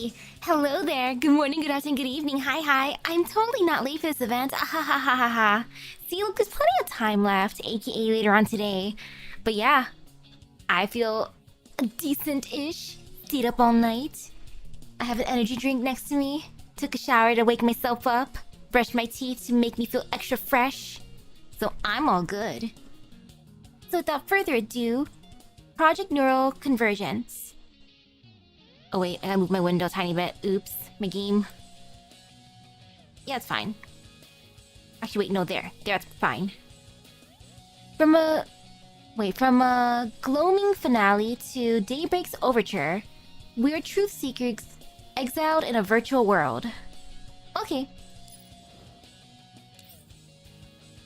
Misaki! Hello there! Good morning, good afternoon, good evening, hi! I'm totally not late for this event, ha. See, look, there's plenty of time left, aka later on today. But yeah, I feel decent-ish. Stayed up all night. I have an energy drink next to me. Took a shower to wake myself up. Brushed my teeth to make me feel extra fresh. So I'm all good. So without further ado, Project Neural Convergence. Oh wait, I gotta move my window a tiny bit. Oops, my game. Yeah, it's fine. Actually, wait, no, there. That's fine. From a gloaming finale to Daybreak's overture, we're truth seekers exiled in a virtual world. Okay.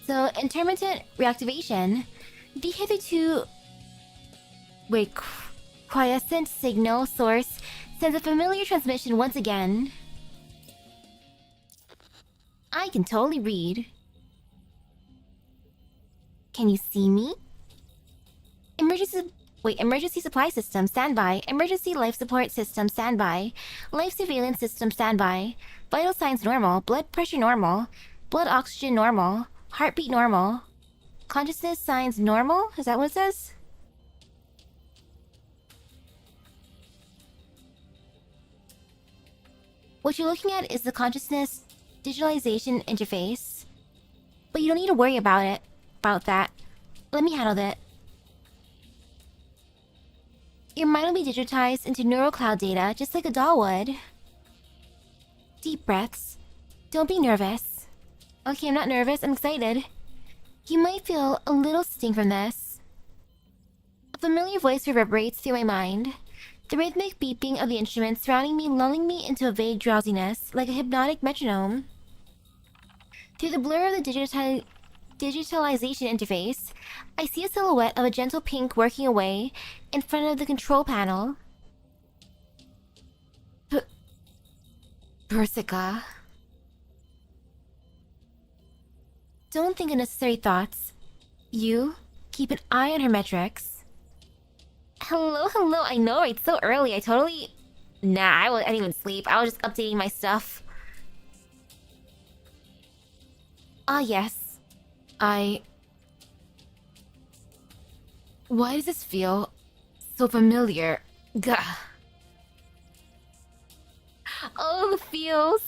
So, intermittent reactivation. The hitherto... quiescent signal source sends a familiar transmission once again. I can totally read. Can you see me? Emergency supply system, standby. Emergency life support system, standby. Life surveillance system, standby. Vital signs normal. Blood pressure normal. Blood oxygen normal. Heartbeat normal. Consciousness signs normal? Is that what it says? What you're looking at is the consciousness digitalization interface. But you don't need to worry about that. Let me handle that. Your mind will be digitized into neural cloud data, just like a doll would. Deep breaths. Don't be nervous. Okay, I'm not nervous, I'm excited. You might feel a little sting from this. A familiar voice reverberates through my mind. The rhythmic beeping of the instruments surrounding me lulling me into a vague drowsiness, like a hypnotic metronome. Through the blur of the digitalization interface, I see a silhouette of a gentle pink working away in front of the control panel. Persica. Don't think unnecessary thoughts. You keep an eye on her metrics. Hello, I know, it's so early. Nah, I didn't even sleep. I was just updating my stuff. Ah, yes. Why does this feel so familiar? Gah. Oh, the feels.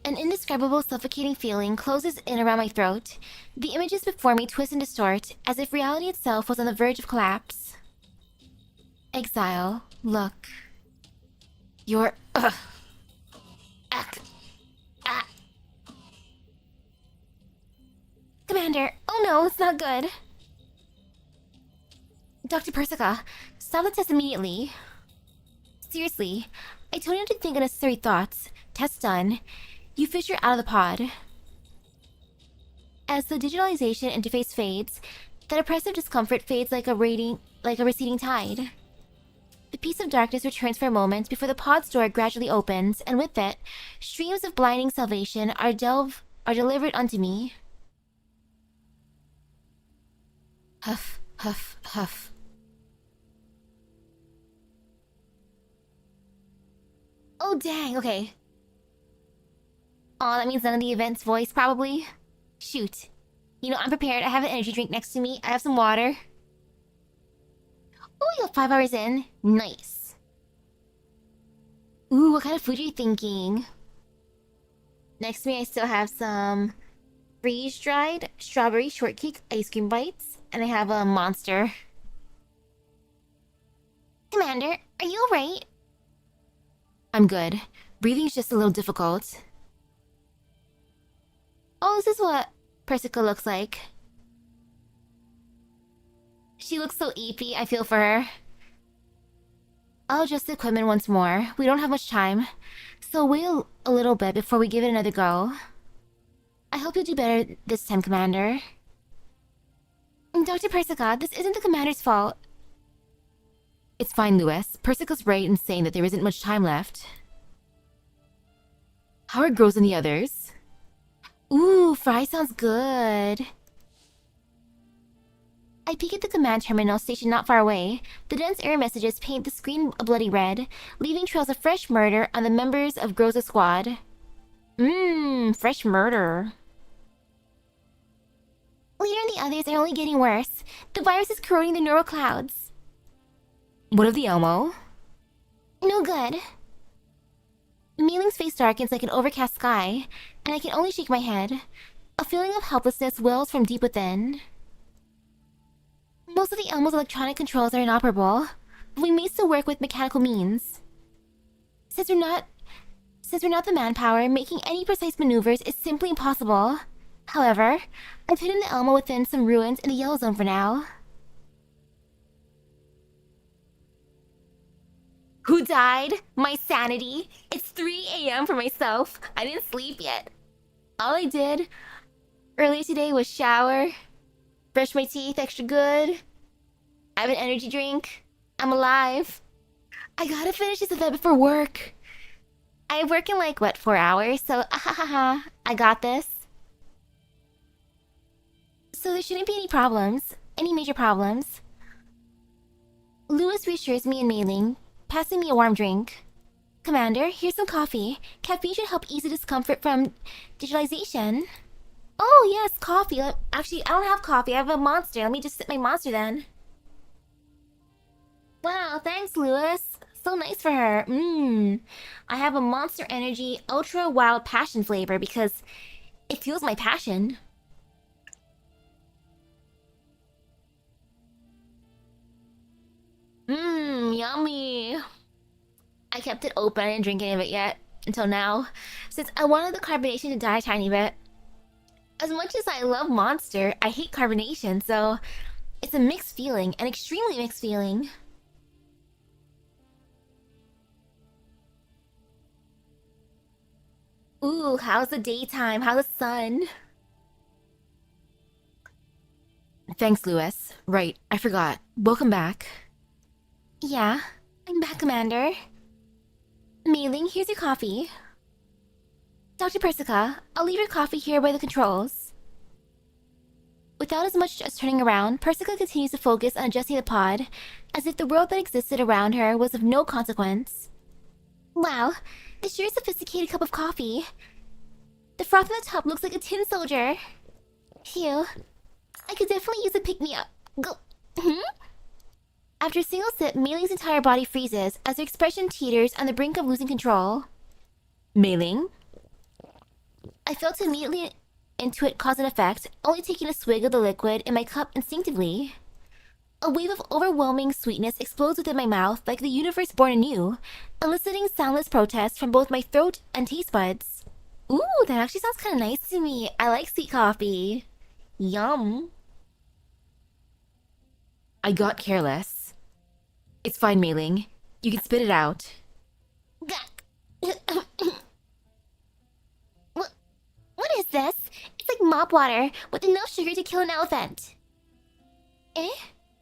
An indescribable, suffocating feeling closes in around my throat. The images before me twist and distort, as if reality itself was on the verge of collapse. Exile, look. You're... Commander! Oh no, it's not good! Dr. Persica, stop the test immediately. Seriously, I told you not to think unnecessary thoughts. Test done. You fish her out of the pod. As the digitalization interface fades, that oppressive discomfort fades like a receding tide. The peace of darkness returns for a moment before the pod's door gradually opens, and with it, streams of blinding salvation are delivered unto me. Huff, huff, huff. Oh dang, okay. Aw, that means none of the event's voice, probably. Shoot. You know, I'm prepared. I have an energy drink next to me. I have some water. Oh, we got 5 hours in. Nice. Ooh, what kind of food are you thinking? Next to me, I still have some freeze-dried strawberry shortcake ice cream bites. And I have a Monster. Commander, are you alright? I'm good. Breathing's just a little difficult. Oh, this is what Persica looks like. She looks so eepy, I feel for her. I'll adjust the equipment once more. We don't have much time, so wait a little bit before we give it another go. I hope you'll do better this time, Commander. Dr. Persica, this isn't the Commander's fault. It's fine, Lewis. Persica's right in saying that there isn't much time left. How are Gross and the others? Ooh, fry sounds good. I peek at the command terminal stationed not far away. The dense error messages paint the screen a bloody red, leaving trails of fresh murder on the members of Groza's squad. Fresh murder. Leader and the others are only getting worse. The virus is corroding the neural clouds. What of the Elmo? No good. Mealing's face darkens like an overcast sky, and I can only shake my head. A feeling of helplessness wells from deep within. Most of the Elmo's electronic controls are inoperable, but we may still work with mechanical means. Since we're not the manpower, making any precise maneuvers is simply impossible. However, I've hidden the Elmo within some ruins in the Yellow Zone for now. Who died? My sanity. It's 3 a.m. for myself. I didn't sleep yet. All I did earlier today was shower, brush my teeth extra good. I have an energy drink. I'm alive. I gotta finish this event before work. I work in 4 hours, so I got this. So there shouldn't be any major problems. Lewis reassures me in mailing, passing me a warm drink. Commander, here's some coffee. Caffeine should help ease the discomfort from digitalization. Oh yes, coffee. Actually, I don't have coffee. I have a monster. Let me just sip my monster then. Wow, thanks, Lewis. So nice for her. I have a Monster Energy Ultra Wild Passion flavor because it fuels my passion. Yummy. I kept it open. I didn't drink any of it yet until now, since I wanted the carbonation to die a tiny bit. As much as I love Monster, I hate carbonation, so it's a mixed feeling, an extremely mixed feeling. Ooh, how's the daytime? How's the sun? Thanks, Lewis. Right, I forgot. Welcome back. Yeah, I'm back, Commander. Mailing, here's your coffee. Dr. Persica, I'll leave your coffee here by the controls. Without as much as turning around, Persica continues to focus on adjusting the pod, as if the world that existed around her was of no consequence. Wow, this sure is a sophisticated cup of coffee. The froth on the top looks like a tin soldier. Phew. I could definitely use a pick-me-up. Go. After a single sip, Meiling's entire body freezes as her expression teeters on the brink of losing control. Mailing? I felt immediately intuit cause and effect, only taking a swig of the liquid in my cup instinctively. A wave of overwhelming sweetness explodes within my mouth like the universe born anew, eliciting soundless protests from both my throat and taste buds. Ooh, that actually sounds kind of nice to me. I like sweet coffee. Yum. I got careless. It's fine, Mailing. You can spit it out. What is this? It's like mop water with enough sugar to kill an elephant. Eh?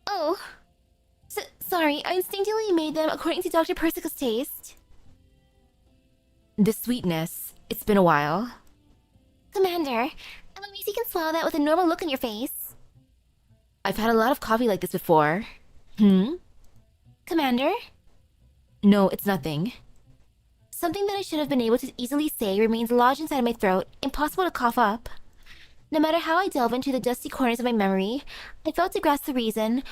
Oh. Sorry, I instinctively made them according to Dr. Persica's taste. The sweetness. It's been a while. Commander, I'm amazed you can swallow that with a normal look on your face. I've had a lot of coffee like this before. Commander? No, it's nothing. Something that I should have been able to easily say remains lodged inside my throat, impossible to cough up. No matter how I delve into the dusty corners of my memory, I failed to grasp the reason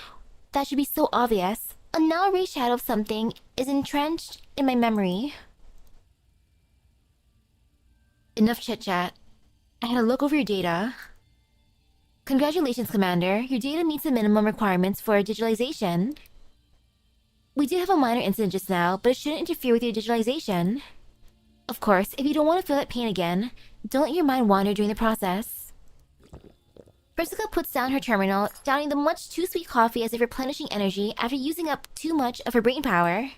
that should be so obvious. A now erased shadow of something is entrenched in my memory. Enough chit-chat. I had a look over your data. Congratulations, Commander. Your data meets the minimum requirements for digitalization. We did have a minor incident just now, but it shouldn't interfere with your digitalization. Of course, if you don't want to feel that pain again, don't let your mind wander during the process. Persica puts down her terminal, downing the much too sweet coffee as if replenishing energy after using up too much of her brain power.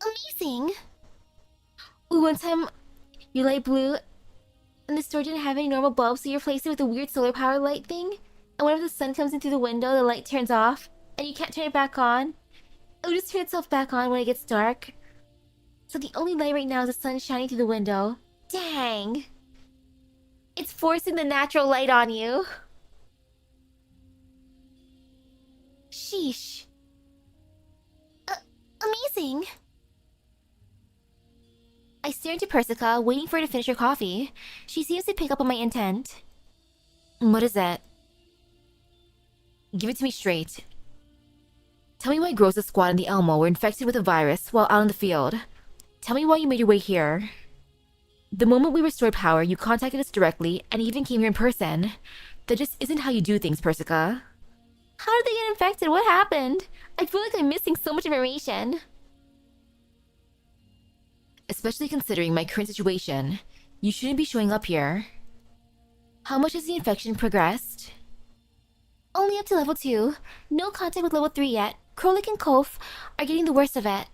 Amazing! Ooh, one time, your light blue, and the store didn't have any normal bulbs, so you replaced it with a weird solar power light thing. And whenever the sun comes in through the window, the light turns off, and you can't turn it back on. It will just turn itself back on when it gets dark. So the only light right now is the sun shining through the window. Dang! It's forcing the natural light on you. Sheesh. Amazing. I stare into Persica, waiting for her to finish her coffee. She seems to pick up on my intent. What is that? Give it to me straight. Tell me why Gross's squad and the Elmo were infected with a virus while out in the field. Tell me why you made your way here. The moment we restored power, you contacted us directly and even came here in person. That just isn't how you do things, Persica. How did they get infected? What happened? I feel like I'm missing so much information. Especially considering my current situation, you shouldn't be showing up here. How much has the infection progressed? Only up to level 2. No contact with level 3 yet. Krolik and Kof are getting the worst of it.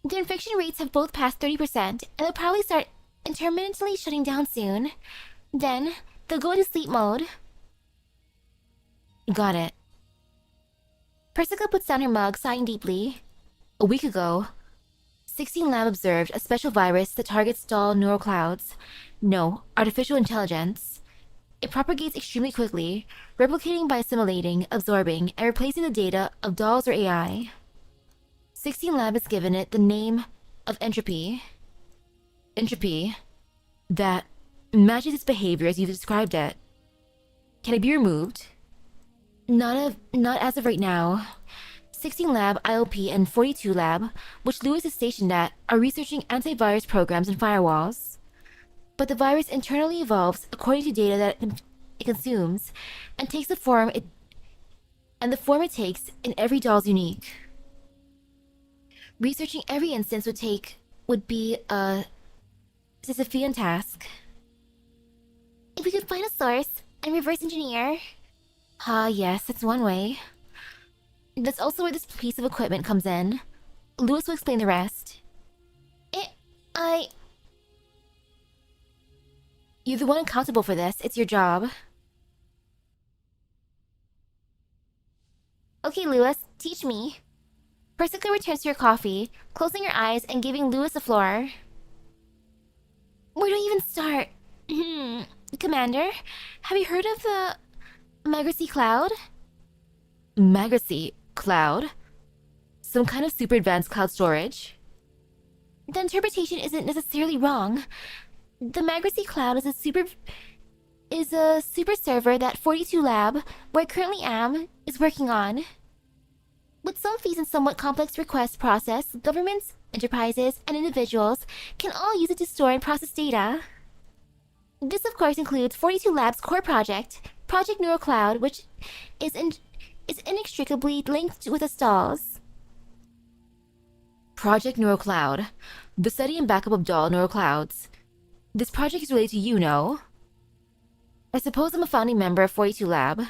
Their infection rates have both passed 30%, and they'll probably start intermittently shutting down soon. Then, they'll go into sleep mode. Got it. Persica puts down her mug, sighing deeply. A week ago, 16 Lab observed a special virus that targets doll neural clouds. No, artificial intelligence. It propagates extremely quickly, replicating by assimilating, absorbing, and replacing the data of dolls or AI. 16 Lab has given it the name of Entropy. Entropy? That matches its behavior as you've described it. Can it be removed? Not as of right now. 16 Lab, ILP, and 42 Lab, which Lewis is stationed at, are researching antivirus programs and firewalls. But the virus internally evolves according to data that it consumes, and takes the form it takes in every doll is unique. Researching every instance would be a Sisyphean task. If we could find a source and reverse engineer. Yes, that's one way. That's also where this piece of equipment comes in. Lewis will explain the rest. You're the one accountable for this. It's your job. Okay, Lewis, teach me. Persica returns to her coffee, closing her eyes and giving Lewis the floor. Where do I even start? Commander, have you heard of the Magracy Cloud? Magracy Cloud? Some kind of super advanced cloud storage? The interpretation isn't necessarily wrong. The Magracy Cloud is a super server that 42 Lab, where I currently am, is working on. With some fees and somewhat complex request process, governments, enterprises, and individuals can all use it to store and process data. This of course includes 42 Lab's core project, Project Neural Cloud, which is inextricably linked with the stalls. Project Neural Cloud, the study and backup of doll neural clouds. This project is related to you, no? I suppose I'm a founding member of 42 Lab.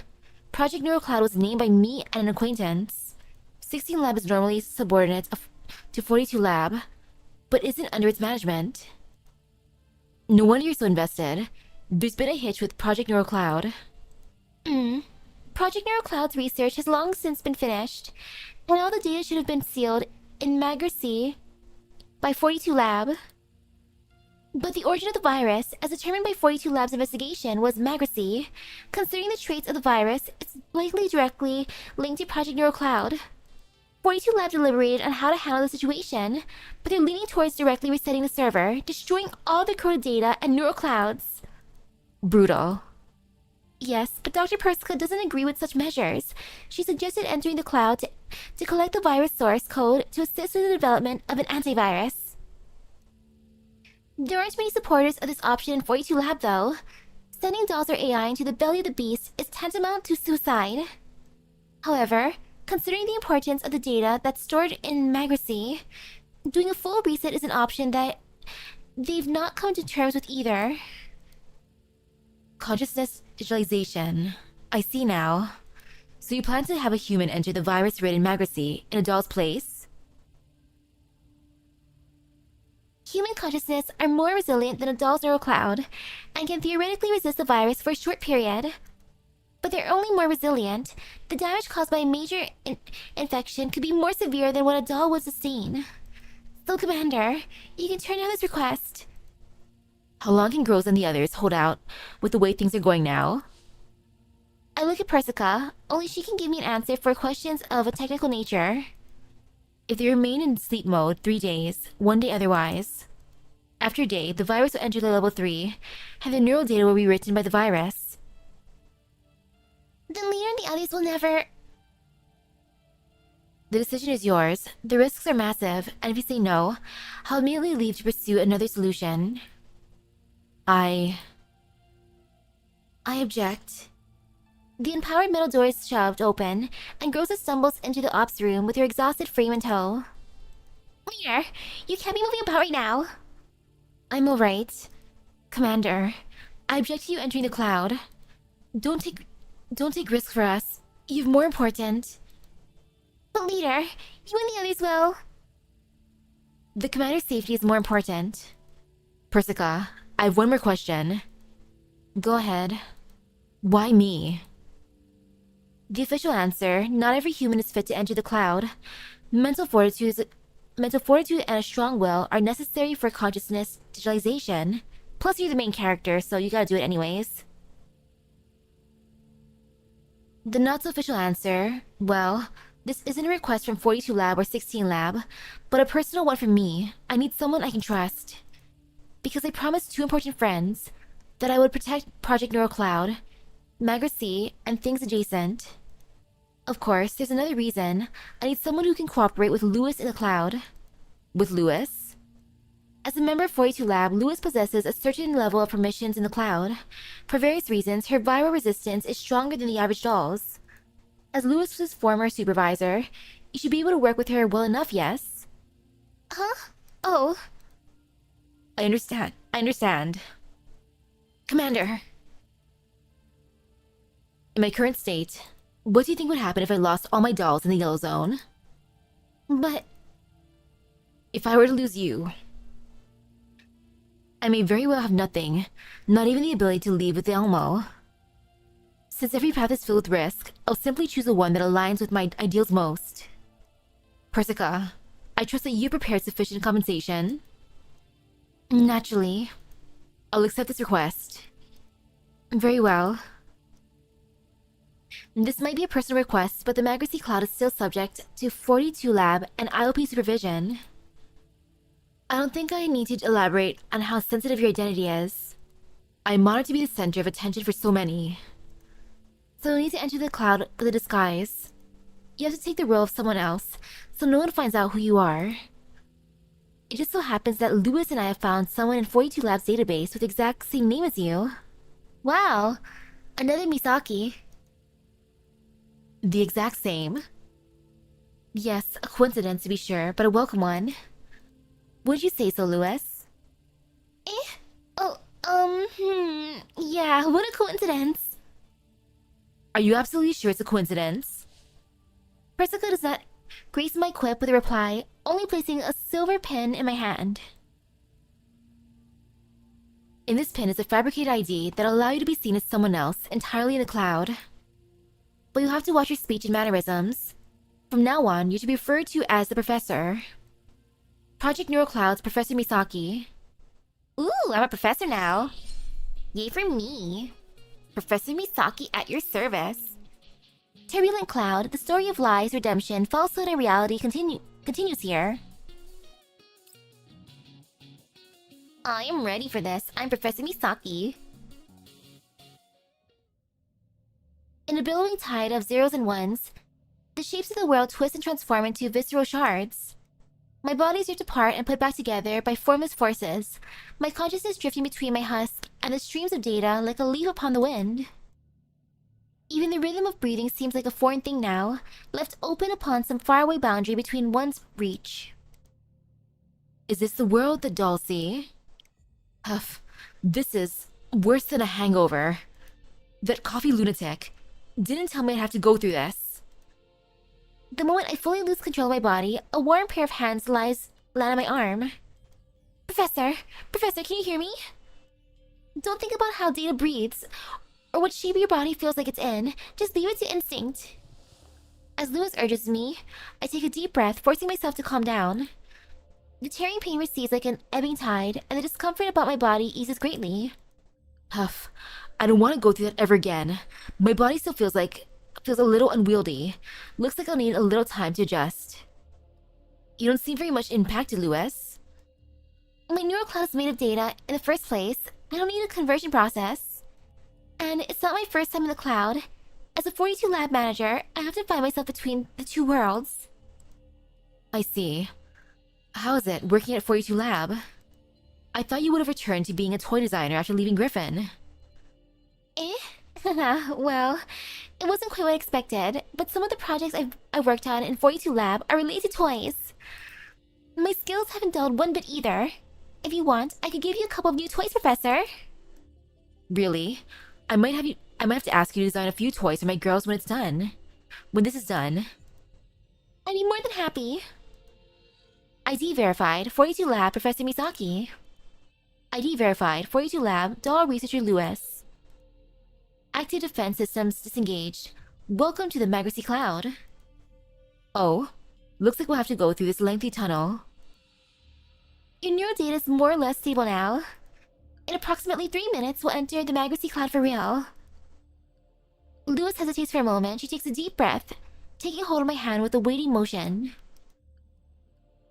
Project Neural Cloud was named by me and an acquaintance. 16 Lab is normally subordinate to 42 Lab, but isn't under its management. No wonder you're so invested. There's been a hitch with Project Neural Cloud. Project Neural Cloud's research has long since been finished, and all the data should have been sealed in Magracy by 42 Lab. But the origin of the virus, as determined by 42 Lab's investigation, was Magracy. Considering the traits of the virus, it's likely directly linked to Project Neural Cloud. 42 Lab deliberated on how to handle the situation, but they're leaning towards directly resetting the server, destroying all the coded data and neural clouds. Brutal. Yes, but Dr. Persica doesn't agree with such measures. She suggested entering the cloud to collect the virus source code to assist with the development of an antivirus. There aren't many supporters of this option in 42 Lab, though. Sending dolls or AI into the belly of the beast is tantamount to suicide. However, considering the importance of the data that's stored in Magracy, doing a full reset is an option that they've not come to terms with either. Consciousness digitalization. I see now. So you plan to have a human enter the virus-ridden Magracy in a doll's place? Human consciousness are more resilient than a doll's neural cloud, and can theoretically resist the virus for a short period. But they're only more resilient. The damage caused by a major infection could be more severe than what a doll would sustain. So, Commander, you can turn down this request. How long can Gross and the others hold out with the way things are going now? I look at Persica. Only she can give me an answer for questions of a technical nature. If they remain in sleep mode 3 days, 1 day otherwise. After a day, the virus will enter the level 3, and the neural data will be written by the virus. Then Leader and the others will never... The decision is yours. The risks are massive, and if you say no, I'll immediately leave to pursue another solution. I object. The empowered metal door is shoved open, and Groza stumbles into the ops room with her exhausted frame in tow. Leader, you can't be moving about right now. I'm alright. Commander, I object to you entering the cloud. Don't take risks for us. You've more important... But Leader, you and the others will... The commander's safety is more important. Persica, I have one more question. Go ahead. Why me? The official answer, not every human is fit to enter the cloud. Mental fortitude and a strong will are necessary for consciousness digitalization. Plus you're the main character, so you gotta do it anyways. The not-so-official answer, well, this isn't a request from 42 Lab or 16 Lab, but a personal one from me. I need someone I can trust. Because I promised 2 important friends that I would protect Project NeuroCloud, Magracy, and things adjacent. Of course, there's another reason. I need someone who can cooperate with Lewis in the cloud. With Lewis? As a member of 42 Lab, Lewis possesses a certain level of permissions in the cloud. For various reasons, her viral resistance is stronger than the average doll's. As Lewis's former supervisor, you should be able to work with her well enough, yes? Huh? Oh. I understand. Commander. In my current state, what do you think would happen if I lost all my dolls in the yellow zone? But... If I were to lose you... I may very well have nothing, not even the ability to leave with the Elmo. Since every path is filled with risk, I'll simply choose the one that aligns with my ideals most. Persica, I trust that you prepared sufficient compensation. Naturally. I'll accept this request. Very well. This might be a personal request, but the Magracy Cloud is still subject to 42 Lab and IOP supervision. I don't think I need to elaborate on how sensitive your identity is. I'm honored to be the center of attention for so many. So you'll need to enter the cloud with a disguise. You have to take the role of someone else, so no one finds out who you are. It just so happens that Lewis and I have found someone in 42 Lab's database with the exact same name as you. Wow, another Misaki. The exact same? Yes, a coincidence to be sure, but a welcome one. Would you say so, Lewis? Yeah, what a coincidence. Are you absolutely sure it's a coincidence? Persica does not grace my quip with a reply, only placing a silver pin in my hand. In this pin is a fabricated ID that'll allow you to be seen as someone else, entirely in the cloud. But you'll have to watch your speech and mannerisms. From now on, you're to be referred to as the Professor. Project NeuroCloud's Professor Misaki. Ooh, I'm a professor now. Yay for me. Professor Misaki at your service. Turbulent Cloud, the story of lies, redemption, falsehood, and reality continues here. I am ready for this. I'm Professor Misaki. In a billowing tide of zeros and ones, the shapes of the world twist and transform into visceral shards. My body is ripped apart and put back together by formless forces, my consciousness drifting between my husk and the streams of data like a leaf upon the wind. Even the rhythm of breathing seems like a foreign thing now, left open upon some faraway boundary between one's reach. Is this the world that dolls see? Huff, this is worse than a hangover. That coffee lunatic didn't tell me I'd have to go through this. The moment I fully lose control of my body, a warm pair of hands land on my arm. Professor, can you hear me? Don't think about how data breathes, or what shape your body feels like it's in. Just leave it to instinct. As Lewis urges me, I take a deep breath, forcing myself to calm down. The tearing pain recedes like an ebbing tide, and the discomfort about my body eases greatly. Huff, I don't want to go through that ever again. My body still feels a little unwieldy. Looks like I'll need a little time to adjust. You don't seem very much impacted, Lewis. My neural cloud is made of data in the first place. I don't need a conversion process. And it's not my first time in the cloud. As a 42 lab manager, I have to find myself between the two worlds. I see. How is it working at 42 Lab? I thought you would have returned to being a toy designer after leaving Griffin. Eh? Well, it wasn't quite what I expected, but some of the projects I've worked on in 42 Lab are related to toys. My skills haven't dulled one bit either. If you want, I could give you a couple of new toys, Professor. Really? I might have to ask you to design a few toys for my girls when it's done. When this is done. I'd be more than happy. ID verified, 42 Lab, Professor Misaki. ID verified, 42 Lab, Doll Researcher Lewis. Active defense systems disengaged. Welcome to the Magracy Cloud. Oh, looks like we'll have to go through this lengthy tunnel. Your neural data is more or less stable now. In approximately 3 minutes, we'll enter the Magracy Cloud for real. Lewis hesitates for a moment. She takes a deep breath, taking hold of my hand with a weighty motion.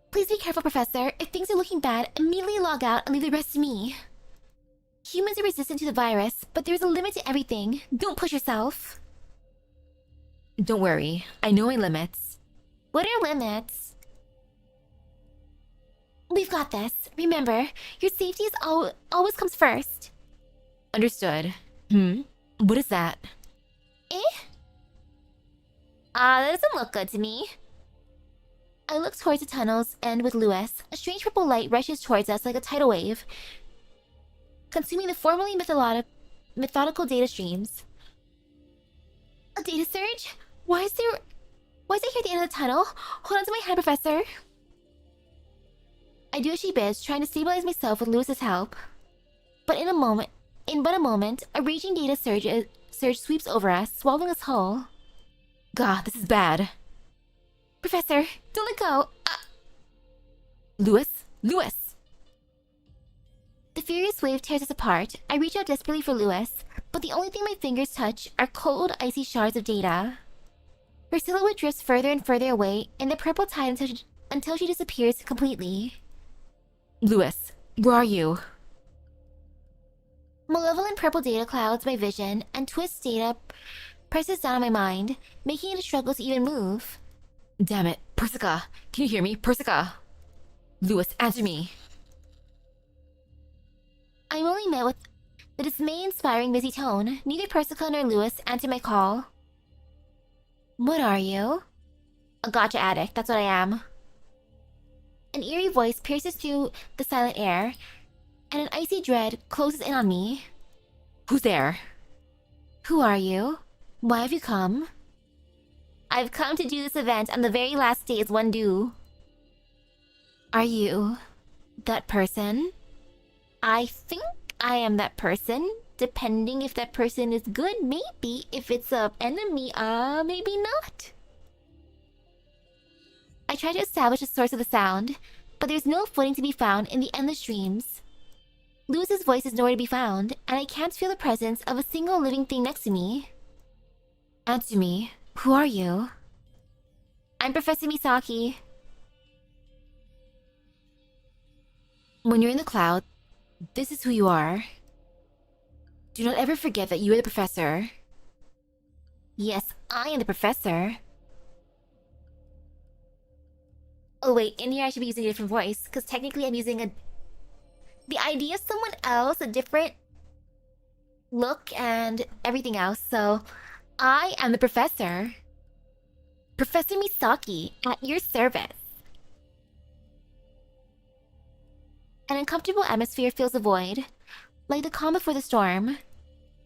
Please be careful, Professor. If things are looking bad, immediately log out and leave the rest to me. Humans are resistant to the virus, but there's a limit to everything. Don't push yourself. Don't worry, I know my limits. What are limits? We've got this. Remember, your safety is always comes first. Understood. What is that? Eh? That doesn't look good to me. I look towards the tunnel's end with Lewis. A strange purple light rushes towards us like a tidal wave, consuming the formerly methodical data streams. A data surge? Why is it here at the end of the tunnel? Hold on to my hand, Professor. I do as she bids, trying to stabilize myself with Lewis's help. But in but a moment, a raging data surge sweeps over us, swallowing us whole. God, this is bad. Professor, don't let go. Lewis? Lewis! The furious wave tears us apart. I reach out desperately for Lewis, but the only thing my fingers touch are cold, icy shards of data. Her silhouette drifts further and further away in the purple tide until she disappears completely. Lewis, where are you? Malevolent purple data clouds my vision, and twist data presses down on my mind, making it a struggle to even move. Damn it, Persica! Can you hear me? Persica! Lewis, answer me! I'm only met with the dismay-inspiring busy tone. Neither Persica nor Lewis answer my call. What are you? A gotcha addict, that's what I am. An eerie voice pierces through the silent air, and an icy dread closes in on me. Who's there? Who are you? Why have you come? I've come to do this event on the very last day as one do. Are you that person? I think I am that person. Depending if that person is good, maybe. If it's an enemy, maybe not. I try to establish the source of the sound, but there's no footing to be found in the endless streams. Lewis's voice is nowhere to be found, and I can't feel the presence of a single living thing next to me. Answer me. Who are you? I'm Professor Misaki. When you're in the cloud, this is who you are. Do not ever forget that you are the professor. Yes, I am the professor. Oh wait, in here I should be using a different voice, because technically I'm using the idea of someone else, a different look and everything else, so I am the professor. Professor Misaki, at your service. An uncomfortable atmosphere fills the void, like the calm before the storm.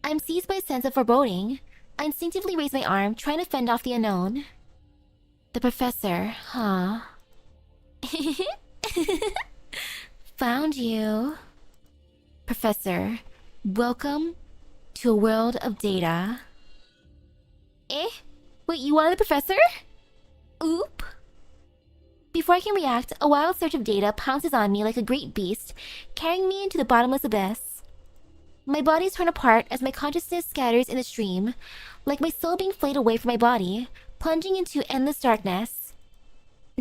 I'm seized by a sense of foreboding. I instinctively raise my arm, trying to fend off the unknown. The professor, huh? Found you. Professor, welcome to a world of data. Eh? Wait, you are the professor? Oop. Before I can react, a wild surge of data pounces on me like a great beast, carrying me into the bottomless abyss. My body is torn apart as my consciousness scatters in the stream, like my soul being flayed away from my body, plunging into endless darkness.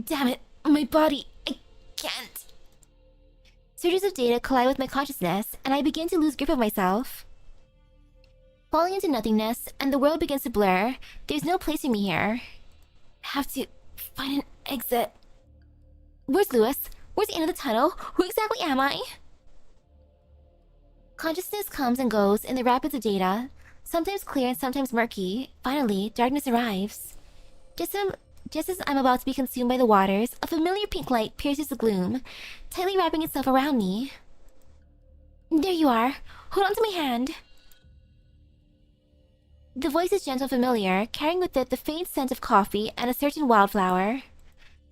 Damn it, my body, I can't. Surges of data collide with my consciousness, and I begin to lose grip of myself. Falling into nothingness, and the world begins to blur. There's no place for me here. I have to find an exit. Where's Lewis? Where's the end of the tunnel? Who exactly am I? Consciousness comes and goes in the rapids of data, sometimes clear and sometimes murky. Finally, darkness arrives. Just as I'm about to be consumed by the waters, a familiar pink light pierces the gloom, tightly wrapping itself around me. There you are. Hold on to my hand. The voice is gentle and familiar, carrying with it the faint scent of coffee and a certain wildflower.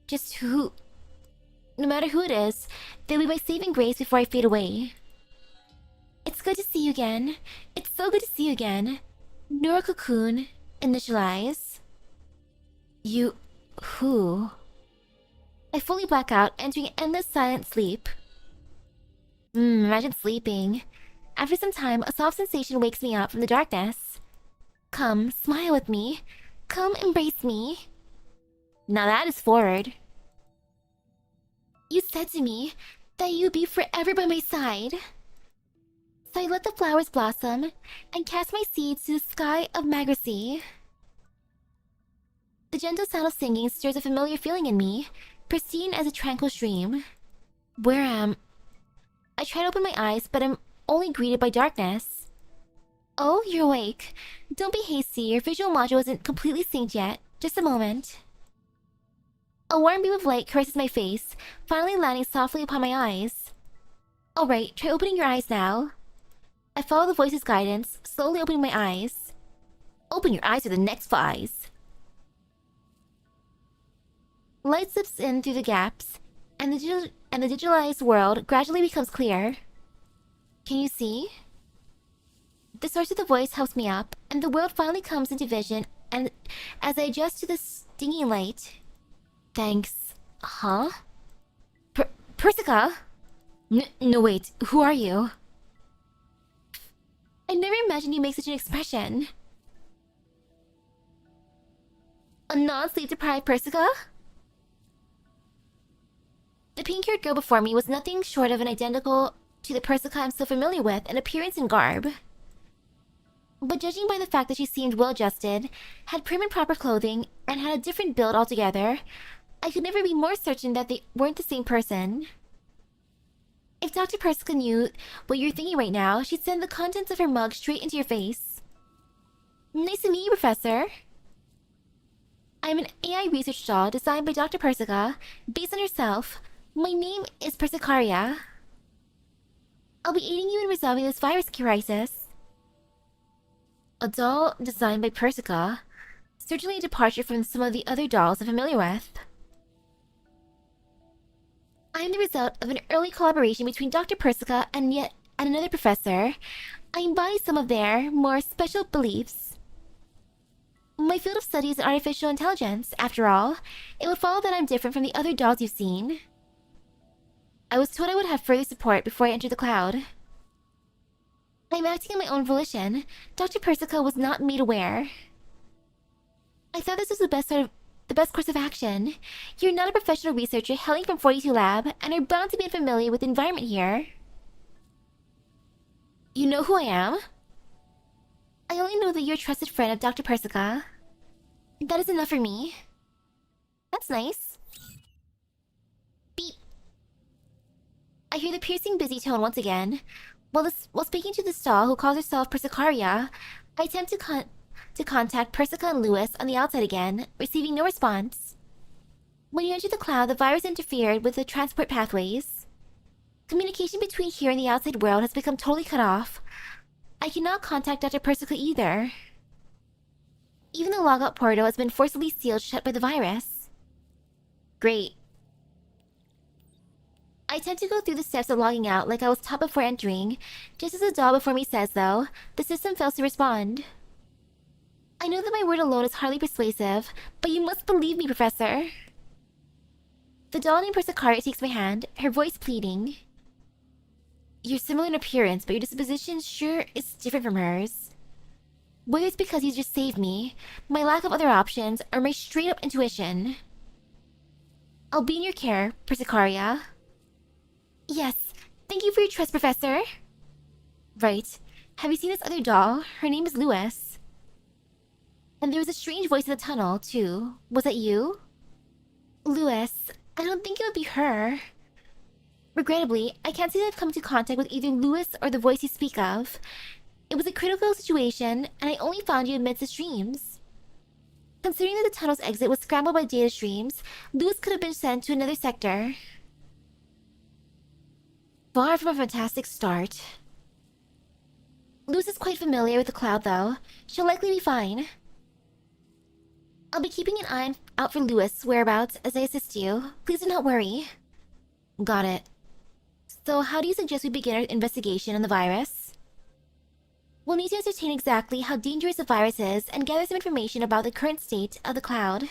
Just who... No matter who it is, they'll be my saving grace before I fade away. It's good to see you again. It's so good to see you again. Nura Cocoon, initialize. You... who? I fully black out, entering endless silent sleep. Imagine sleeping. After some time, a soft sensation wakes me up from the darkness. Come, smile with me. Come, embrace me. Now that is forward. You said to me that you'd be forever by my side. So I let the flowers blossom and cast my seeds to the sky of Magracy. The gentle sound of singing stirs a familiar feeling in me, pristine as a tranquil stream. Where am... I try to open my eyes, but I'm only greeted by darkness. Oh, you're awake. Don't be hasty, your visual module isn't completely synced yet. Just a moment. A warm beam of light caresses my face, finally landing softly upon my eyes. Alright, try opening your eyes now. I follow the voice's guidance, slowly opening my eyes. Open your eyes for the next 5. Light slips in through the gaps, and the digitalized world gradually becomes clear. Can you see? The source of the voice helps me up, and the world finally comes into vision, and as I adjust to the stinging light... Thanks. Huh? Persica? No wait, who are you? I never imagined you make such an expression. A non-sleep deprived Persica? The pink-haired girl before me was nothing short of an identical to the Persica I'm so familiar with in appearance and garb. But judging by the fact that she seemed well-adjusted, had prim and proper clothing, and had a different build altogether, I could never be more certain that they weren't the same person. If Dr. Persica knew what you're thinking right now, she'd send the contents of her mug straight into your face. Nice to meet you, Professor. I'm an AI research doll designed by Dr. Persica, based on herself. My name is Persicaria. I'll be aiding you in resolving this virus crisis. A doll designed by Persica? Certainly a departure from some of the other dolls I'm familiar with. I am the result of an early collaboration between Dr. Persica and another professor. I embody some of their more special beliefs. My field of study is artificial intelligence. After all, it would follow that I'm different from the other dolls you've seen. I was told I would have further support before I entered the cloud. I'm acting on my own volition. Dr. Persica was not made aware. I thought this was the best course of action. You're not a professional researcher hailing from 42 Lab, and are bound to be unfamiliar with the environment here. You know who I am? I only know that you're a trusted friend of Dr. Persica. That is enough for me. That's nice. Beep. I hear the piercing busy tone once again. While speaking to the doll who calls herself Persicaria, I attempt to contact Persica and Lewis on the outside again, receiving no response. When you enter the cloud, the virus interfered with the transport pathways. Communication between here and the outside world has become totally cut off. I cannot contact Dr. Persica either. Even the logout portal has been forcibly sealed shut by the virus. Great. I attempt to go through the steps of logging out like I was taught before entering. Just as the doll before me says, though, the system fails to respond. I know that my word alone is hardly persuasive, but you must believe me, Professor. The doll named Persicaria takes my hand, her voice pleading. You're similar in appearance, but your disposition sure is different from hers. Whether it's because you just saved me, my lack of other options, or my straight-up intuition. I'll be in your care, Persicaria. Yes, thank you for your trust, Professor. Right. Have you seen this other doll? Her name is Lewis. And there was a strange voice in the tunnel, too. Was that you? Lewis, I don't think it would be her. Regrettably, I can't say that I've come into contact with either Lewis or the voice you speak of. It was a critical situation, and I only found you amidst the streams. Considering that the tunnel's exit was scrambled by data streams, Lewis could have been sent to another sector. Far from a fantastic start. Lewis is quite familiar with the cloud, though. She'll likely be fine. I'll be keeping an eye out for Lewis' whereabouts as I assist you. Please do not worry. Got it. So how do you suggest we begin our investigation on the virus? We'll need to ascertain exactly how dangerous the virus is and gather some information about the current state of the cloud.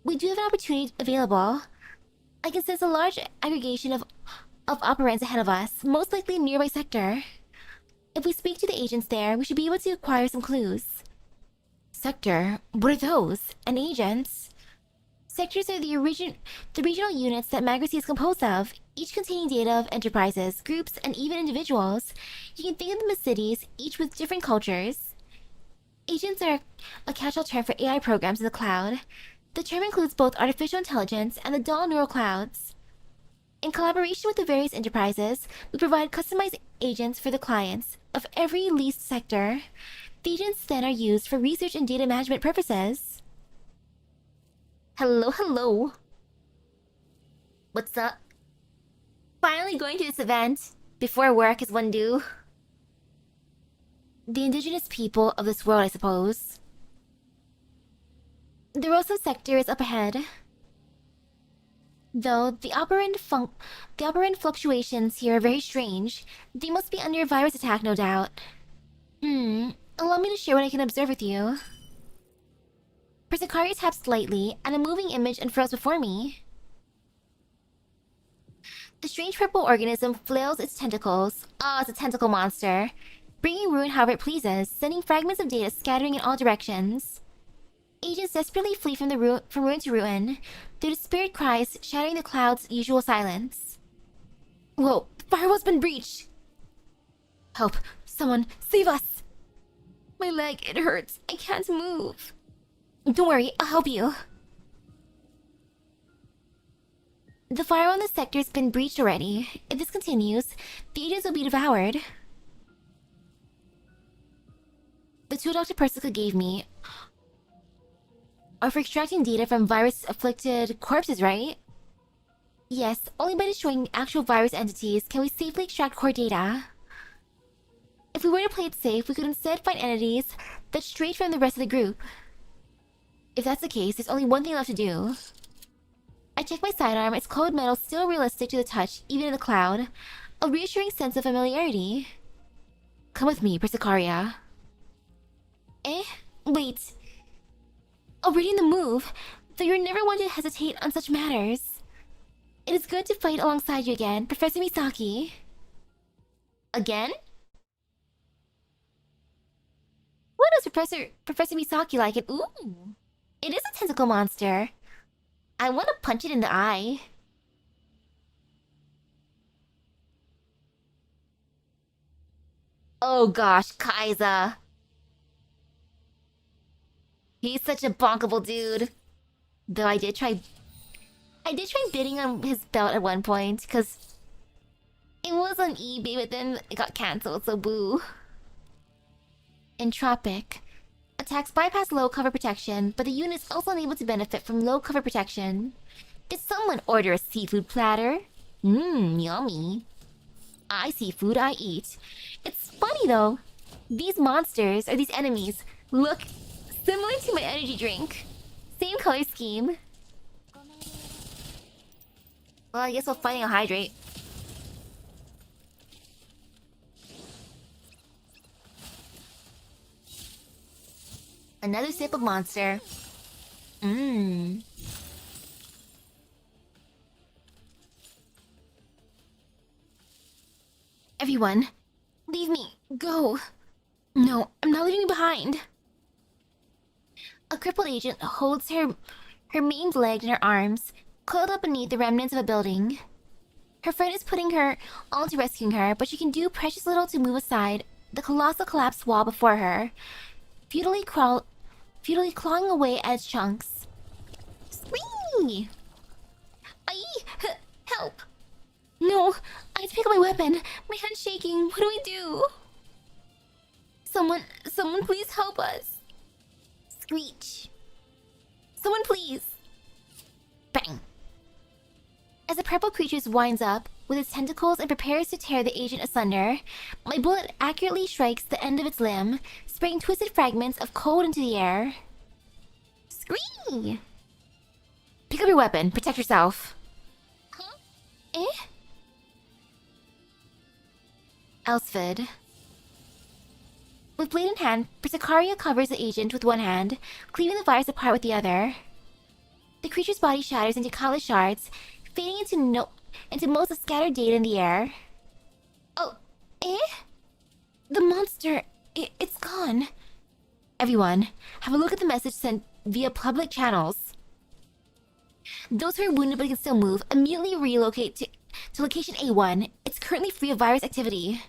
We do have an opportunity available. I can sense a large aggregation of operants ahead of us, most likely in a nearby sector. If we speak to the agents there, we should be able to acquire some clues. Sector? What are those? And agents? Sectors are the regional units that Magracy is composed of, each containing data of enterprises, groups, and even individuals. You can think of them as cities, each with different cultures. Agents are a catch-all term for AI programs in the cloud. The term includes both artificial intelligence and the dull neural clouds. In collaboration with the various enterprises, we provide customized agents for the clients of every leased sector. The agents then are used for research and data management purposes. Hello, hello. What's up? Finally going to this event. Before work as one do. The indigenous people of this world, I suppose. The Rosa sector is up ahead. Though the operant fluctuations here are very strange. They must be under a virus attack, no doubt. Allow me to share what I can observe with you. Persicaria tapped slightly, and a moving image unfurls before me. The strange purple organism flails its tentacles. It's a tentacle monster. Bringing ruin however it pleases, sending fragments of data scattering in all directions. Agents desperately flee from ruin to ruin, their despaired cries shattering the cloud's usual silence. Whoa, the firewall's been breached! Help! Someone, save us! My leg, it hurts. I can't move. Don't worry, I'll help you. The firewall in the sector has been breached already. If this continues, the agents will be devoured. The tool Dr. Persica gave me are for extracting data from virus-afflicted corpses, right? Yes, only by destroying actual virus entities can we safely extract core data. If we were to play it safe, we could instead find entities that strayed from the rest of the group. If that's the case, there's only one thing left to do. I check my sidearm, its cold metal still realistic to the touch, even in the cloud. A reassuring sense of familiarity. Come with me, Persicaria. Wait. Already in the move, though you're never one to hesitate on such matters. It is good to fight alongside you again, Professor Misaki. Again? What does Professor Misaki like it? Ooh! It is a tentacle monster. I want to punch it in the eye. Oh gosh, Kaiza. He's such a bonkable dude. Though I did try bidding on his belt at one point, because it was on eBay, but then it got cancelled, so boo. Entropic. Attacks bypass low cover protection, but the unit is also unable to benefit from low cover protection. Did someone order a seafood platter? Yummy. I see food I eat. It's funny though. These monsters, or these enemies, look similar to my energy drink. Same color scheme. Well, I guess we're fighting a hydrate. Another sip of monster. Everyone, leave me. Go. No, I'm not leaving you behind. A crippled agent holds her maimed leg in her arms, coiled up beneath the remnants of a building. Her friend is putting her on to rescuing her, but she can do precious little to move aside the colossal collapsed wall before her, futilely clawing away at its chunks. Scream! Help! No, I have to pick up my weapon. My hand's shaking. What do we do? Someone please help us. Screech. Someone please. Bang. As the purple creature winds up with its tentacles and prepares to tear the agent asunder, my bullet accurately strikes the end of its limb, spraying twisted fragments of cold into the air. Scream! Pick up your weapon. Protect yourself. Huh? Elsfid. With blade in hand, Persicaria covers the agent with one hand, cleaving the virus apart with the other. The creature's body shatters into countless shards, fading into most of scattered data in the air. Oh, The monster, it's gone. Everyone, have a look at the message sent via public channels. Those who are wounded but can still move, immediately relocate to location A1. It's currently free of virus activity.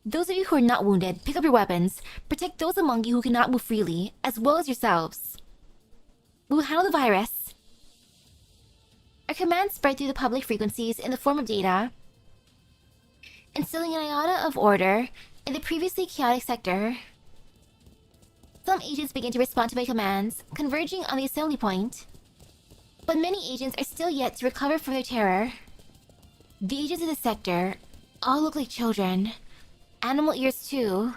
Those of you who are not wounded, pick up your weapons. Protect those among you who cannot move freely, as well as yourselves. We will handle the virus. Our commands spread through the public frequencies in the form of data, instilling an iota of order in the previously chaotic sector. Some agents begin to respond to my commands, converging on the assembly point. But many agents are still yet to recover from their terror. The agents of the sector all look like children. Animal ears too.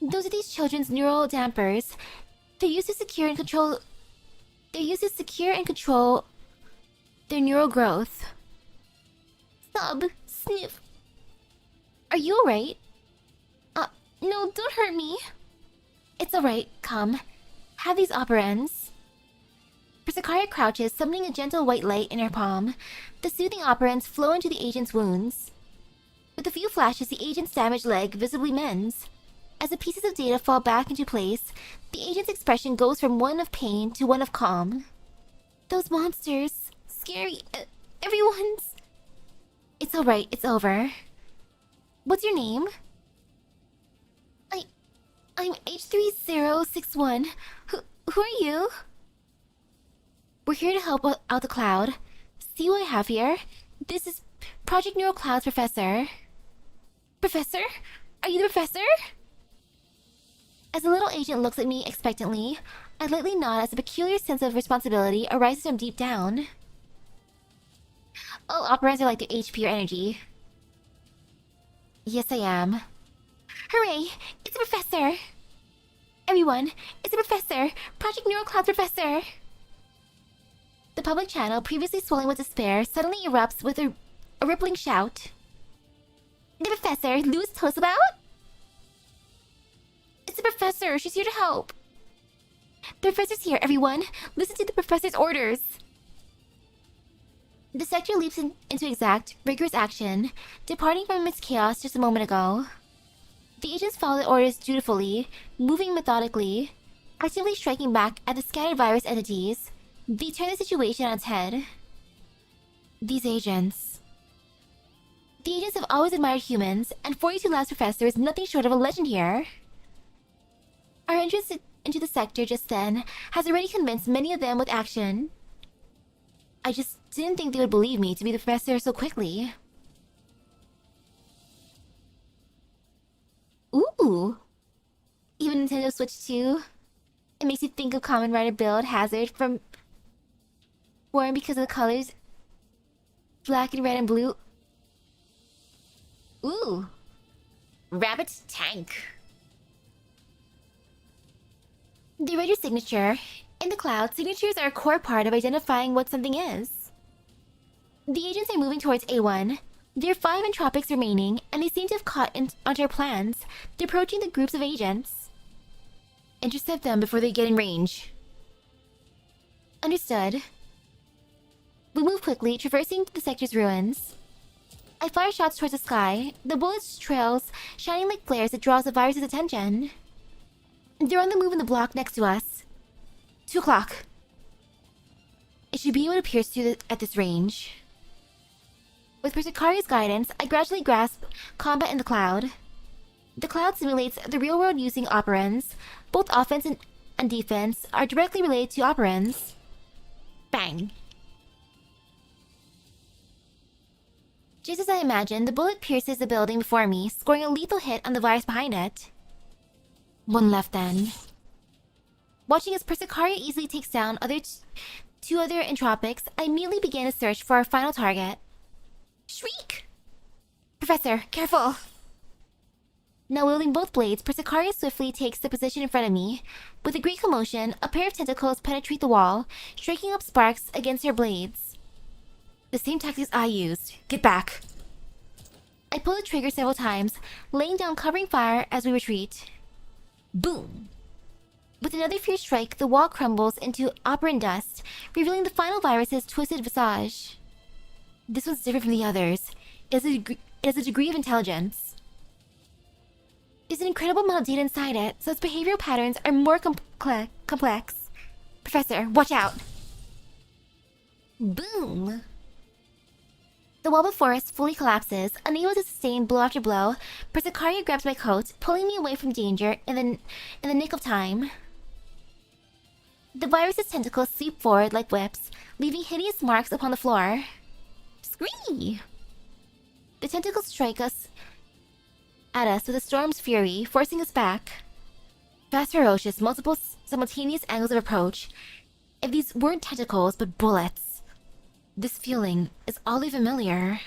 Those are these children's neural dampers. They're used to secure and control their neural growth. Sniff. Are you alright? No, don't hurt me. It's alright, come. Have these operants. Persicaria crouches, summoning a gentle white light in her palm. The soothing operants flow into the agent's wounds. With a few flashes, the agent's damaged leg visibly mends. As the pieces of data fall back into place, the agent's expression goes from one of pain to one of calm. Those monsters. Scary. Everyone's... It's alright, it's over. What's your name? I'm H3061. Who are you? We're here to help out the cloud. See what I have here? This is Project Neural Cloud's professor. Professor? Are you the professor? As the little agent looks at me expectantly, I lightly nod as a peculiar sense of responsibility arises from deep down. All operands are like their HP or energy. Yes, I am. Hooray! It's a professor! Everyone, it's a professor! Project Neural Cloud's professor! The public channel, previously swelling with despair, suddenly erupts with a rippling shout. The professor Lewis told us about? It's the professor! She's here to help! The professor's here, everyone! Listen to the professor's orders! The sector leaps into exact, rigorous action, departing from its chaos just a moment ago. The agents follow the orders dutifully, moving methodically, actively striking back at the scattered virus entities. They turn the situation on its head. These agents. The agents have always admired humans, and 42 Labs Professor is nothing short of a legend here. Our entrance into the sector just then has already convinced many of them with action. I just didn't think they would believe me to be the professor so quickly. Ooh! Even Nintendo Switch 2? It makes you think of Kamen Rider Build Hazard from... worn because of the colors. Black and red and blue. Ooh! Rabbit Tank. They read your signature. In the cloud, signatures are a core part of identifying what something is. The agents are moving towards A1. There are 5 entropics remaining, and they seem to have caught onto our plans. They're approaching the groups of agents. Intercept them before they get in range. Understood. We move quickly, traversing the sector's ruins. I fire shots towards the sky, the bullets trails shining like flares that draws the virus's attention. They're on the move in the block next to us. 2 o'clock. It should be able to pierce through at this range. With Persicaria's guidance, I gradually grasp combat in the cloud. The cloud simulates the real world using operands. Both offense and defense are directly related to operands. Bang. Just as I imagined, the bullet pierces the building before me, scoring a lethal hit on the virus behind it. 1 left then. Watching as Persicaria easily takes down two other entropics, I immediately began a search for our final target. Shriek! Professor, careful! Now wielding both blades, Persicaria swiftly takes the position in front of me. With a great commotion, a pair of tentacles penetrate the wall, striking up sparks against her blades. The same tactics I used. Get back! I pull the trigger several times, laying down covering fire as we retreat. Boom! With another fierce strike, the wall crumbles into operant dust, revealing the final virus's twisted visage. This one's different from the others. It has a degree of intelligence. There's an incredible amount of data inside it, so its behavioral patterns are more complex. Professor, watch out! Boom! The wall before us fully collapses, unable to sustain blow after blow. Persicaria grabs my coat, pulling me away from danger in the nick of time. The virus's tentacles sweep forward like whips, leaving hideous marks upon the floor. Scream! The tentacles strike at us with a storm's fury, forcing us back. Fast, ferocious, multiple simultaneous angles of approach. If these weren't tentacles, but bullets. This feeling is oddly familiar.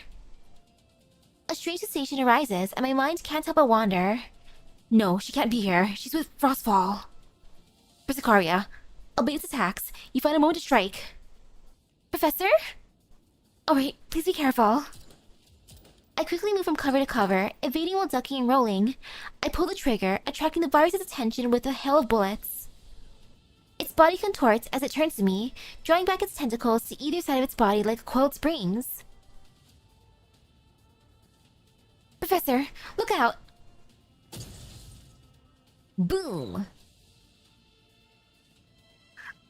A strange sensation arises, and my mind can't help but wander. No, she can't be here. She's with Frostfall. Persicaria, obey its attacks. You find a moment to strike. Professor? Alright, please be careful. I quickly move from cover to cover, evading while ducking and rolling. I pull the trigger, attracting the virus's attention with a hail of bullets. Its body contorts as it turns to me, drawing back its tentacles to either side of its body like coiled springs. Professor, look out! Boom!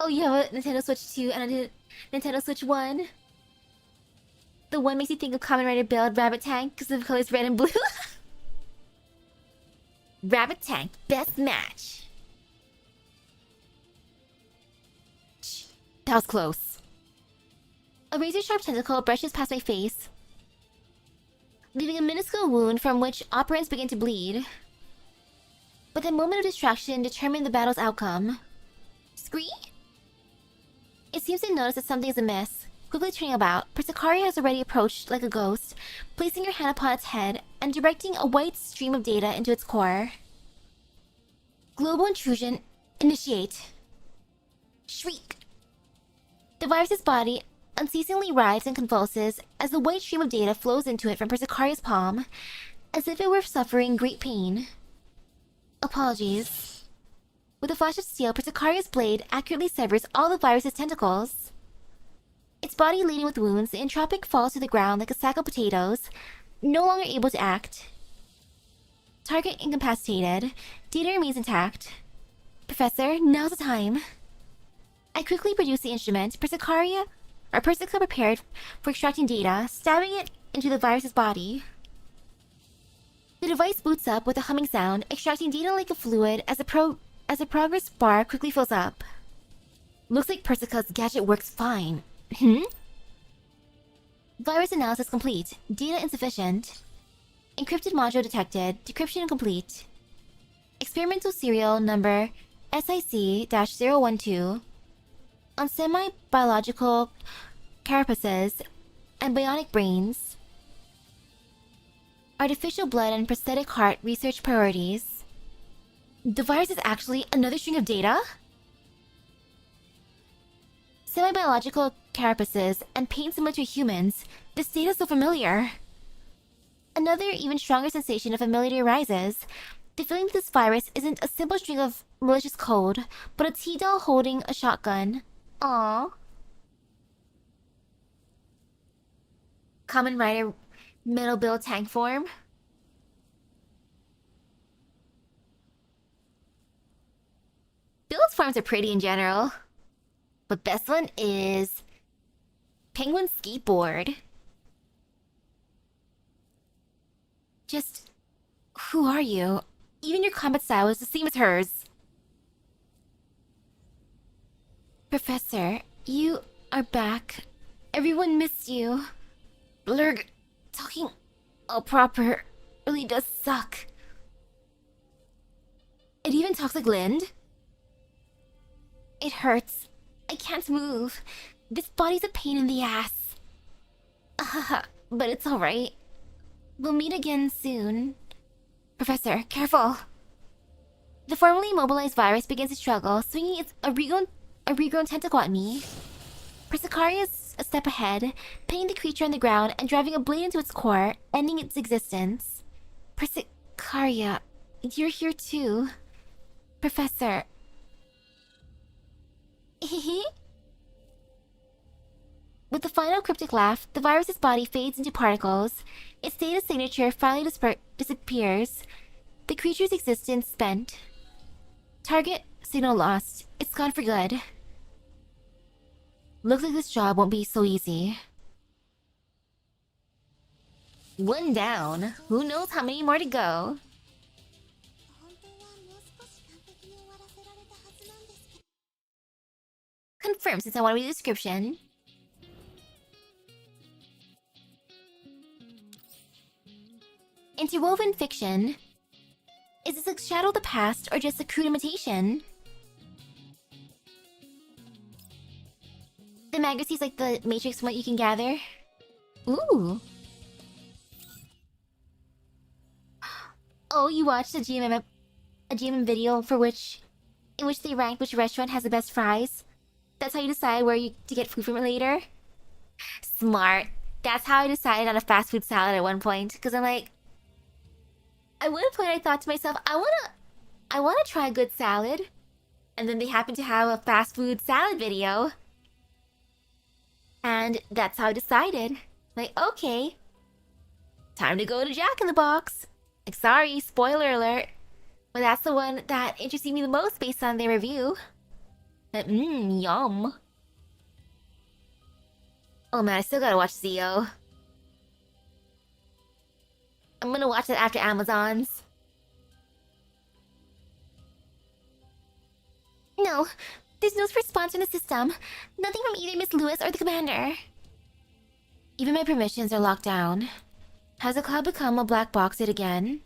Oh, you have a Nintendo Switch 2 and a Nintendo Switch 1? The one makes you think of Kamen Rider Build Rabbit Tank because of the colors red and blue. Rabbit Tank, best match. That was close. A razor-sharp tentacle brushes past my face, leaving a minuscule wound from which operants begin to bleed. But the moment of distraction determined the battle's outcome. Scree? It seems to notice that something is amiss. Quickly turning about, Persicaria has already approached like a ghost, placing her hand upon its head and directing a white stream of data into its core. Global intrusion, initiate. Shriek! The virus's body unceasingly writhes and convulses as the white stream of data flows into it from Persicaria's palm, as if it were suffering great pain. Apologies. With a flash of steel, Persicaria's blade accurately severs all the virus's tentacles. Its body laden with wounds, the entropic falls to the ground like a sack of potatoes, no longer able to act. Target incapacitated. Data remains intact. Professor, now's the time. I quickly produce the instrument. Persica prepared for extracting data, stabbing it into the virus's body. The device boots up with a humming sound, extracting data like a fluid as the progress bar quickly fills up. Looks like Persica's gadget works fine. Virus analysis complete. Data insufficient. Encrypted module detected. Decryption incomplete. Experimental serial number SIC-012 on semi-biological carapaces and bionic brains. Artificial blood and prosthetic heart research priorities. The virus is actually another string of data? Semi-biological carapaces and pain similar to humans. This data is so familiar. Another, even stronger sensation of familiarity arises. The feeling that this virus isn't a simple string of malicious code, but a T-doll holding a shotgun. Aww. Kamen Rider Metal build tank form. Build forms are pretty in general. But best one is penguin skateboard. Just who are you? Even your combat style is the same as hers. Professor, you are back. Everyone missed you. Blurg, talking all proper really does suck. It even talks like Lind. It hurts. I can't move. This body's a pain in the ass. But it's alright. We'll meet again soon. Professor, careful. The formerly immobilized virus begins to struggle, swinging a regrown tentacle at me. Persicaria is a step ahead, pinning the creature on the ground and driving a blade into its core, ending its existence. Persicaria, you're here too. Professor. With the final cryptic laugh, the virus's body fades into particles. Its data signature finally disappears. The creature's existence spent. Target signal lost. It's gone for good. Looks like this job won't be so easy. One down. Who knows how many more to go? Confirm since I want to read the description. Interwoven fiction. Is this a shadow of the past or just a crude imitation? The magazines like the Matrix from what you can gather. Ooh. Oh, you watched a GMM video in which they ranked which restaurant has the best fries? That's how you decide to get food from it later? Smart. That's how I decided on a fast food salad at one point. Because I'm like... At one point I thought to myself, I wanna try a good salad. And then they happened to have a fast food salad video. And that's how I decided. Like, okay. Time to go to Jack in the Box. Like, sorry, spoiler alert. But that's the one that interested me the most based on their review. Yum. Oh man, I still gotta watch Zio. I'm gonna watch that after Amazon's. No, there's no response from the system. Nothing from either Miss Lewis or the commander. Even my permissions are locked down. Has the cloud become a black box yet again?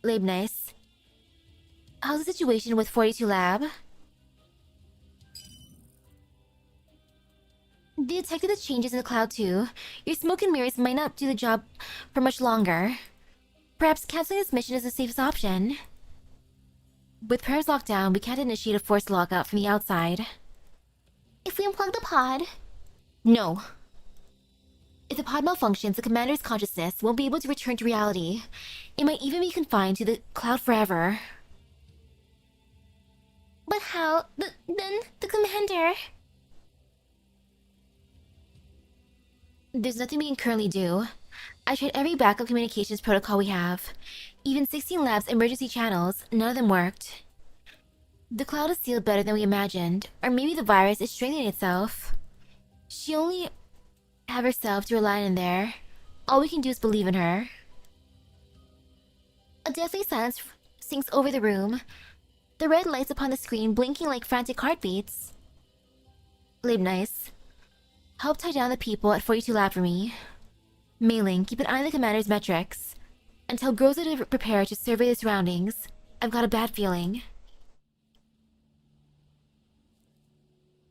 Leibniz. How's the situation with 42 Lab? They detected the changes in the cloud too. Your smoke and mirrors might not do the job for much longer. Perhaps canceling this mission is the safest option. With prayers locked down, we can't initiate a forced lockout from the outside. If we unplug the pod... No. If the pod malfunctions, the commander's consciousness won't be able to return to reality. It might even be confined to the cloud forever. But how? Then the commander... There's nothing we can currently do. I tried every backup communications protocol we have. Even 16 labs' emergency channels, none of them worked. The cloud is sealed better than we imagined, or maybe the virus is strengthening itself. She only have herself to rely on in there. All we can do is believe in her. A deathly silence sinks over the room. The red lights upon the screen blinking like frantic heartbeats. Leibniz. Help tie down the people at 42 Lab for me. Mailing, keep an eye on the commander's metrics. And tell Groza to prepare to survey the surroundings. I've got a bad feeling.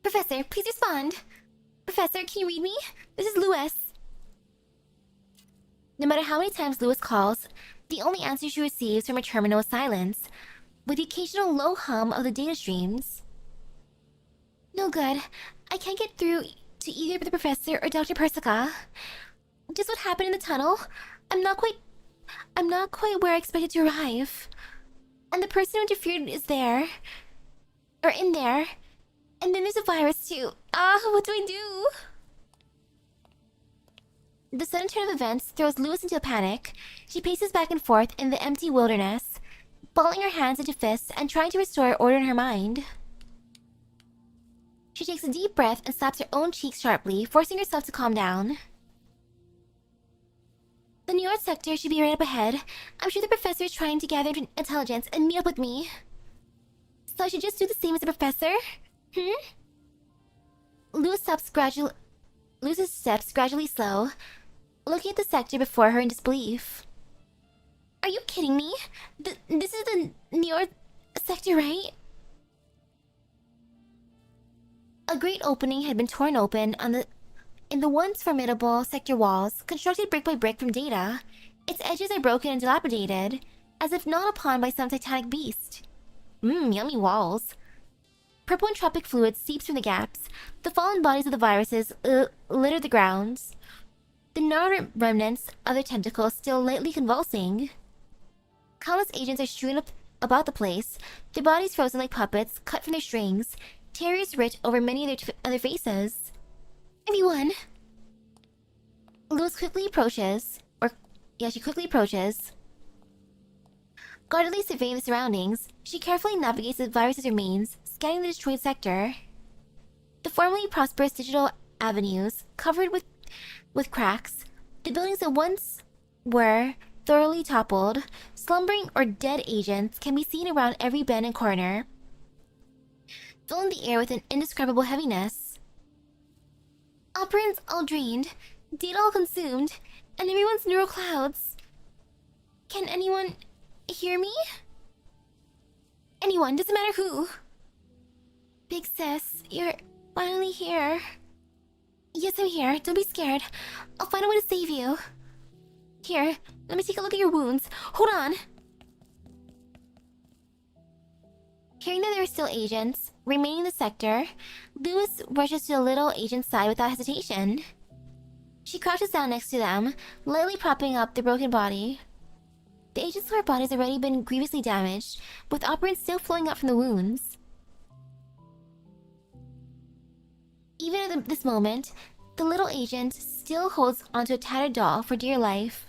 Professor, please respond. Professor, can you read me? This is Lewis. No matter how many times Lewis calls, the only answer she receives from her terminal is silence, with the occasional low hum of the data streams. No good. I can't get through to either the professor or Dr. Persica. Just what happened in the tunnel. I'm not quite where I expected to arrive. And the person who interfered is there. Or in there. And then there's a virus too. What do I do? The sudden turn of events throws Lewis into a panic. She paces back and forth in the empty wilderness, balling her hands into fists and trying to restore order in her mind. She takes a deep breath and slaps her own cheeks sharply, forcing herself to calm down. The New York sector should be right up ahead. I'm sure the professor is trying to gather intelligence and meet up with me. So I should just do the same as the professor? Lewis Lewis's steps gradually slow, looking at the sector before her in disbelief. Are you kidding me? This is the New York sector, right? A great opening had been torn open in the once formidable sector walls, constructed brick by brick from data. Its edges are broken and dilapidated, as if gnawed upon by some titanic beast. Yummy walls. Purple entropic fluid seeps from the gaps. The fallen bodies of the viruses litter the grounds. The gnarled remnants of their tentacles still lightly convulsing. Countless agents are strewn about the place, their bodies frozen like puppets cut from their strings, terrors writ over many of their faces. Everyone! Lewis quickly approaches. She quickly approaches. Guardedly surveying the surroundings, she carefully navigates the virus's remains, scanning the destroyed sector. The formerly prosperous digital avenues, covered with cracks, the buildings that once were thoroughly toppled, slumbering or dead agents can be seen around every bend and corner, filling the air with an indescribable heaviness. Operants all drained, data all consumed, and everyone's neural clouds. Can anyone hear me? Anyone, doesn't matter who. Big sis, you're finally here. Yes, I'm here. Don't be scared. I'll find a way to save you. Here, let me take a look at your wounds. Hold on. Hearing that there are still agents remaining in the sector, Lewis rushes to the little agent's side without hesitation. She crouches down next to them, lightly propping up the broken body. The agent's lower body has already been grievously damaged, with operants still flowing out from the wounds. Even at this moment, the little agent still holds onto a tattered doll for dear life.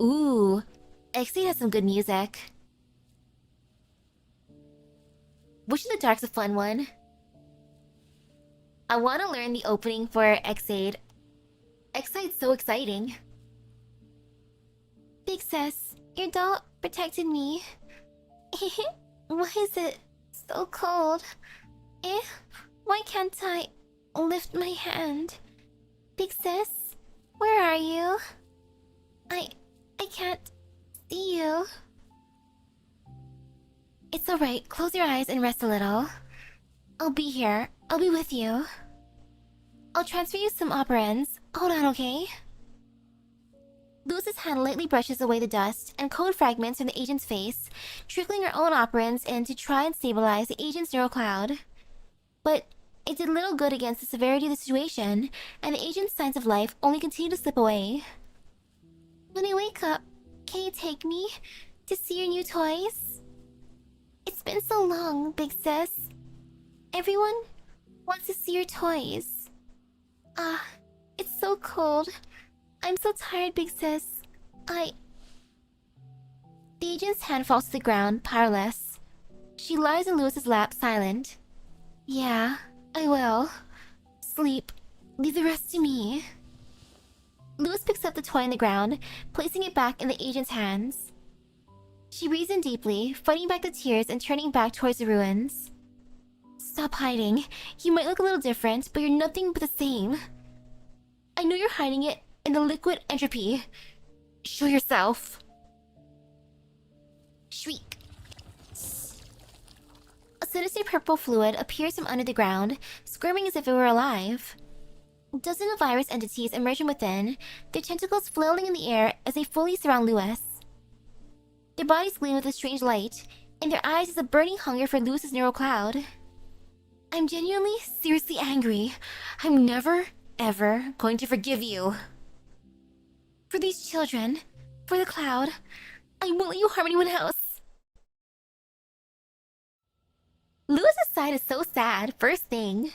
Ooh, Exilium has some good music. Wish in the Dark's a fun one. I want to learn the opening for Exide. Exide's so exciting. Big sis, your doll protected me. Why is it so cold? Why can't I lift my hand? Big sis, where are you? I can't see you. It's alright, close your eyes and rest a little. I'll be here. I'll be with you. I'll transfer you some operands. Hold on, okay? Lewis's hand lightly brushes away the dust and code fragments from the agent's face, trickling her own operands in to try and stabilize the agent's neural cloud. But it did little good against the severity of the situation, and the agent's signs of life only continued to slip away. When I wake up, can you take me to see your new toys? It's been so long, big sis. Everyone wants to see your toys. It's so cold. I'm so tired, big sis. The agent's hand falls to the ground, powerless. She lies in Lewis's lap, silent. Yeah, I will. Sleep. Leave the rest to me. Lewis picks up the toy on the ground, placing it back in the agent's hands. She breathes in deeply, fighting back the tears and turning back towards the ruins. Stop hiding. You might look a little different, but you're nothing but the same. I know you're hiding it in the liquid entropy. Show yourself. Shriek. A sinister purple fluid appears from under the ground, squirming as if it were alive. Dozens of virus entities emerge from within, their tentacles flailing in the air as they fully surround Lewis. Their bodies gleam with a strange light, in their eyes is a burning hunger for Lewis's neural cloud. I'm genuinely, seriously angry. I'm never, ever going to forgive you. For these children, for the cloud, I won't let you harm anyone else. Lewis's side is so sad, first thing.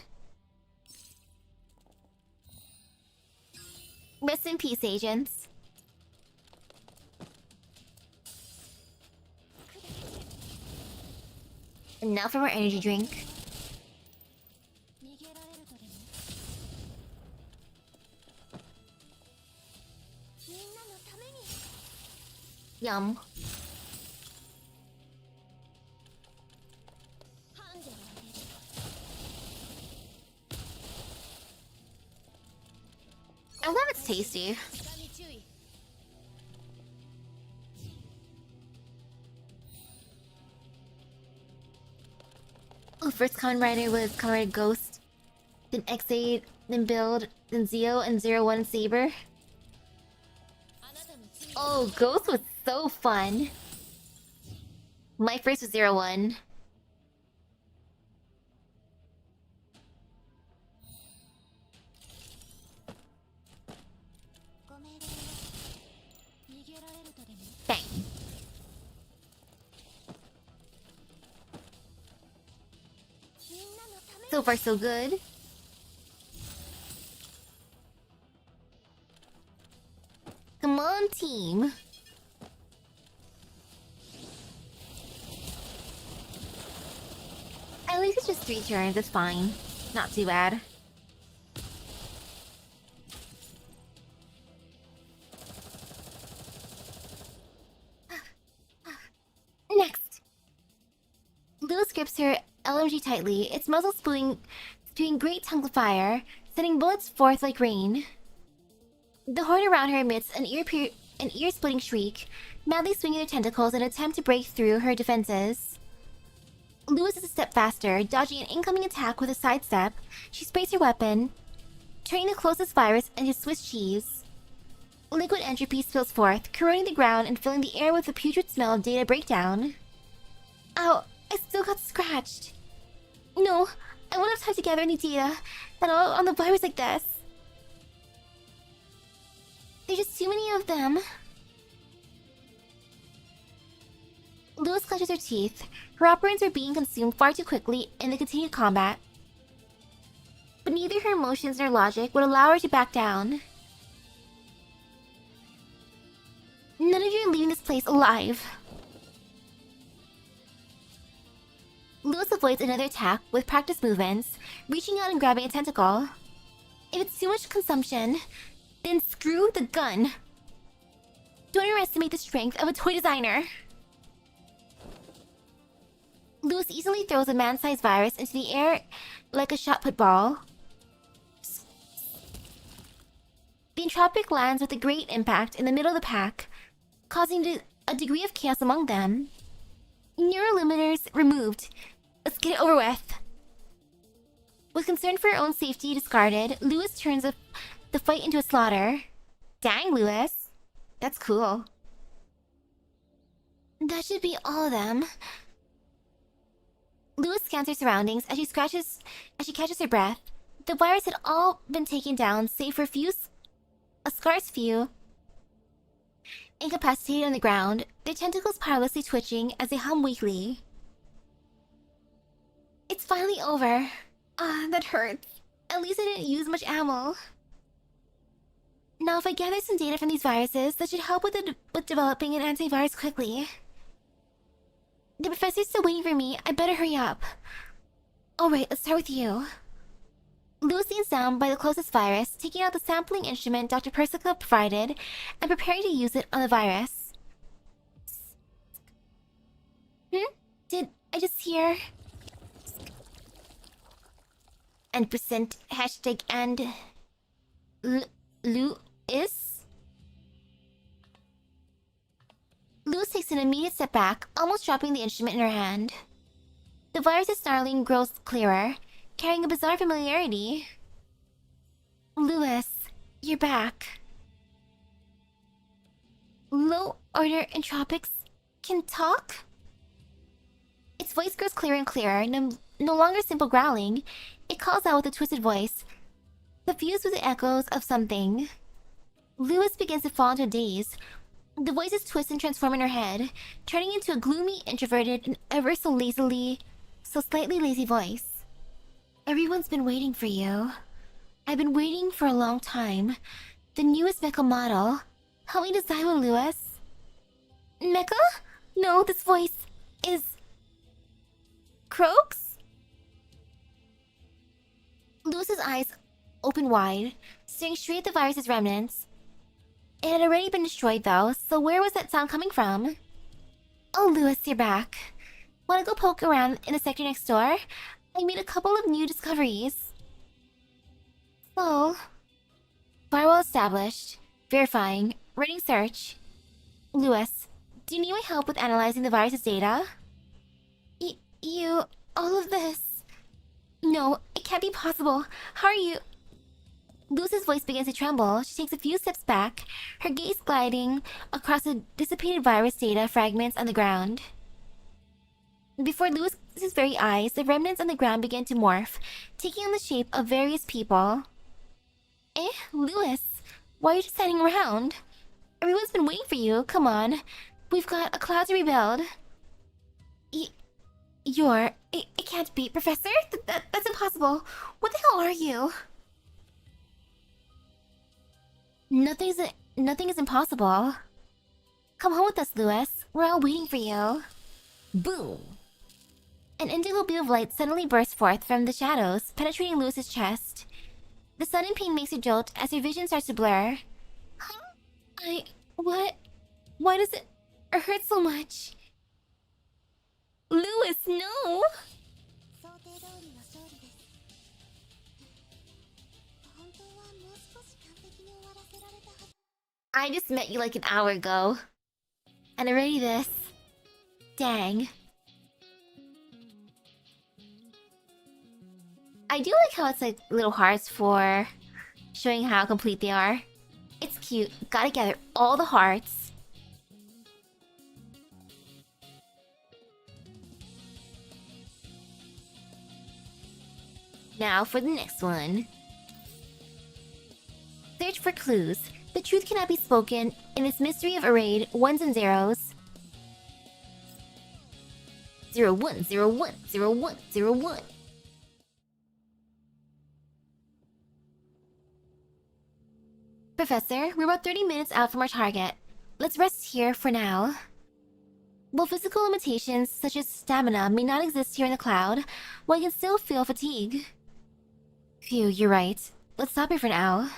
Rest in peace, agents. And now for more energy drink. Yum. I love it's tasty. Oh, first Kamen Rider was Kamen Rider Ghost, then X8, then Build, then Zeo, and 01 Saber. Oh, Ghost was so fun. My first was 01. Bang. So far, so good. Come on, team. At least it's just 3 turns, it's fine. Not too bad. Next! Lewis grips her LMG tightly, its muzzle spewing great tongues of fire, sending bullets forth like rain. The horde around her emits an ear-splitting shriek, madly swinging their tentacles in an attempt to break through her defenses. Lewis is a step faster, dodging an incoming attack with a sidestep. She sprays her weapon, turning the closest virus into Swiss cheese. Liquid entropy spills forth, corroding the ground and filling the air with the putrid smell of data breakdown. Ow, I still got scratched. No, I won't have time to gather any data on the virus like this. There's just too many of them. Lewis clenches her teeth. Her operands are being consumed far too quickly in the continued combat. But neither her emotions nor logic would allow her to back down. None of you are leaving this place alive. Lewis avoids another attack with practiced movements, reaching out and grabbing a tentacle. If it's too much consumption, then screw the gun. Don't underestimate the strength of a toy designer. Lewis easily throws a man-sized virus into the air like a shot-put ball. The entropic lands with a great impact in the middle of the pack, causing a degree of chaos among them. Neurolimiters removed. Let's get it over with. With concern for her own safety discarded, Lewis turns the fight into a slaughter. Dang, Lewis. That's cool. That should be all of them. Lewis scans her surroundings as she catches her breath. The virus had all been taken down, save for a scarce few incapacitated on the ground, their tentacles powerlessly twitching as they hum weakly. It's finally over. Ah, that hurts. At least I didn't use much ammo. Now, if I gather some data from these viruses, that should help with developing an antivirus quickly. The professor's still waiting for me. I better hurry up. Alright, let's start with you. Lewis leans down by the closest virus, taking out the sampling instrument Dr. Persica provided and preparing to use it on the virus. Did I just hear... and percent hashtag and... Lewis? Lewis takes an immediate step back, almost dropping the instrument in her hand. The virus's snarling grows clearer, carrying a bizarre familiarity. Lewis, you're back. Low order entropics can talk? Its voice grows clearer and clearer, no longer simple growling. It calls out with a twisted voice, suffused with the echoes of something. Lewis begins to fall into a daze. The voices twist and transform in her head, turning into a gloomy, introverted, and ever so slightly lazy voice. Everyone's been waiting for you. I've been waiting for a long time. The newest mecha model. Help me design one, Lewis. Mecha? No, this voice is... Croaks? Lewis's eyes open wide, staring straight at the virus's remnants. It had already been destroyed though, so where was that sound coming from? Oh, Lewis, you're back. Wanna go poke around in the sector next door? I made a couple of new discoveries. So... Firewall established. Verifying. Running search. Lewis, do you need my help with analyzing the virus's data? You... all of this... No, it can't be possible. How are you... Lewis's voice begins to tremble. She takes a few steps back, her gaze gliding across the dissipated virus data fragments on the ground. Before Lewis's very eyes, the remnants on the ground began to morph, taking on the shape of various people. Lewis, why are you just standing around? Everyone's been waiting for you, come on. We've got a cloud to rebuild. It can't be, Professor? That's impossible. What the hell are you? Nothing is impossible. Come home with us, Lewis. We're all waiting for you. Boom! An indigo beam of light suddenly bursts forth from the shadows, penetrating Lewis's chest. The sudden pain makes her jolt as her vision starts to blur. What? Why does it hurt so much? Lewis, no! I just met you like an hour ago. And already this. Dang. I do like how it's like little hearts for showing how complete they are. It's cute. Gotta gather all the hearts. Now for the next one. Search for clues. The truth cannot be spoken in this mystery of arrayed ones and zeros. 01, 01, 01, 01. Professor, we're about 30 minutes out from our target. Let's rest here for now. While physical limitations such as stamina may not exist here in the cloud, one can still feel fatigue. Phew, you're right. Let's stop here for now.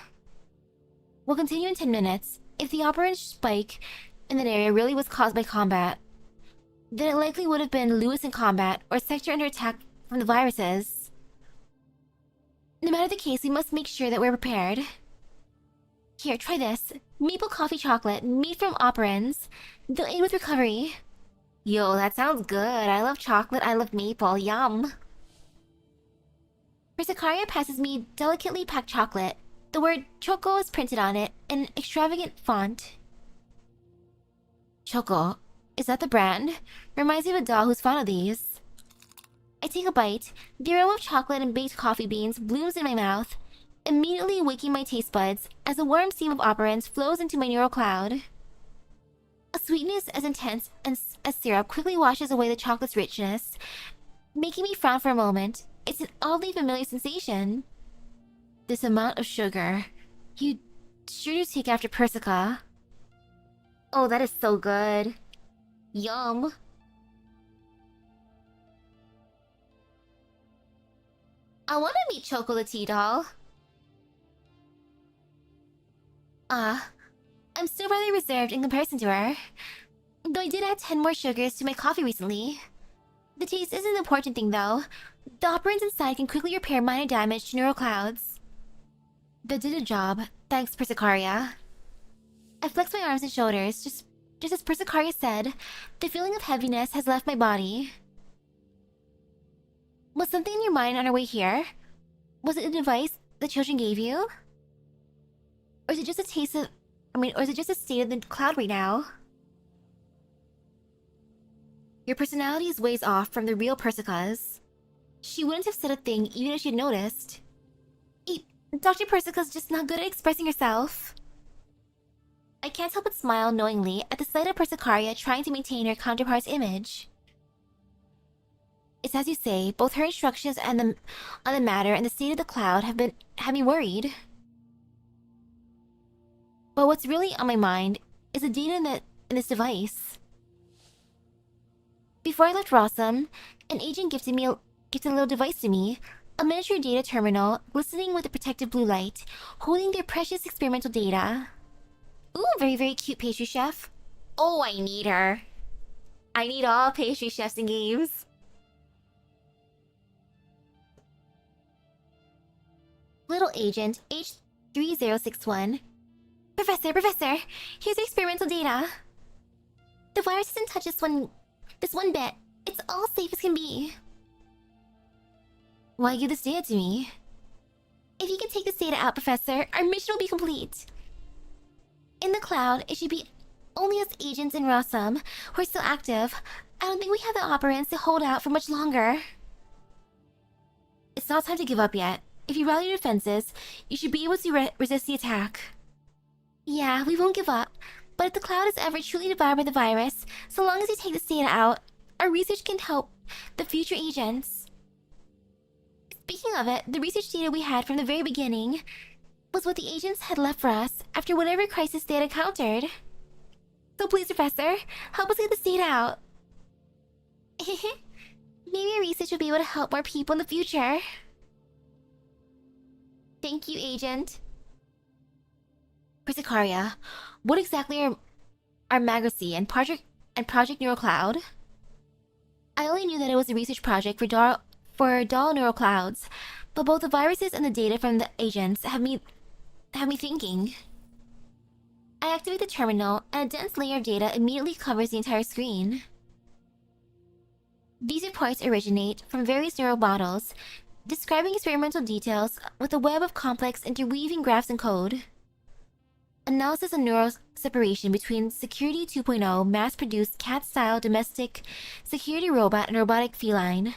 We'll continue in 10 minutes. If the operant spike in that area really was caused by combat, then it likely would have been Lewis in combat or sector under attack from the viruses. No matter the case, we must make sure that we're prepared. Here, try this. Maple coffee chocolate, made from operans. They'll aid with recovery. Yo, that sounds good. I love chocolate, I love maple. Yum. Persikaria passes me delicately packed chocolate. The word Choco is printed on it in an extravagant font. Choco? Is that the brand? Reminds me of a doll who's fond of these. I take a bite. The aroma of chocolate and baked coffee beans blooms in my mouth, immediately waking my taste buds as a warm steam of operans flows into my neural cloud. A sweetness as intense as syrup quickly washes away the chocolate's richness, making me frown for a moment. It's an oddly familiar sensation. This amount of sugar. You sure do take after Persica. Oh, that is so good. Yum. I want to meet Choco the tea doll. I'm still rather reserved in comparison to her. Though I did add 10 more sugars to my coffee recently. The taste isn't the important thing though. The operants inside can quickly repair minor damage to neural clouds. That did a job. Thanks, Persicaria. I flex my arms and shoulders, just as Persicaria said. The feeling of heaviness has left my body. Was something in your mind on our way here? Was it a device the children gave you? Or is it just a taste of... or is it just a state of the cloud right now? Your personality is ways off from the real Persica's. She wouldn't have said a thing even if she'd noticed. Dr. Persica's just not good at expressing herself. I can't help but smile knowingly at the sight of Persicaria trying to maintain her counterpart's image. It's as you say, both her instructions and on the matter and the state of the cloud have me worried. But what's really on my mind is the data in this device. Before I left Rossum, an agent gifted a little device to me, a miniature data terminal glistening with a protective blue light, holding their precious experimental data. Ooh, very, very cute pastry chef. Oh, I need her. I need all pastry chefs in games. Little agent, H3061. Professor, here's your experimental data. The virus doesn't touch this one bit. It's all safe as can be. Why give this data to me? If you can take this data out, Professor, our mission will be complete. In the cloud, it should be only us agents in Rossum who are still active. I don't think we have the operants to hold out for much longer. It's not time to give up yet. If you rally your defenses, you should be able to resist the attack. Yeah, we won't give up. But if the cloud is ever truly devoured by the virus, so long as you take this data out, our research can help the future agents. Speaking of it, the research data we had from the very beginning was what the agents had left for us after whatever crisis they had encountered. So please, Professor, help us get this data out. Maybe our research will be able to help more people in the future. Thank you, Agent. Persicaria, what exactly are Magracy and Project Neurocloud? I only knew that it was a research project for doll neural clouds, but both the viruses and the data from the agents have me thinking. I activate the terminal, and a dense layer of data immediately covers the entire screen. These reports originate from various neural models, describing experimental details with a web of complex interweaving graphs and code. Analysis of neural separation between Security 2.0 mass-produced cat-style domestic security robot and robotic feline.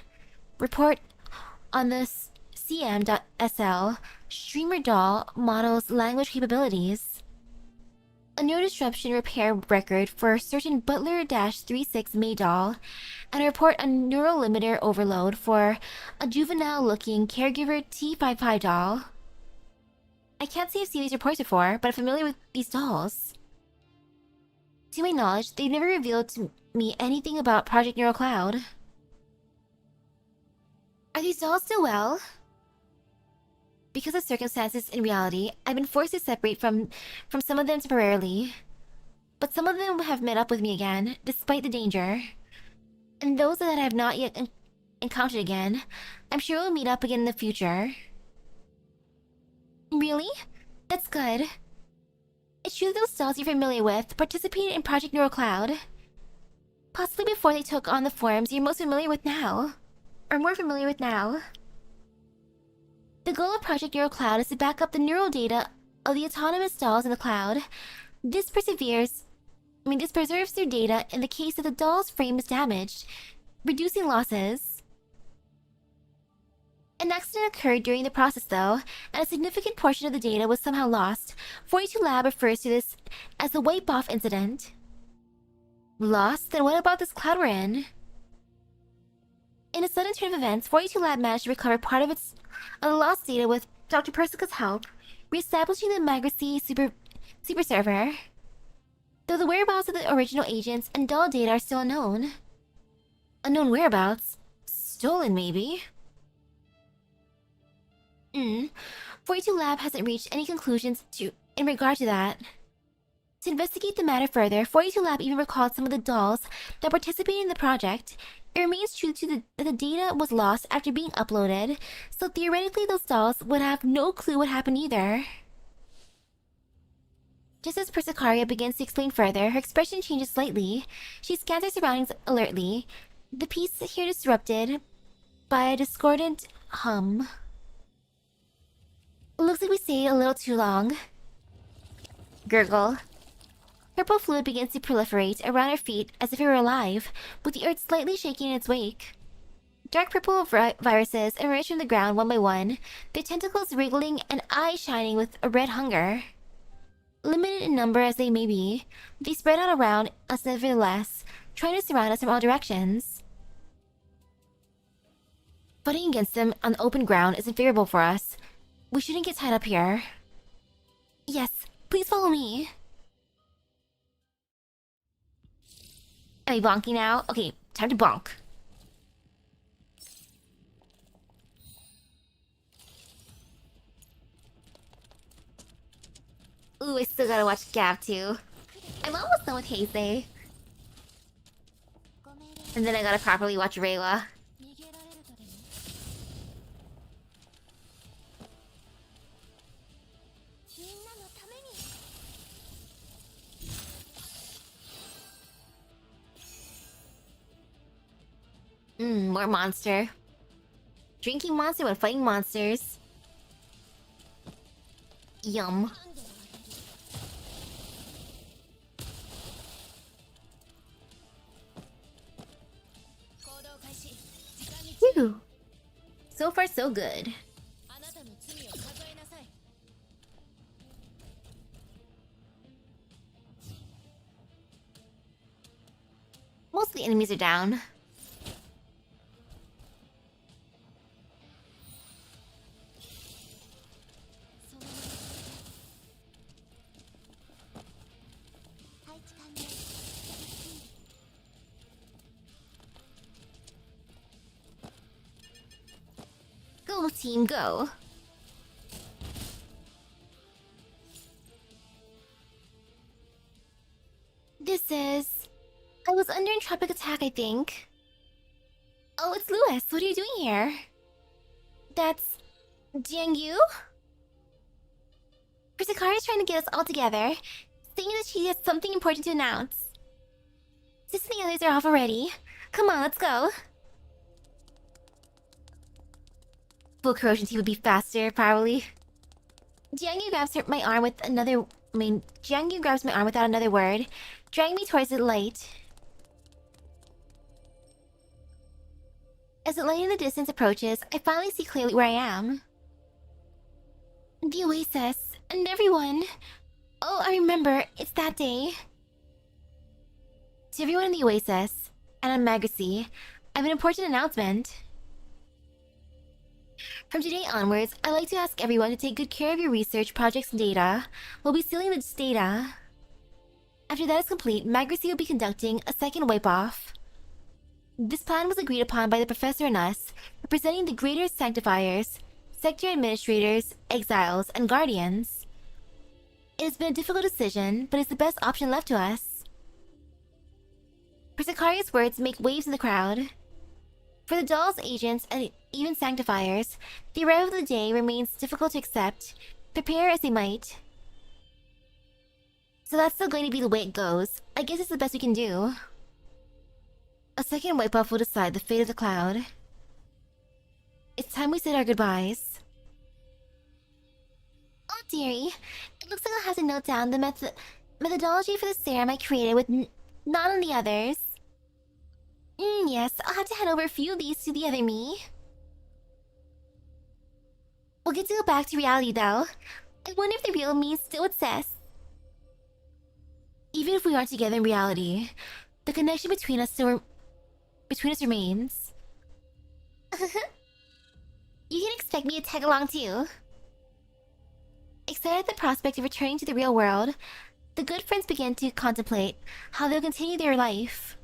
Report on the CM.SL streamer doll model's language capabilities. A neurodisruption repair record for certain Butler-36 May doll, and a report on neural limiter overload for a juvenile-looking caregiver T55 doll. I can't say I've seen these reports before, but I'm familiar with these dolls. To my knowledge, they've never revealed to me anything about Project Neurocloud. Are these dolls still well? Because of circumstances in reality, I've been forced to separate from some of them temporarily. But some of them have met up with me again, despite the danger. And those that I have not yet encountered again, I'm sure we'll meet up again in the future. Really? That's good. It's true that those dolls you're familiar with participated in Project Neurocloud. Possibly before they took on the forms you're most familiar with now. Or more familiar with now. The goal of Project Neurocloud is to back up the neural data of the autonomous dolls in the cloud. This preserves their data in the case that the doll's frame is damaged, reducing losses. An accident occurred during the process though, and a significant portion of the data was somehow lost. 42 Lab refers to this as the wipe-off incident. Lost? Then what about this cloud we're in? In a sudden turn of events, 42 Lab managed to recover part of the lost data with Dr. Persica's help, re-establishing the Magracy super server. Though the whereabouts of the original agents and doll data are still unknown. Unknown whereabouts? Stolen, maybe? 42 Lab hasn't reached any conclusions in regard to that. To investigate the matter further, 42 Lab even recalled some of the dolls that participated in the project. It remains true that the data was lost after being uploaded, so theoretically those dolls would have no clue what happened either. Just as Persicaria begins to explain further, her expression changes slightly. She scans her surroundings alertly, the peace here disrupted by a discordant hum. Looks like we stayed a little too long. Gurgle. Purple fluid begins to proliferate around her feet as if it were alive, with the earth slightly shaking in its wake. Dark purple viruses emerge from the ground one by one, their tentacles wriggling and eyes shining with a red hunger. Limited in number as they may be, they spread out around us nevertheless, trying to surround us from all directions. Fighting against them on the open ground isn't favorable for us. We shouldn't get tied up here. Yes, Please follow me. Am I bonking now? Okay, time to bonk. Ooh, I still gotta watch Gap too. I'm almost done with Heisei. And then I gotta properly watch Reiwa. More monster. Drinking monster when fighting monsters. Yum. Whew. So far, so good. Most of the enemies are down. Go, team, go. This is... I was under entropic attack, I think. Oh, it's Lewis. What are you doing here? That's... Jiangyu? Kusakari's trying to get us all together, saying that she has something important to announce. Sis and the others are off already. Come on, let's go. Full corrosion tea would be faster, probably. Jiangyu grabs my arm with another... Jiangyu grabs my arm without another word, dragging me towards the light. As the light in the distance approaches, I finally see clearly where I am. The oasis, and everyone. Oh, I remember, it's that day. To everyone in the oasis, and on Magracy, I have an important announcement. From today onwards, I'd like to ask everyone to take good care of your research, projects, and data. We'll be sealing this data. After that is complete, Magracy will be conducting a second wipe-off. This plan was agreed upon by the Professor and us, representing the Greater Sanctifiers, Sector Administrators, Exiles, and Guardians. It has been a difficult decision, but it's the best option left to us. Persicaria's words make waves in the crowd. For the dolls, agents, and even Sanctifiers, the arrival of the day remains difficult to accept, prepare as they might. So that's still going to be the way it goes. I guess it's the best we can do. A second wipe-off will decide the fate of the cloud. It's time we said our goodbyes. Oh, dearie. It looks like I'll have to note down the methodology for the serum I created with not on the others. Yes, I'll have to hand over a few of these to the other me. We'll get to go back to reality, though. I wonder if the real me is still with Cess. Even if we aren't together in reality, the connection between us remains. You can expect me to tag along too. Excited at the prospect of returning to the real world, the good friends begin to contemplate how they'll continue their life.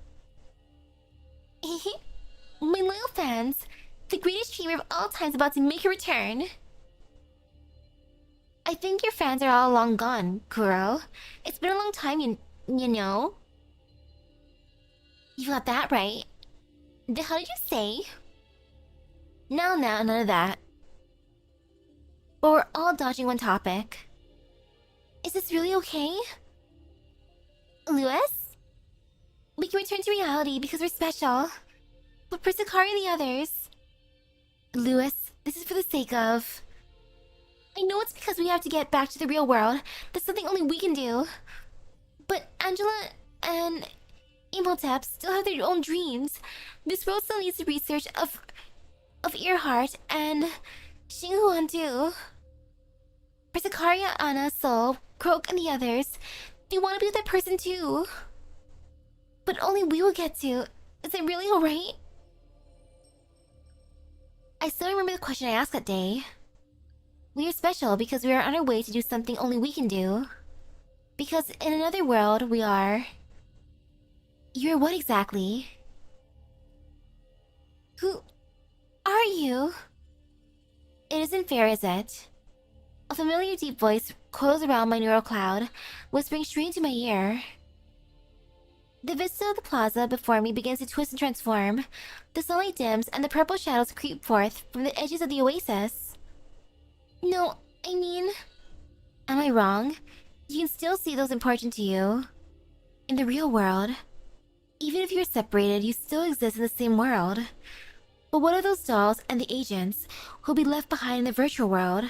My loyal fans, the greatest streamer of all time is about to make a return. I think your fans are all long gone, Kuro. It's been a long time, you know. You got that right. The hell did you say? No, none of that. But we're all dodging one topic. Is this really okay? Lewis? We can return to reality because we're special. But for Sakari and the others... Lewis, this is for the sake of... I know it's because we have to get back to the real world. That's something only we can do. But Angela and Imhotep still have their own dreams. This world still needs the research of Earhart and Xinghuan too. For Zakaria, Anna, Sol, Croak, and the others, they want to be with that person too. But only we will get to. Is it really alright? I still remember the question I asked that day. We are special because we are on our way to do something only we can do. Because in another world, we are... You're what exactly? Who are you? It isn't fair, is it? A familiar deep voice coils around my neural cloud, whispering straight into my ear. The vista of the plaza before me begins to twist and transform. The sunlight dims and the purple shadows creep forth from the edges of the oasis. No, I mean... Am I wrong? You can still see those important to you. In the real world. Even if you're separated, you still exist in the same world. But what of those dolls and the agents who'll be left behind in the virtual world?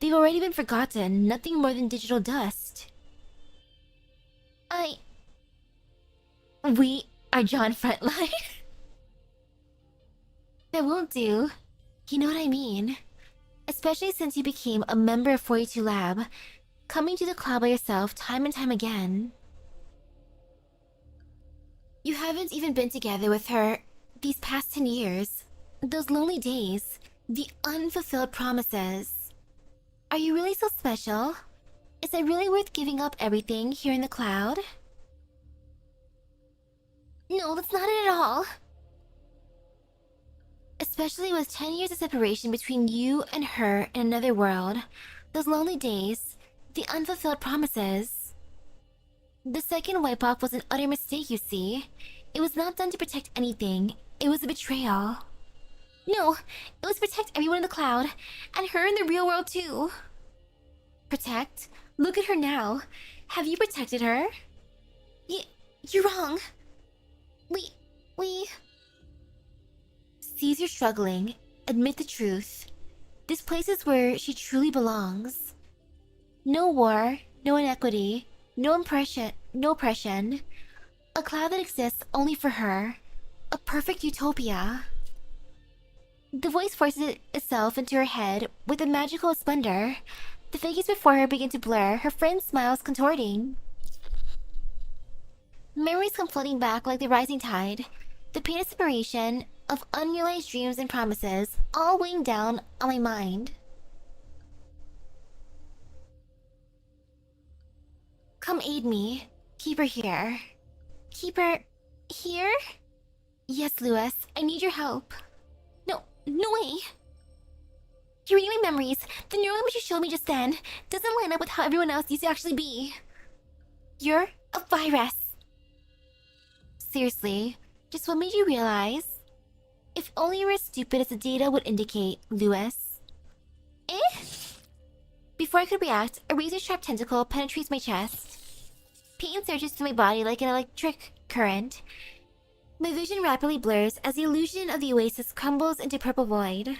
They've already been forgotten, nothing more than digital dust. We are John Frontline. That won't do. You know what I mean. Especially since you became a member of 42 Lab, coming to the cloud by yourself time and time again. You haven't even been together with her these past 10 years. Those lonely days, the unfulfilled promises. Are you really so special? Is it really worth giving up everything here in the cloud? No, that's not it at all. Especially with 10 years of separation between you and her in another world. Those lonely days, the unfulfilled promises. The second wipe-off was an utter mistake, you see. It was not done to protect anything. It was a betrayal. No, it was to protect everyone in the cloud, and her in the real world too. Protect? Look at her now. Have you protected her? You're wrong. We... Sees you're struggling. Admit the truth. This place is where she truly belongs. No war, no inequity, no oppression. A cloud that exists only for her. A perfect utopia. The voice forces itself into her head with a magical splendor. The figures before her begin to blur, her friend's smiles contorting. Memories come flooding back like the rising tide. The pain of separation, of unrealized dreams and promises, all weighing down on my mind. Come aid me. Keep her here. Keep her... here? Yes, Lewis. I need your help. No way. You're reading my memories. The neural image you showed me just then doesn't line up with how everyone else used to actually be. You're a virus. Seriously, just what made you realize? If only you were as stupid as the data would indicate, Lewis. Before I could react, a razor-sharp tentacle penetrates my chest. Pain surges through my body like an electric current. My vision rapidly blurs as the illusion of the oasis crumbles into purple void.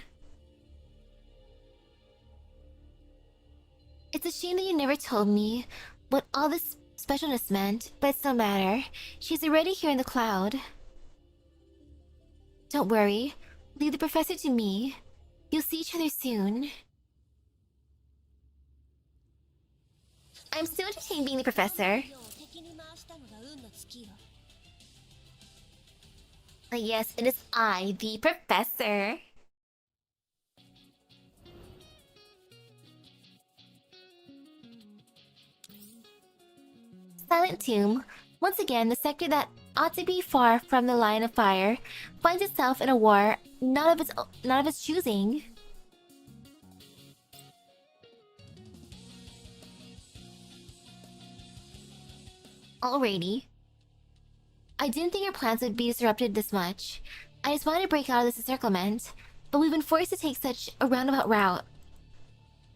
It's a shame that you never told me what all this specialness meant, but it's no matter. She's already here in the cloud. Don't worry. Leave the professor to me. You'll see each other soon. I'm still entertained being the professor. Yes, it is I, the professor. Silent Tomb. Once again, the sector that ought to be far from the line of fire finds itself in a war not of its choosing. Alrighty. I didn't think our plans would be disrupted this much. I just wanted to break out of this encirclement, but we've been forced to take such a roundabout route.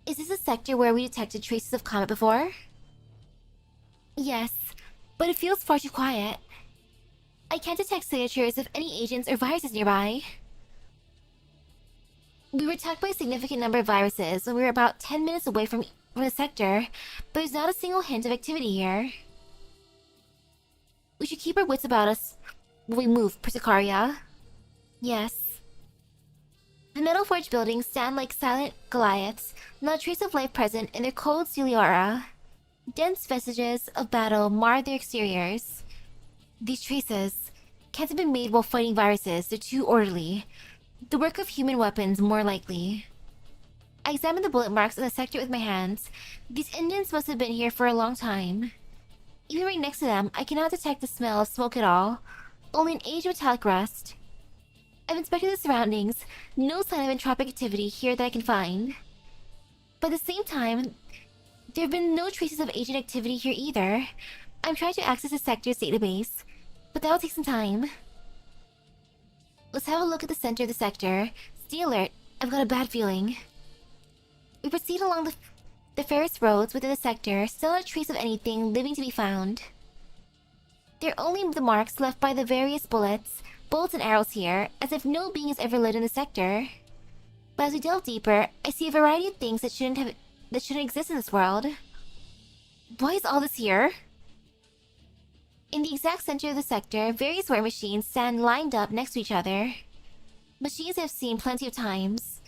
Is this a sector where we detected traces of Comet before? Yes, but it feels far too quiet. I can't detect signatures of any agents or viruses nearby. We were attacked by a significant number of viruses when we were about 10 minutes away from the sector, but there's not a single hint of activity here. We should keep our wits about us when we move, Persicaria. Yes. The metal forged buildings stand like silent Goliaths, not a trace of life present in their cold, steely aura. Dense vestiges of battle mar their exteriors. These traces can't have been made while fighting viruses, they're too orderly. The work of human weapons, more likely. I examined the bullet marks on the sector with my hands. These Indians must have been here for a long time. Even right next to them, I cannot detect the smell of smoke at all, only an aged metallic rust. I've inspected the surroundings, no sign of entropic activity here that I can find. But at the same time, there have been no traces of agent activity here either. I'm trying to access the sector's database, but that'll take some time. Let's have a look at the center of the sector. Stay alert, I've got a bad feeling. We proceed along the Ferris roads within the sector, still not a trace of anything living to be found. There are only the marks left by the various bolts and arrows here, as if no being has ever lived in the sector. But as we delve deeper, I see a variety of things that shouldn't exist in this world. Why is all this here? In the exact center of the sector, various war machines stand lined up next to each other. Machines I've seen plenty of times.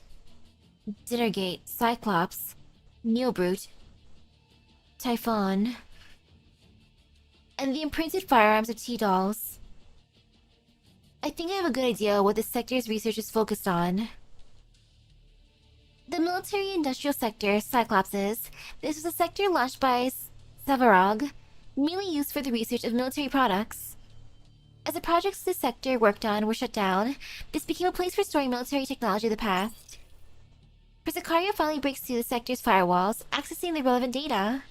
Dinnergate, Cyclops, Neobrute, Typhon, and the imprinted firearms of T-Dolls. I think I have a good idea what this sector's research is focused on. The military-industrial sector, Cyclopses, this was a sector launched by Savarog, mainly used for the research of military products. As the projects this sector worked on were shut down, this became a place for storing military technology of the past. Persicaria finally breaks through the sector's firewalls, accessing the relevant data.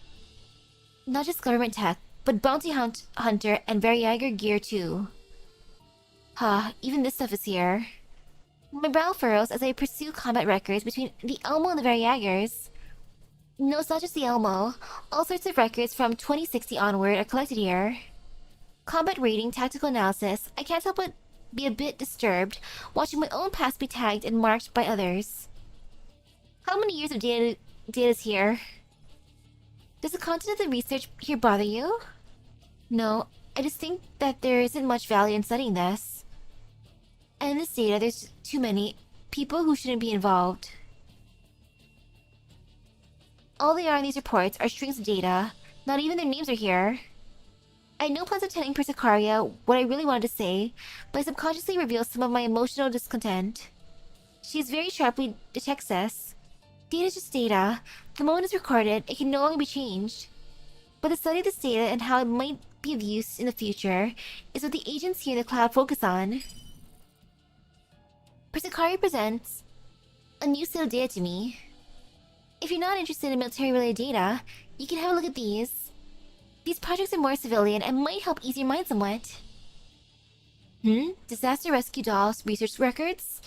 Not just government tech, but bounty hunter and Variager gear too. Even this stuff is here. My brow furrows as I pursue combat records between the Elmo and the Variagers. No, it's not just the Elmo. All sorts of records from 2060 onward are collected here. Combat rating, tactical analysis, I can't help but be a bit disturbed watching my own past be tagged and marked by others. How many years of data is here? Does the content of the research here bother you? No, I just think that there isn't much value in studying this. And in this data, there's too many people who shouldn't be involved. All they are in these reports are strings of data. Not even their names are here. I had no plans of telling Persicaria what I really wanted to say, but I subconsciously revealed some of my emotional discontent. She very sharply detects this. Data is just data. The moment it's recorded, it can no longer be changed. But the study of this data and how it might be of use in the future is what the agents here in the cloud focus on. Persicaria presents a new set of data to me. If you're not interested in military-related data, you can have a look at these. These projects are more civilian and might help ease your mind somewhat. Disaster Rescue Dolls Research Records?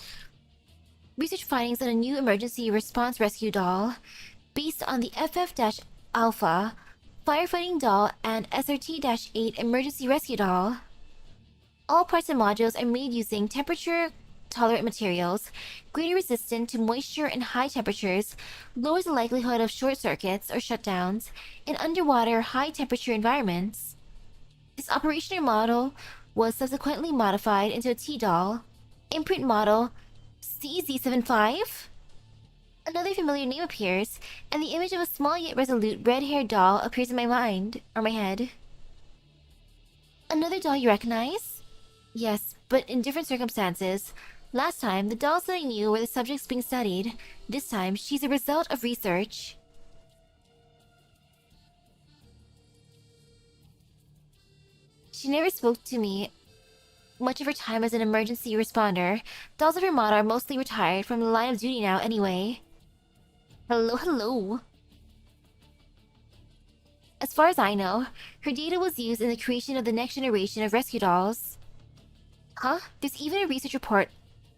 Research findings on a new emergency response rescue doll based on the FF-Alpha firefighting doll and SRT-8 emergency rescue doll. All parts and modules are made using temperature-tolerant materials, greater resistant to moisture and high temperatures, lowers the likelihood of short circuits or shutdowns in underwater high-temperature environments. This operational model was subsequently modified into a T-doll, imprint model CZ75? Another familiar name appears, and the image of a small yet resolute red-haired doll appears in my mind, or my head. Another doll you recognize? Yes, but in different circumstances. Last time, the dolls that I knew were the subjects being studied. This time, she's a result of research. She never spoke to me much of her time as an emergency responder. Dolls of her model are mostly retired from the line of duty now anyway. Hello. As far as I know, her data was used in the creation of the next generation of rescue dolls. There's even a research report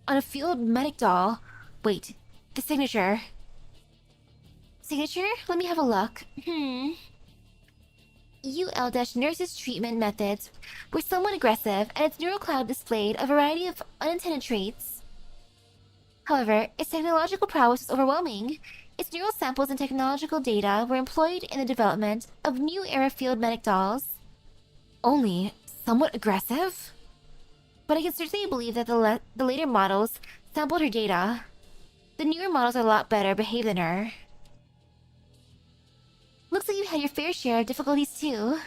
on a field medic doll. Wait, the signature. Signature? Let me have a look. UL-Nurse's treatment methods were somewhat aggressive, and its neural cloud displayed a variety of unintended traits. However, its technological prowess was overwhelming. Its neural samples and technological data were employed in the development of new era field medic dolls. Only somewhat aggressive? But I can certainly believe that the later models sampled her data. The newer models are a lot better behaved than her. Looks like you've had your fair share of difficulties too.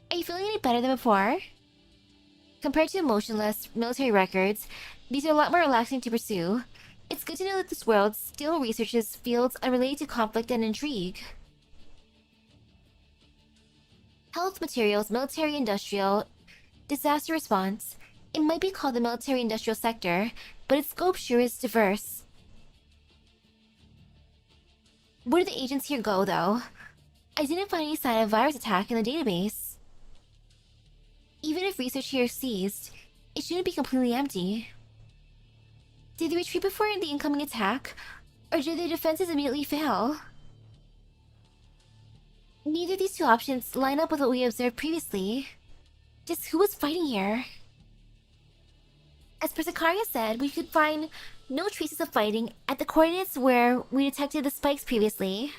Are you feeling any better than before? Compared to emotionless military records, these are a lot more relaxing to pursue. It's good to know that this world still researches fields unrelated to conflict and intrigue. Health materials, military industrial, disaster response. It might be called the military industrial sector, but its scope sure is diverse. Where did the agents here go, though? I didn't find any sign of virus attack in the database. Even if research here ceased, it shouldn't be completely empty. Did they retreat before the incoming attack, or did their defenses immediately fail? Neither of these two options line up with what we observed previously. Just who was fighting here? As Persikaria said, we could find no traces of fighting at the coordinates where we detected the spikes previously.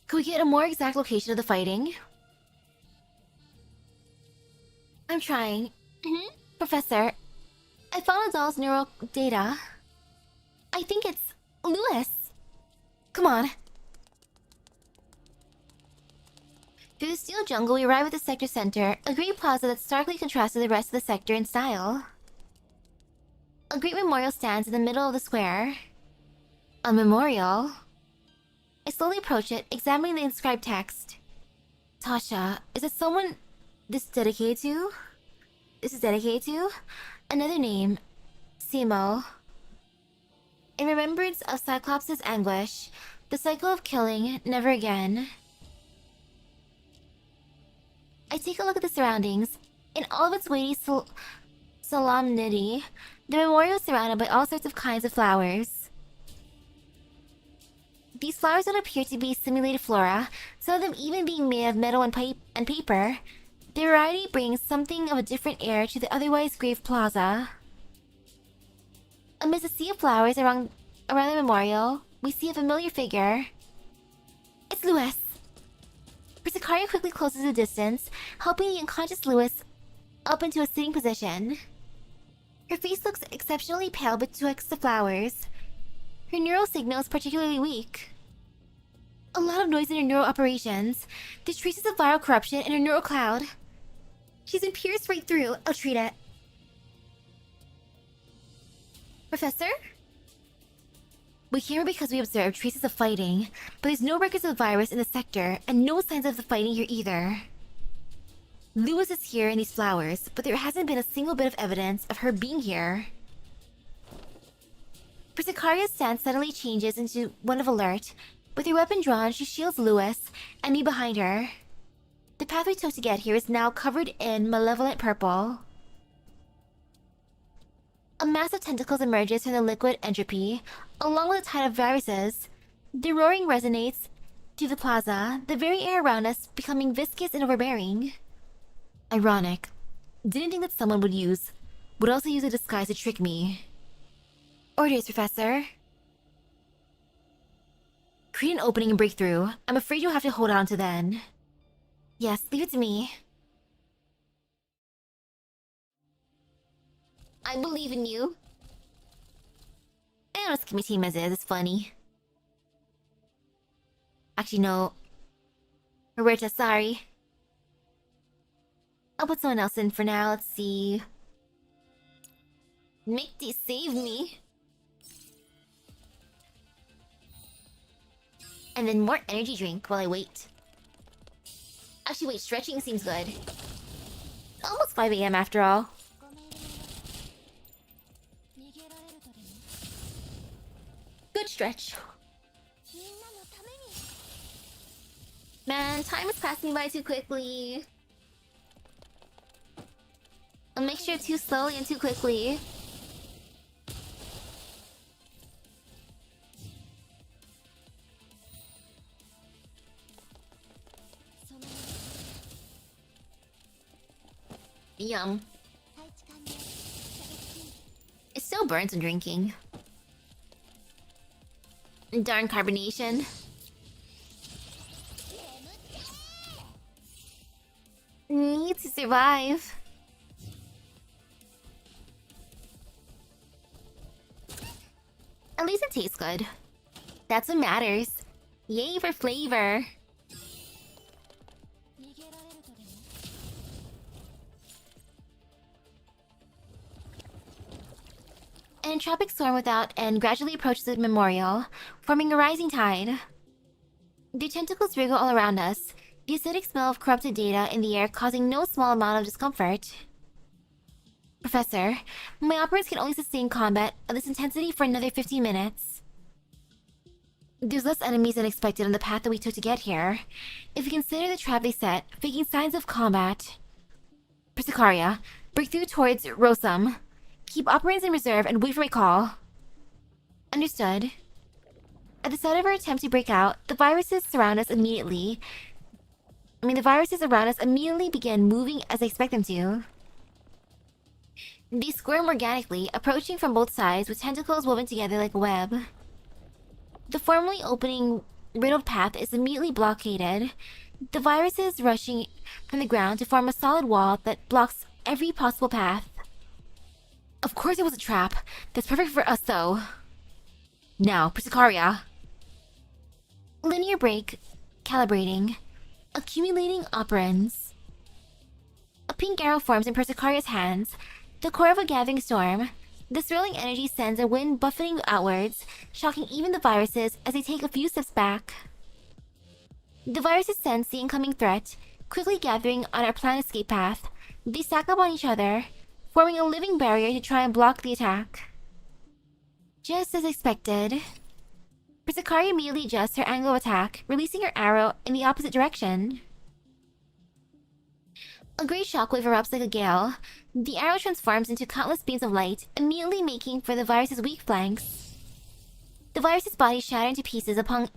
Could we get a more exact location of the fighting? I'm trying. Professor, I found a doll's neural data. I think it's Lewis. Come on. Through the steel jungle, we arrive at the sector center, a great plaza that starkly contrasts with the rest of the sector in style. A great memorial stands in the middle of the square. A memorial? I slowly approach it, examining the inscribed text. Tasha, is it someone this is dedicated to? Another name. Simo. In remembrance of Cyclops' anguish, the cycle of killing, never again. I take a look at the surroundings. In all of its weighty solemnity, the memorial is surrounded by all sorts of kinds of flowers. These flowers don't appear to be simulated flora, some of them even being made of metal and paper. Their variety brings something of a different air to the otherwise grave plaza. Amidst a sea of flowers around the memorial, we see a familiar figure. It's Lewis. Persikaria quickly closes the distance, helping the unconscious Lewis up into a sitting position. Her face looks exceptionally pale betwixt the flowers. Her neural signal is particularly weak. A lot of noise in her neural operations. There's traces of viral corruption in her neural cloud. She's been pierced right through. I'll treat it. Professor? We came here because we observed traces of fighting, but there's no records of the virus in the sector, and no signs of the fighting here either. Lewis is here in these flowers, but there hasn't been a single bit of evidence of her being here. Persikaria's stance suddenly changes into one of alert. With her weapon drawn, she shields Lewis and me behind her. The path we took to get here is now covered in malevolent purple. A mass of tentacles emerges from the liquid entropy, along with a tide of viruses. The roaring resonates through the plaza, the very air around us becoming viscous and overbearing. Ironic. Didn't think that someone would also use a disguise to trick me. Orders, Professor. Create an opening and break through. I'm afraid you'll have to hold on to then. Yes, leave it to me. I believe in you. I don't skip my team as is, it's funny. Actually, no. Roberta, sorry. I'll put someone else in for now, let's see. Mickey, save me. And then more energy drink while I wait. Actually, wait, stretching seems good. Almost 5 AM after all. Good stretch. Man, time is passing by too quickly. A mixture too slowly and too quickly. Yum. It still burns when drinking. Darn carbonation. Need to survive. At least it tastes good. That's what matters. Yay for flavor. entropic storm without and gradually approaches the memorial, forming a rising tide. Their tentacles wriggle all around us, the acidic smell of corrupted data in the air causing no small amount of discomfort. Professor, my operants can only sustain combat of this intensity for another 15 minutes. There's less enemies than expected on the path that we took to get here. If we consider the trap they set, faking signs of combat. Persicaria, break through towards Rosum. Keep operants in reserve and wait for my call. Understood. At the sight of our attempt to break out, the viruses around us immediately begin moving as I expect them to. They squirm organically, approaching from both sides with tentacles woven together like a web. The formerly opening riddled path is immediately blockaded, the viruses rushing from the ground to form a solid wall that blocks every possible path. Of course it was a trap. That's perfect for us, though. Now, Persicaria. Linear break. Calibrating. Accumulating operants. A pink arrow forms in Persicaria's hands, the core of a gathering storm. The swirling energy sends a wind buffeting outwards, shocking even the viruses as they take a few steps back. The viruses sense the incoming threat, quickly gathering on our planned escape path. They stack up on each other, forming a living barrier to try and block the attack. Just as expected, Persicaria immediately adjusts her angle of attack, releasing her arrow in the opposite direction. A great shockwave erupts like a gale. The arrow transforms into countless beams of light, immediately making for the virus's weak flanks. The virus's body shatters into pieces upon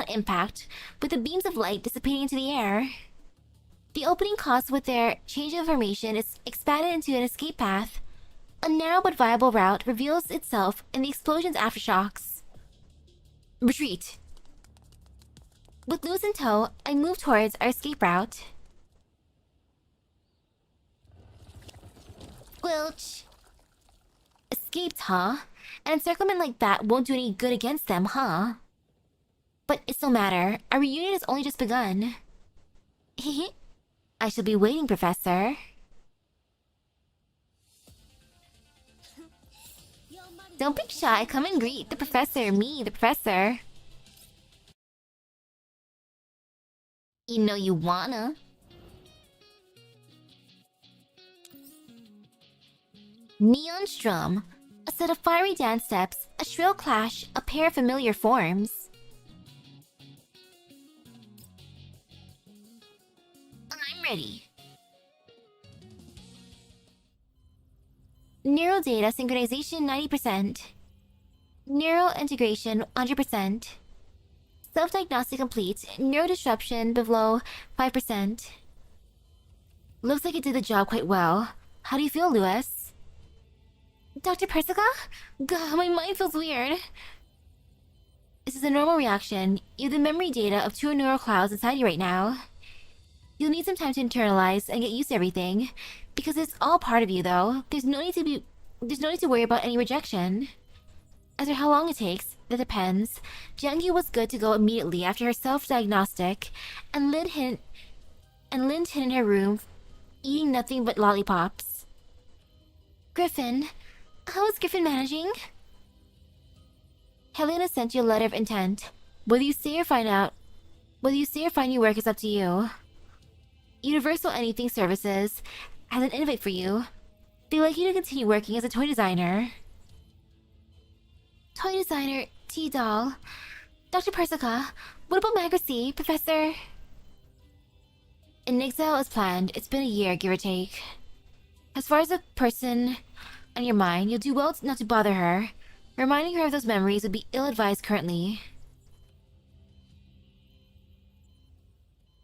impact, with the beams of light dissipating into the air. The opening caused with their change of formation is expanded into an escape path. A narrow but viable route reveals itself in the explosion's aftershocks. Retreat! With Lewis in tow, I move towards our escape route. Squelch! Escaped, huh? An encirclement like that won't do any good against them, huh? But it's no matter. Our reunion has only just begun. Hehe. I shall be waiting, Professor. Don't be shy. Come and greet the Professor. Me, the Professor. You know you wanna. Neon strum. A set of fiery dance steps. A shrill clash. A pair of familiar forms. I'm ready. Neural data synchronization 90%. Neural integration 100%. Self-diagnostic complete. Neural disruption below 5%. Looks like it did the job quite well. How do you feel, Lewis? Dr. Persica? God, my mind feels weird. This is a normal reaction. You have the memory data of 2 neural clouds inside you right now. You'll need some time to internalize and get used to everything. Because it's all part of you, though. There's no need to worry about any rejection. As for how long it takes, that depends. Jannie was good to go immediately after her self-diagnostic, and Lynn hid in her room, eating nothing but lollipops. Griffin, how is Griffin managing? Helena sent you a letter of intent. Whether you stay or find new work is up to you. Universal Anything Services has an invite for you. They'd like you to continue working as a toy designer. Toy designer, T-Doll. Dr. Persica, what about Magracy, Professor? In exile as planned, it's been a year, give or take. As far as the person on your mind, you'll do well not to bother her. Reminding her of those memories would be ill-advised currently.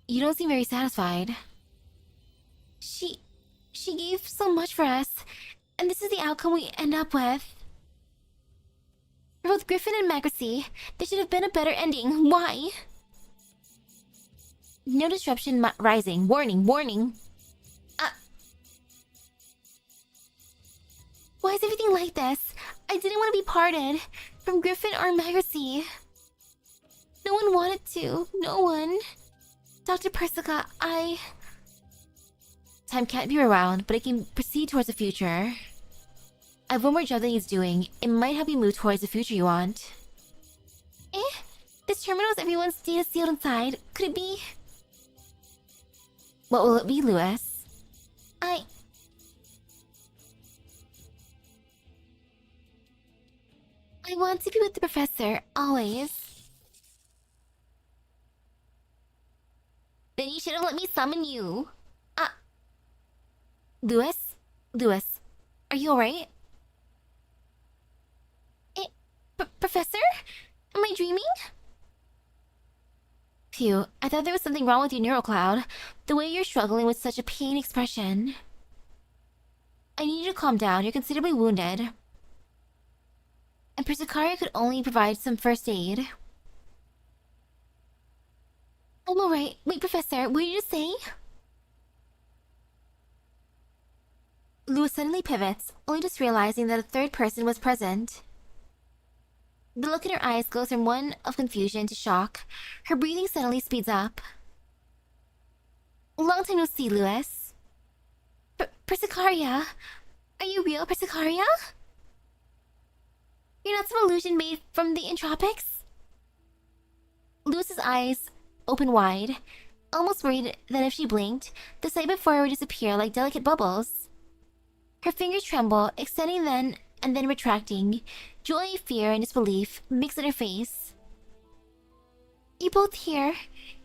You don't seem very satisfied. She gave so much for us, and this is the outcome we end up with. For both Griffin and Magracy, there should have been a better ending. Why? No disruption rising. Warning, warning. Why is everything like this? I didn't want to be parted from Griffin or Magracy. No one wanted to. No one. Dr. Persica, Time can't be rewound, but it can proceed towards the future. I have one more job that he's doing. It might help you move towards the future you want. Eh? This terminal has everyone's data sealed inside. Could it be? What will it be, Lewis? I want to be with the professor, always. Then you should have let me summon you. Lewis? Lewis, are you alright? Professor? Am I dreaming? Phew, I thought there was something wrong with your neurocloud. The way you're struggling with such a pain expression. I need you to calm down. You're considerably wounded. And Persicaria could only provide some first aid. I'm alright. Wait, Professor, what did you say? Lewis suddenly pivots, only just realizing that a third person was present. The look in her eyes goes from one of confusion to shock. Her breathing suddenly speeds up. Long time no see, Lewis. Persicaria? Are you real, Persicaria? You're not some illusion made from the entropics? Lewis's eyes open wide, almost worried that if she blinked, the sight before her would disappear like delicate bubbles. Her fingers tremble, extending then and then retracting. Joy, fear, and disbelief mixed in her face. You both here.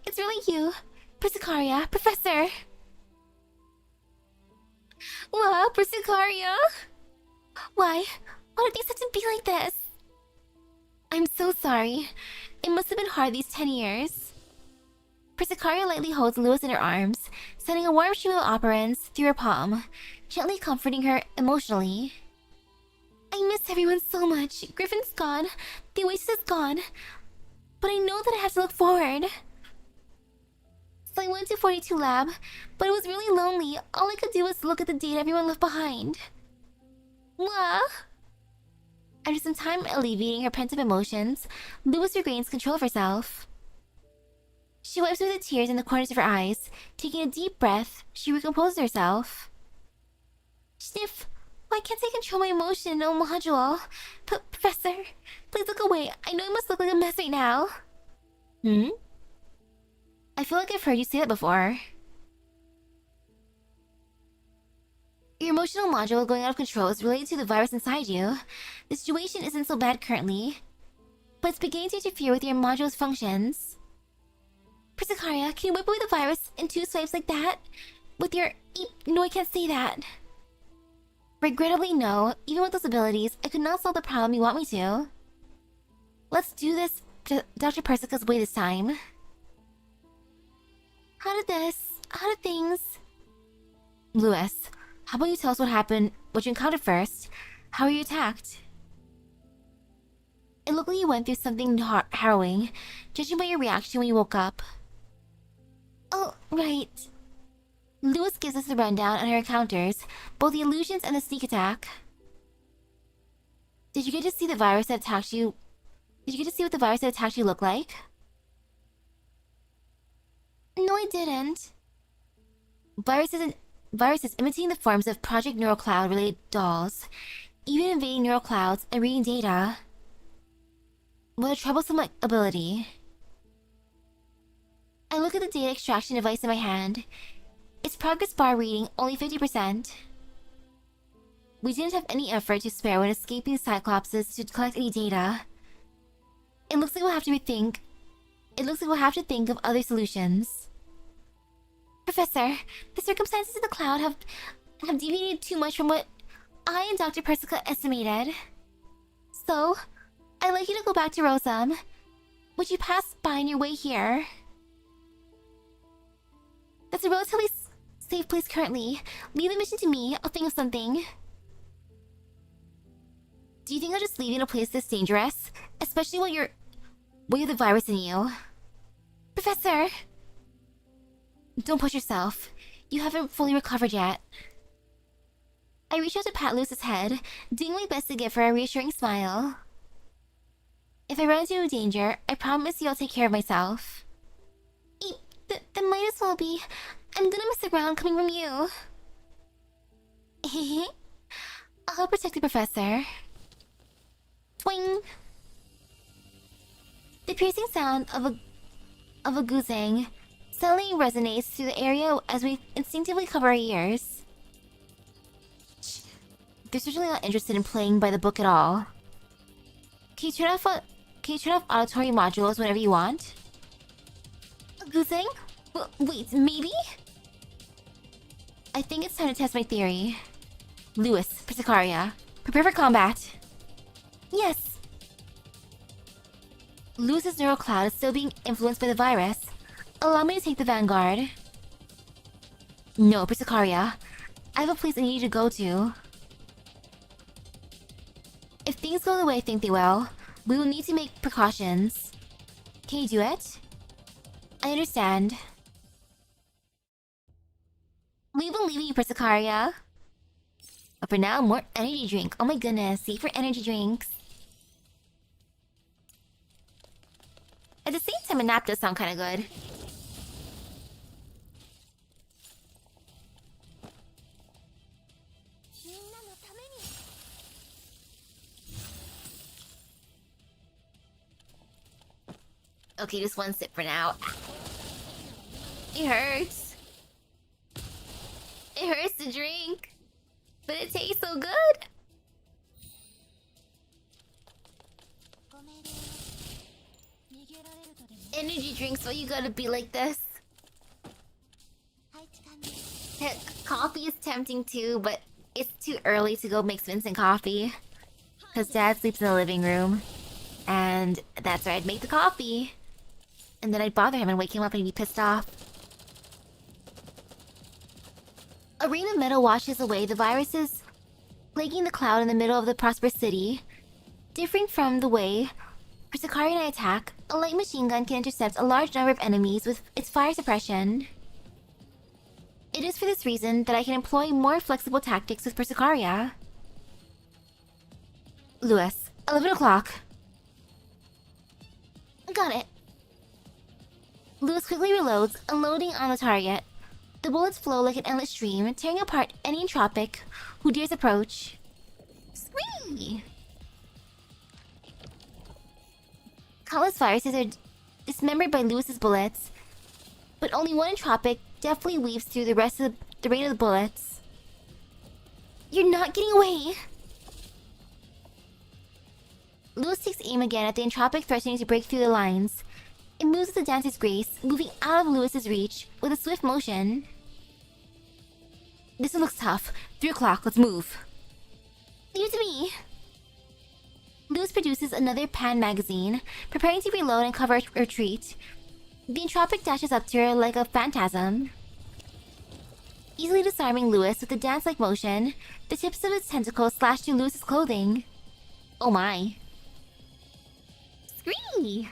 It's really you, Persicaria, Professor. Wow, Persicaria. Why did things have to be like this? I'm so sorry. It must have been hard these 10 years. Persicaria lightly holds Lewis in her arms, sending a warm stream of operans through her palm, gently comforting her emotionally. I miss everyone so much. Griffin's gone. The Oasis is gone. But I know that I have to look forward. So I went to 42 Lab, but it was really lonely. All I could do was look at the data everyone left behind. Mwah! After some time alleviating her pent-up emotions, Lewis regains control of herself. She wipes away the tears in the corners of her eyes. Taking a deep breath, she recomposes herself. Sniff! Why can't I control my emotion in no module? Professor, please look away. I know I must look like a mess right now. I feel like I've heard you say that before. Your emotional module going out of control is related to the virus inside you. The situation isn't so bad currently, but it's beginning to interfere with your module's functions. Persicaria, can you wipe away the virus in 2 swipes like that? With your... No, I can't say that. Regrettably, no. Even with those abilities, I could not solve the problem you want me to. Let's do this Dr. Persica's way this time. How did things... Lewis, how about you tell us what happened, what you encountered first? How were you attacked? It looked like you went through something harrowing, judging by your reaction when you woke up. Oh, right. Lewis gives us a rundown on her encounters, both the illusions and the sneak attack. Did you get to see the virus that attacked you? Did you get to see what the virus that attacked you looked like? No, I didn't. Viruses imitating the forms of Project Neurocloud-related dolls, even invading neuroclouds and reading data. What a troublesome ability. I look at the data extraction device in my hand. Its progress bar reading only 50%. We didn't have any effort to spare when escaping Cyclopses to collect any data. It looks like we'll have to think of other solutions. Professor, the circumstances in the cloud have deviated too much from what I and Dr. Persica estimated. So, I'd like you to go back to Rosam, which you passed by on your way here. That's a relatively safe place currently. Leave the mission to me. I'll think of something. Do you think I'll just leave you in a place this dangerous? Especially while you have the virus in you? Professor! Don't push yourself. You haven't fully recovered yet. I reach out to pat Lewis's head, doing my best to give her a reassuring smile. If I run into danger, I promise you I'll take care of myself. That might as well be. I'm gonna miss the ground coming from you. I'll help protect the professor. Twing! The piercing sound of a goozing suddenly resonates through the area as we instinctively cover our ears. They're certainly not interested in playing by the book at all. Can you turn off auditory modules whenever you want? A goozing? Wait, maybe? I think it's time to test my theory. Lewis, Persicaria, prepare for combat. Yes! Lewis's neural cloud is still being influenced by the virus. Allow me to take the vanguard. No, Persicaria. I have a place I need you to go to. If things go the way I think they will, we will need to make precautions. Can you do it? I understand. We will leave you, Persicaria. But for now, more energy drink. Oh my goodness, save for energy drinks. At the same time, a nap does sound kind of good. Okay, just one sip for now. It hurts. It hurts to drink, but it tastes so good. Energy drinks, why you gotta be like this? Heck, coffee is tempting too, but it's too early to go make Vincent coffee. Cause Dad sleeps in the living room. And that's where I'd make the coffee. And then I'd bother him and wake him up and he'd be pissed off. A rain of metal washes away the viruses plaguing the cloud in the middle of the prosperous city. Differing from the way Persicaria and I attack, a light machine gun can intercept a large number of enemies with its fire suppression. It is for this reason that I can employ more flexible tactics with Persicaria. Lewis, 11 o'clock. Got it. Lewis quickly reloads, unloading on the target. The bullets flow like an endless stream, tearing apart any entropic who dares approach. Scree! Countless viruses are dismembered by Lewis's bullets, but only one entropic deftly weaves through the rest of the rain of the bullets. You're not getting away! Lewis takes aim again at the entropic threatening to break through the lines. It moves with a dancer's grace, moving out of Lewis's reach with a swift motion. This one looks tough. 3 o'clock, let's move. Leave it to me. Lewis produces another pan magazine, preparing to reload and cover a retreat. The entropic dashes up to her like a phantasm. Easily disarming Lewis with a dance-like motion, the tips of its tentacles slash through Lewis's clothing. Oh my. Scree!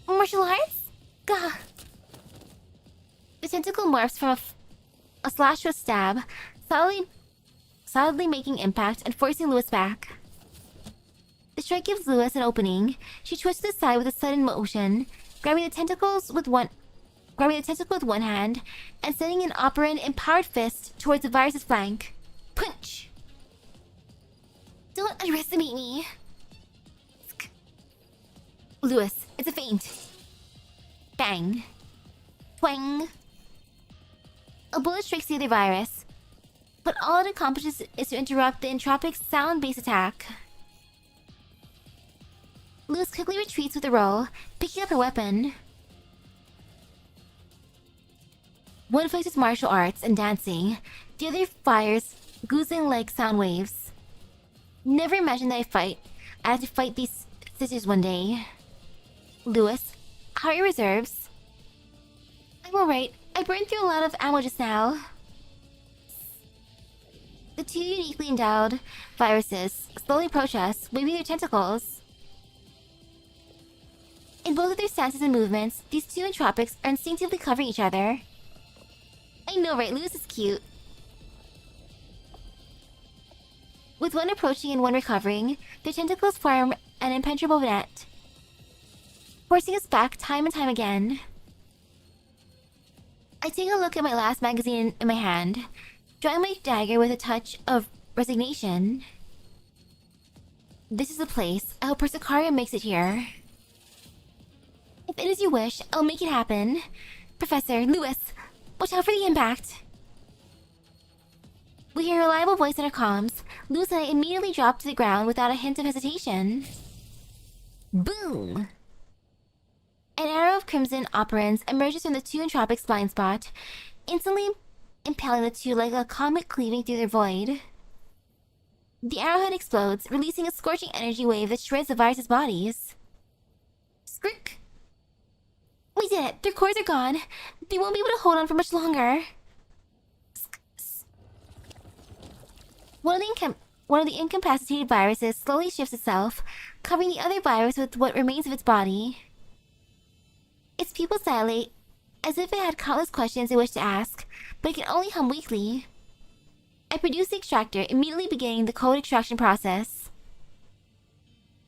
Martial arts? Gah! The tentacle morphs from a slash to a stab, solidly making impact and forcing Lewis back. The strike gives Lewis an opening. She twists to the side with a sudden motion, grabbing the tentacle with one hand and sending an operant empowered fist towards the virus's flank. Punch! Don't underestimate me. Lewis, it's a feint. Bang. Twang. A bullet strikes the other virus, but all it accomplishes is to interrupt the entropic sound-based attack. Lewis quickly retreats with a roll, picking up her weapon. One focuses martial arts and dancing, the other fires goozing like sound waves. Never imagined that I have to fight these sisters one day. Lewis, how are your reserves? I'm alright. I burned through a lot of ammo just now. The two uniquely endowed viruses slowly approach us, waving their tentacles. In both of their stances and movements, these two entropics are instinctively covering each other. I know, right? Lewis is cute. With one approaching and one recovering, their tentacles form an impenetrable net, forcing us back time and time again. I take a look at my last magazine in my hand, drawing my dagger with a touch of resignation. This is the place. I hope Persicaria makes it here. If it is your wish, I'll make it happen. Professor, Lewis, watch out for the impact. We hear a reliable voice in our comms. Lewis and I immediately drop to the ground without a hint of hesitation. Boom! An arrow of crimson operans emerges from the two entropic blind spot, instantly impaling the two like a comet cleaving through their void. The arrowhead explodes, releasing a scorching energy wave that shreds the virus's bodies. Skrik! We did it! Their cores are gone! They won't be able to hold on for much longer! One of the incapacitated viruses slowly shifts itself, covering the other virus with what remains of its body. Its pupils dilate, as if it had countless questions it wished to ask, but it can only hum weakly. I produce the extractor, immediately beginning the code extraction process.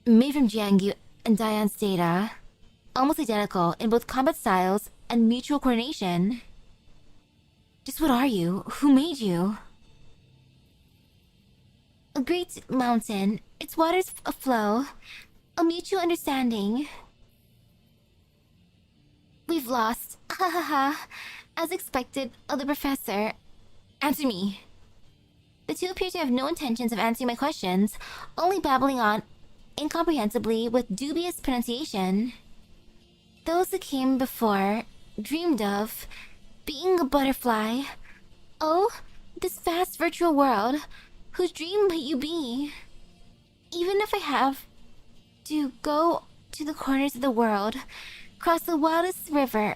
Made from Jiangyu and Diane's data, almost identical in both combat styles and mutual coordination. Just what are you? Who made you? A great mountain, its waters aflow, a mutual understanding. We've lost, ha ha ha, as expected of the professor. Answer me. The two appear to have no intentions of answering my questions, only babbling on incomprehensibly with dubious pronunciation. Those that came before dreamed of being a butterfly. Oh, this vast virtual world, whose dream might you be? Even if I have to go to the corners of the world, cross the wildest river,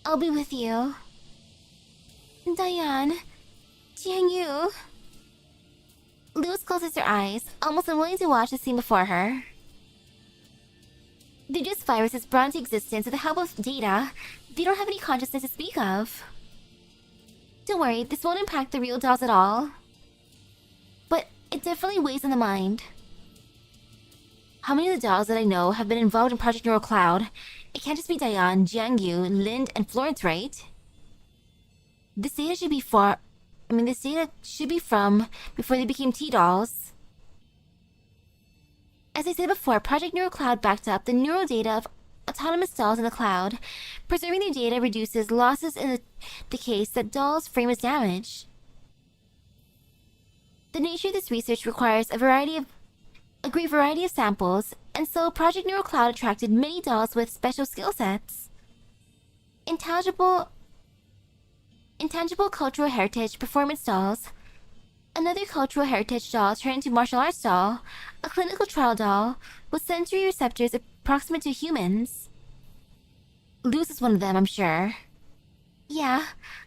I'll be with you. Diane, Jiangyu. Lewis closes her eyes, almost unwilling to watch the scene before her. They're just viruses brought into existence with the help of data. They don't have any consciousness to speak of. Don't worry, this won't impact the real dolls at all. But it definitely weighs on the mind. How many of the dolls that I know have been involved in Project Neural Cloud? It can't just be Diane, Jiangyu, Lind, and Florence, right? This data should be from before they became T-dolls. As I said before, Project Neural Cloud backed up the neural data of autonomous dolls in the cloud. Preserving their data reduces losses in the case that dolls' frame is damaged. The nature of this research requires a great variety of samples, and so Project Neural Cloud attracted many dolls with special skill sets. Intangible cultural heritage performance dolls, another cultural heritage doll turned into martial arts doll, a clinical trial doll with sensory receptors approximate to humans. Luz is one of them, I'm sure. Yeah,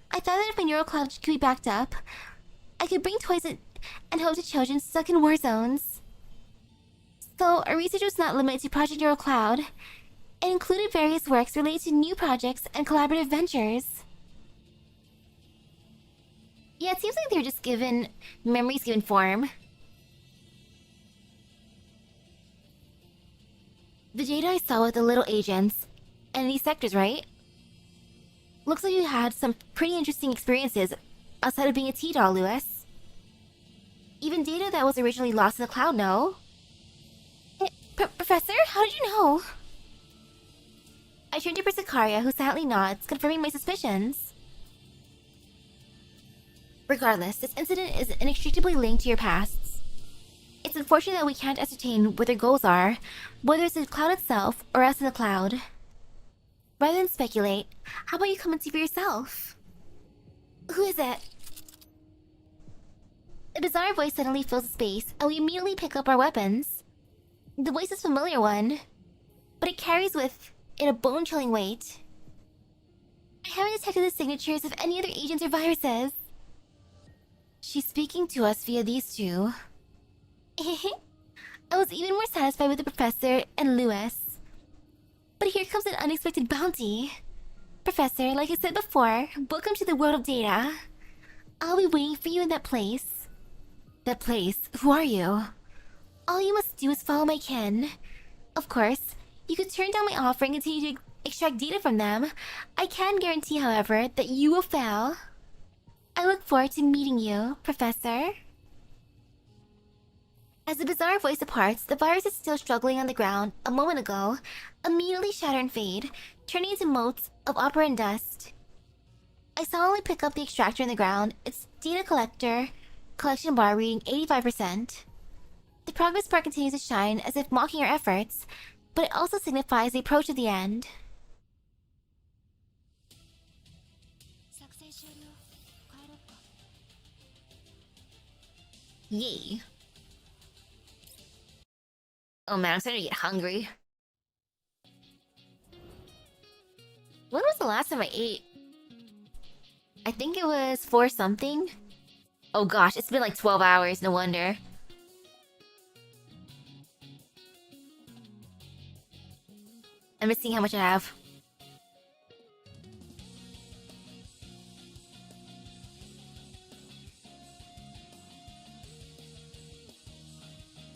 I thought that if my neural cloud could be backed up, I could bring toys and hope to children stuck in war zones. So, our research was not limited to Project Neural Cloud. It included various works related to new projects and collaborative ventures. Yeah, it seems like they're just given memories given form. The data I saw with the little agents, and these sectors, right? Looks like you had some pretty interesting experiences outside of being a T-doll, Lewis. Even data that was originally lost in the cloud, no? Professor, how did you know? I turned to Persicaria, who silently nods, confirming my suspicions. Regardless, this incident is inextricably linked to your pasts. It's unfortunate that we can't ascertain what their goals are, whether it's the cloud itself or us in the cloud. Rather than speculate, how about you come and see for yourself? Who is it? A bizarre voice suddenly fills the space, and we immediately pick up our weapons. The voice is a familiar one, but it carries with it a bone-chilling weight. I haven't detected the signatures of any other agents or viruses. She's speaking to us via these two. I was even more satisfied with the professor and Lewis. But here comes an unexpected bounty. Professor, like I said before, welcome to the world of data. I'll be waiting for you in that place. That place? Who are you? All you must do is follow my kin. Of course, you could turn down my offer and continue to extract data from them. I can guarantee, however, that you will fail. I look forward to meeting you, Professor. As the bizarre voice departs, the virus is still struggling on the ground a moment ago, immediately shatter and fade, turning into motes of operant dust. I solemnly pick up the extractor in the ground, its data collection bar reading 85%. The progress bar continues to shine as if mocking our efforts, but it also signifies the approach of the end. Yay. Oh man, I'm starting to get hungry. When was the last time I ate? I think it was 4 something. Oh gosh, it's been like 12 hours, no wonder. I'm just seeing how much I have.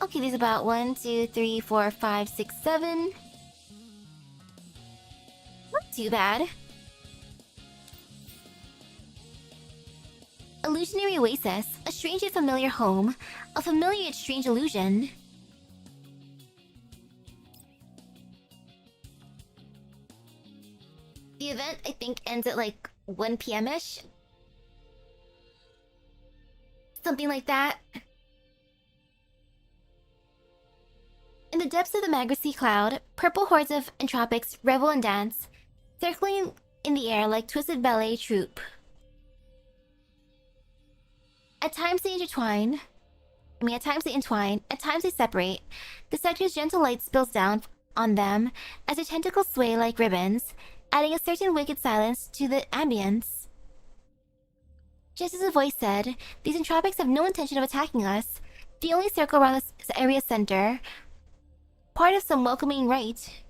Okay, there's about 1, 2, 3, 4, 5, 6, 7. Not too bad. Illusionary oasis, a strange yet familiar home, a familiar yet strange illusion. The event, I think, ends at like 1 p.m.-ish. Something like that. In the depths of the Magracy cloud, purple hordes of entropics revel and dance, circling in the air like twisted ballet troupe. At times they entwine, at times they separate. The sector's gentle light spills down on them as their tentacles sway like ribbons, adding a certain wicked silence to the ambience. Just as the voice said, these entropics have no intention of attacking us. They only circle around this area's center, part of some welcoming rite.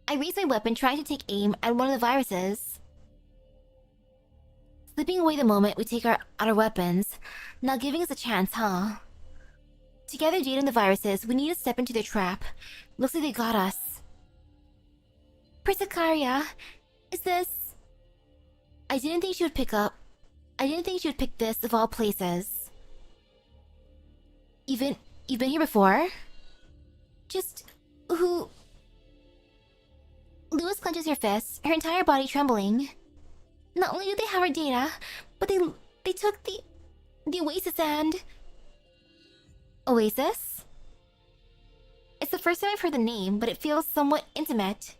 I raise my weapon, trying to take aim at one of the viruses. Slipping away the moment we take out our weapons, not giving us a chance, huh? Together, Jade and the viruses, we need to step into their trap. Looks like they got us. Persicaria, is this... I didn't think she would pick this of all places. You've been here before? Just... who... Lewis clenches her fists, her entire body trembling. Not only do they have our data, but they took the Oasis and... Oasis? It's the first time I've heard the name, but it feels somewhat intimate.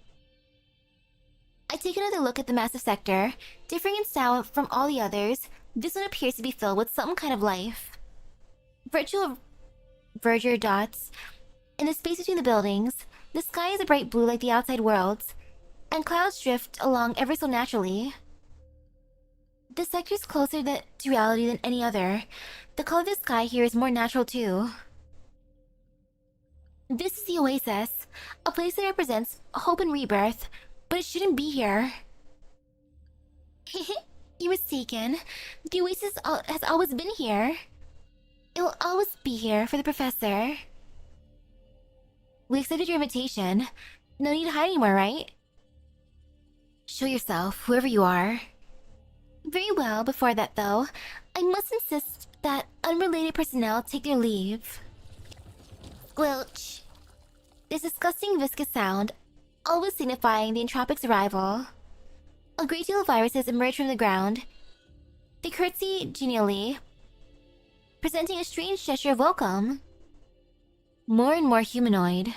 I take another look at the massive sector. Differing in style from all the others, this one appears to be filled with some kind of life. Virtual verdure dots in the space between the buildings. The sky is a bright blue like the outside worlds, and clouds drift along ever so naturally. This sector is closer to reality than any other. The color of the sky here is more natural too. This is the Oasis, a place that represents hope and rebirth, but it shouldn't be here. You're mistaken. The Oasis has always been here. It will always be here for the Professor. We accepted your invitation. No need to hide anymore, right? Show yourself, whoever you are. Very well, before that though, I must insist that unrelated personnel take their leave. Squelch. This disgusting viscous sound, always signifying the entropic's arrival. A great deal of viruses emerge from the ground. They curtsy genially, presenting a strange gesture of welcome. More and more humanoid.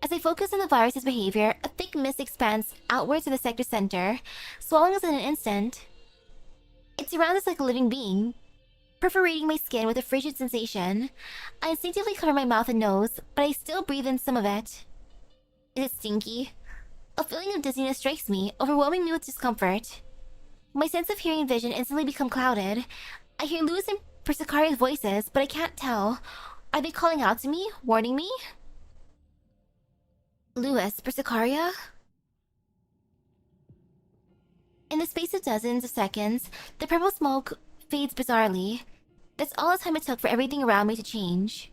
As I focus on the virus's behavior, a thick mist expands outwards to the sector center, swallowing us in an instant. It surrounds us like a living being, perforating my skin with a frigid sensation. I instinctively cover my mouth and nose, but I still breathe in some of it. Is it stinky? A feeling of dizziness strikes me, overwhelming me with discomfort. My sense of hearing and vision instantly become clouded. I hear Lewis and Persicaria's voices, but I can't tell. Are they calling out to me? Warning me? Lewis, Persicaria? In the space of dozens of seconds, the purple smoke fades bizarrely. That's all the time it took for everything around me to change.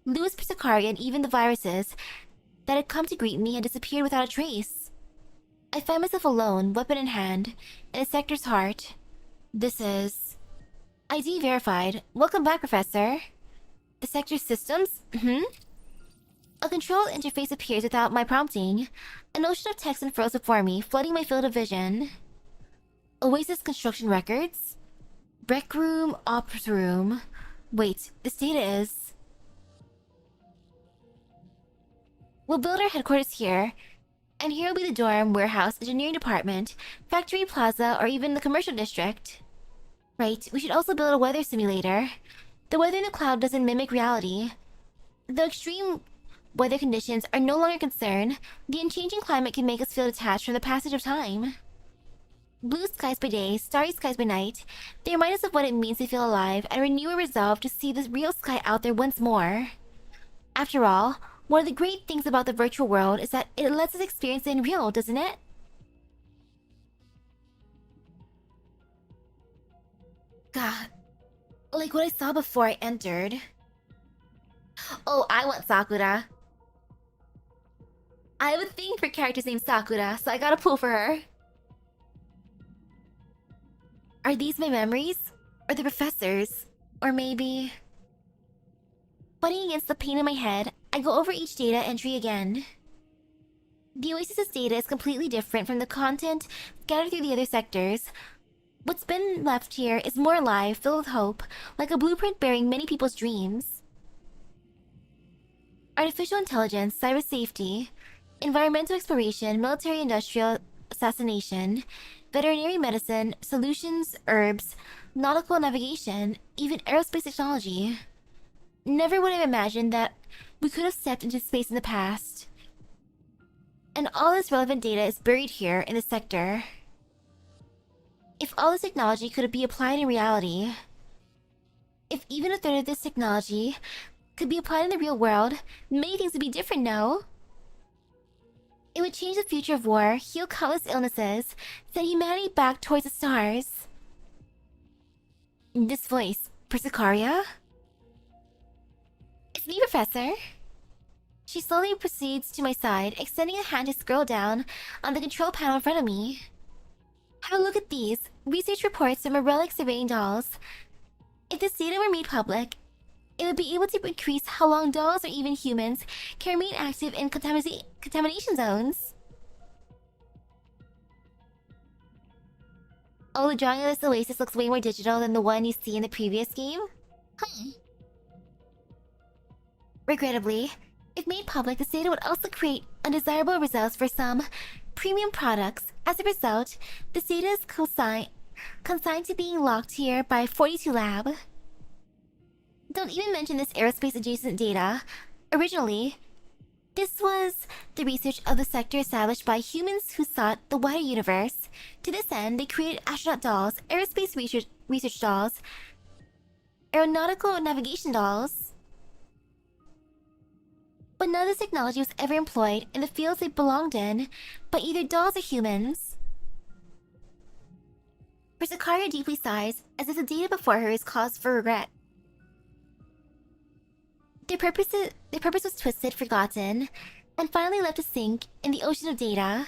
Lewis, Persicaria, and even the viruses that had come to greet me had disappeared without a trace. I find myself alone, weapon in hand, in a sector's heart. This is... ID verified. Welcome back, Professor. The sector systems? A control interface appears without my prompting. An ocean of text unfurls before me, flooding my field of vision. Oasis construction records? Rec room, ops room. Wait, this data is... We'll build our headquarters here. And here will be the dorm, warehouse, engineering department, factory plaza, or even the commercial district. Right, we should also build a weather simulator. The weather in the cloud doesn't mimic reality. Though extreme weather conditions are no longer a concern, the unchanging climate can make us feel detached from the passage of time. Blue skies by day, starry skies by night, they remind us of what it means to feel alive and renew a resolve to see the real sky out there once more. After all, one of the great things about the virtual world is that it lets us experience it in real, doesn't it? God, like what I saw before I entered. Oh, I want Sakura. I have a thing for characters named Sakura, so I gotta pull for her. Are these my memories? Or the professor's? Or maybe... Fighting against the pain in my head, I go over each data entry again. The Oasis's data is completely different from the content scattered through the other sectors. What's been left here is more alive, filled with hope, like a blueprint bearing many people's dreams. Artificial intelligence, cyber safety, environmental exploration, military-industrial assassination, veterinary medicine, solutions, herbs, nautical navigation, even aerospace technology. Never would have imagined that we could have stepped into space in the past. And all this relevant data is buried here in the sector. If all this technology could be applied in reality, if even a third of this technology could be applied in the real world, many things would be different, no? It would change the future of war, heal countless illnesses, send humanity back towards the stars. This voice, Persicaria? It's me, Professor. She slowly proceeds to my side, extending a hand to scroll down on the control panel in front of me. Have a look at these research reports from a relic surveying dolls. If this data were made public, it would be able to increase how long dolls or even humans can remain active in contamination zones. Oh, the drawing of this oasis looks way more digital than the one you see in the previous game? Regrettably, if made public, this data would also create undesirable results for some premium products. As a result, this data is consigned to being locked here by 42 Lab. Don't even mention this aerospace adjacent data. Originally, this was the research of the sector established by humans who sought the wider universe. To this end, they created astronaut dolls, aerospace research dolls, aeronautical navigation dolls. But none of this technology was ever employed in the fields they belonged in by either dolls or humans. Persicaria deeply sighs, as if the data before her is cause for regret. Their purpose was twisted, forgotten, and finally left to sink in the ocean of data.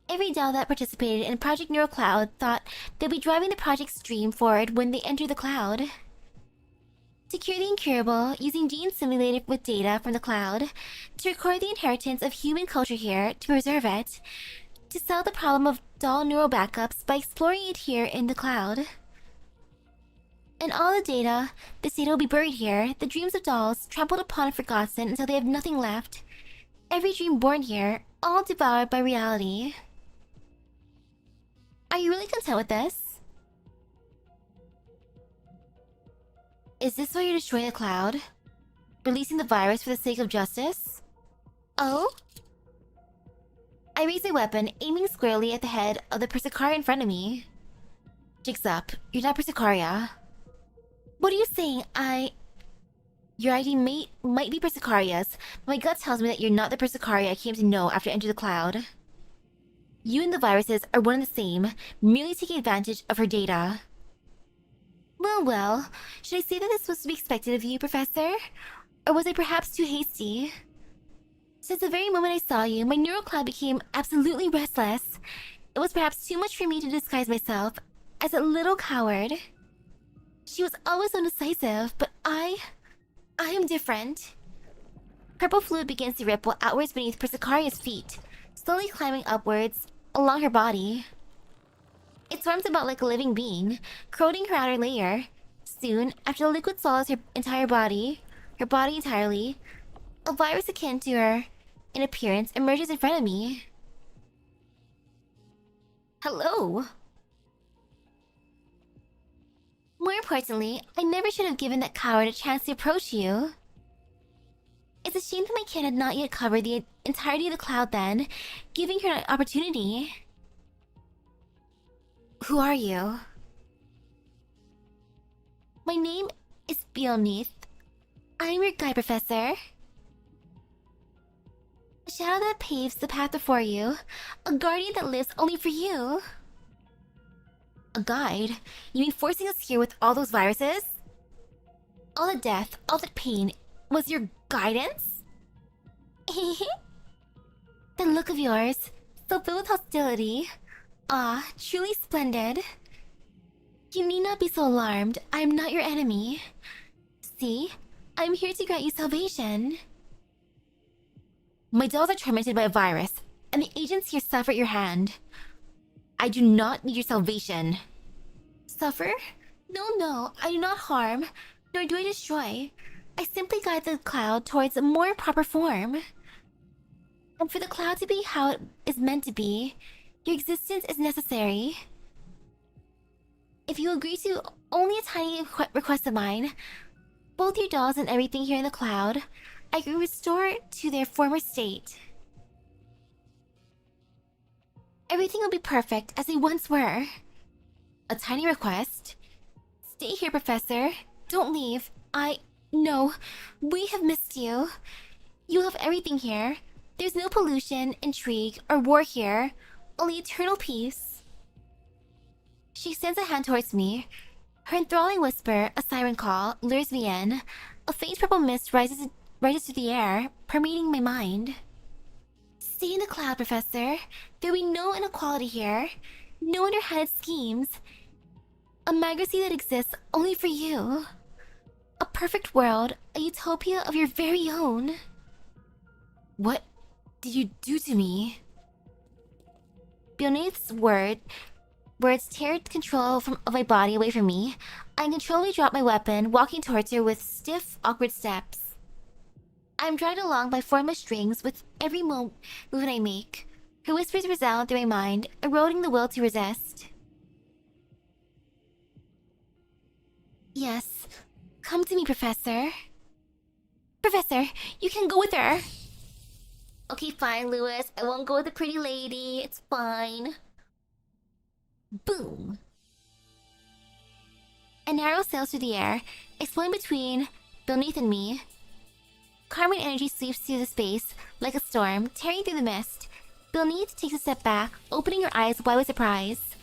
Every doll that participated in Project Neural Cloud thought they'd be driving the project stream forward when they entered the cloud. To cure the incurable, using genes simulated with data from the cloud, to record the inheritance of human culture here, to preserve it, to solve the problem of doll neural backups by exploring it here in the cloud. And all the data, this data will be buried here, the dreams of dolls, trampled upon and forgotten until they have nothing left. Every dream born here, all devoured by reality. Are you really content with this? Is this why you're destroying the cloud? Releasing the virus for the sake of justice? Oh? I raise my weapon, aiming squarely at the head of the Persicaria in front of me. Jigs up. You're not Persicaria. What are you saying? Your ID might be Persicaria's, but my gut tells me that you're not the Persicaria I came to know after entering the cloud. You and the viruses are one and the same, merely taking advantage of her data. Well, should I say that this was to be expected of you, Professor? Or was I perhaps too hasty? Since the very moment I saw you, my neural cloud became absolutely restless. It was perhaps too much for me to disguise myself as a little coward. She was always so decisive, but I am different. Purple fluid begins to ripple outwards beneath Persicaria's feet, slowly climbing upwards along her body. It swarms about like a living being, corroding her outer layer. Soon, after the liquid swallows her body entirely, a virus akin to her in appearance emerges in front of me. Hello! More importantly, I never should have given that coward a chance to approach you. It's a shame that my kin had not yet covered the entirety of the cloud then, giving her an opportunity. Who are you? My name is Beelneath. I'm your guide, Professor. A shadow that paves the path before you. A guardian that lives only for you. A guide? You mean forcing us here with all those viruses? All the death, all the pain, was your guidance? That look of yours, so filled with hostility. Ah, truly splendid. You need not be so alarmed. I am not your enemy. See? I am here to grant you salvation. My dolls are tormented by a virus, and the agents here suffer at your hand. I do not need your salvation. Suffer? No, I do not harm, nor do I destroy. I simply guide the cloud towards a more proper form. And for the cloud to be how it is meant to be, your existence is necessary. If you agree to only a tiny request of mine, both your dolls and everything here in the cloud, I can restore to their former state. Everything will be perfect as they once were. A tiny request? Stay here, Professor. Don't leave. No. We have missed you. You have everything here. There's no pollution, intrigue, or war here. Only eternal peace. She extends a hand towards me. Her enthralling whisper, a siren call, lures me in. A faint purple mist rises through the air, permeating my mind. Stay in the cloud, Professor. There will be no inequality here. No underhanded schemes. A majesty that exists only for you. A perfect world, a utopia of your very own. What did you do to me? Beneath's words tear control of my body away from me. I uncontrollably drop my weapon, walking towards her with stiff, awkward steps. I'm dragged along by formless strings with every movement I make. Her whispers resound through my mind, eroding the will to resist. Yes, come to me, Professor. Professor, you can go with her. Okay, fine, Lewis. I won't go with the pretty lady. It's fine. Boom. An arrow sails through the air, exploding between Beneath and me. Carmine energy sweeps through the space like a storm, tearing through the mist. Beneath takes a step back, opening her eyes wide with surprise.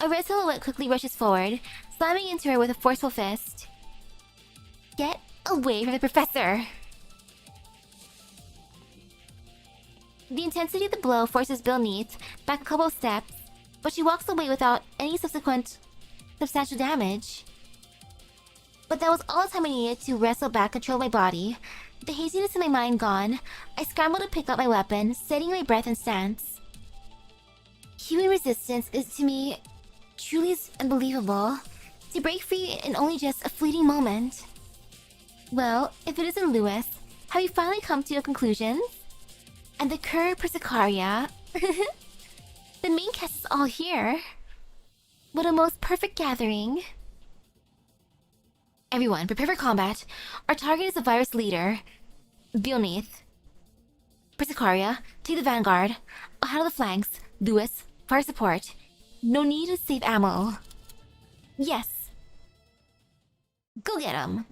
A red silhouette quickly rushes forward, slamming into her with a forceful fist. Get away from the Professor! The intensity of the blow forces Beneath back a couple of steps, but she walks away without any subsequent substantial damage. But that was all the time I needed to wrestle back control of my body. The haziness in my mind gone, I scrambled to pick up my weapon, steadying my breath and stance. Human resistance is to me truly unbelievable. To break free in only just a fleeting moment. Well, if it isn't Lewis, have you finally come to a conclusion? And the cur Persicaria. The main cast is all here. What a most perfect gathering. Everyone, prepare for combat. Our target is the virus leader, Beneath. Persicaria, take the vanguard. I'll handle the flanks. Lewis, fire support. No need to save ammo. Yes. Go get him.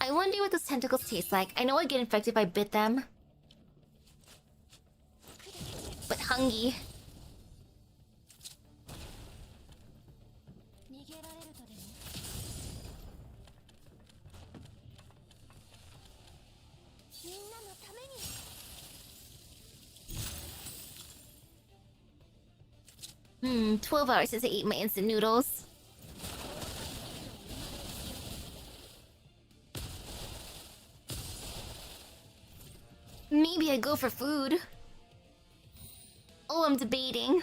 I wonder what those tentacles taste like. I know I'd get infected if I bit them. But hungry. 12 hours since I ate my instant noodles. Maybe I go for food. Oh, I'm debating.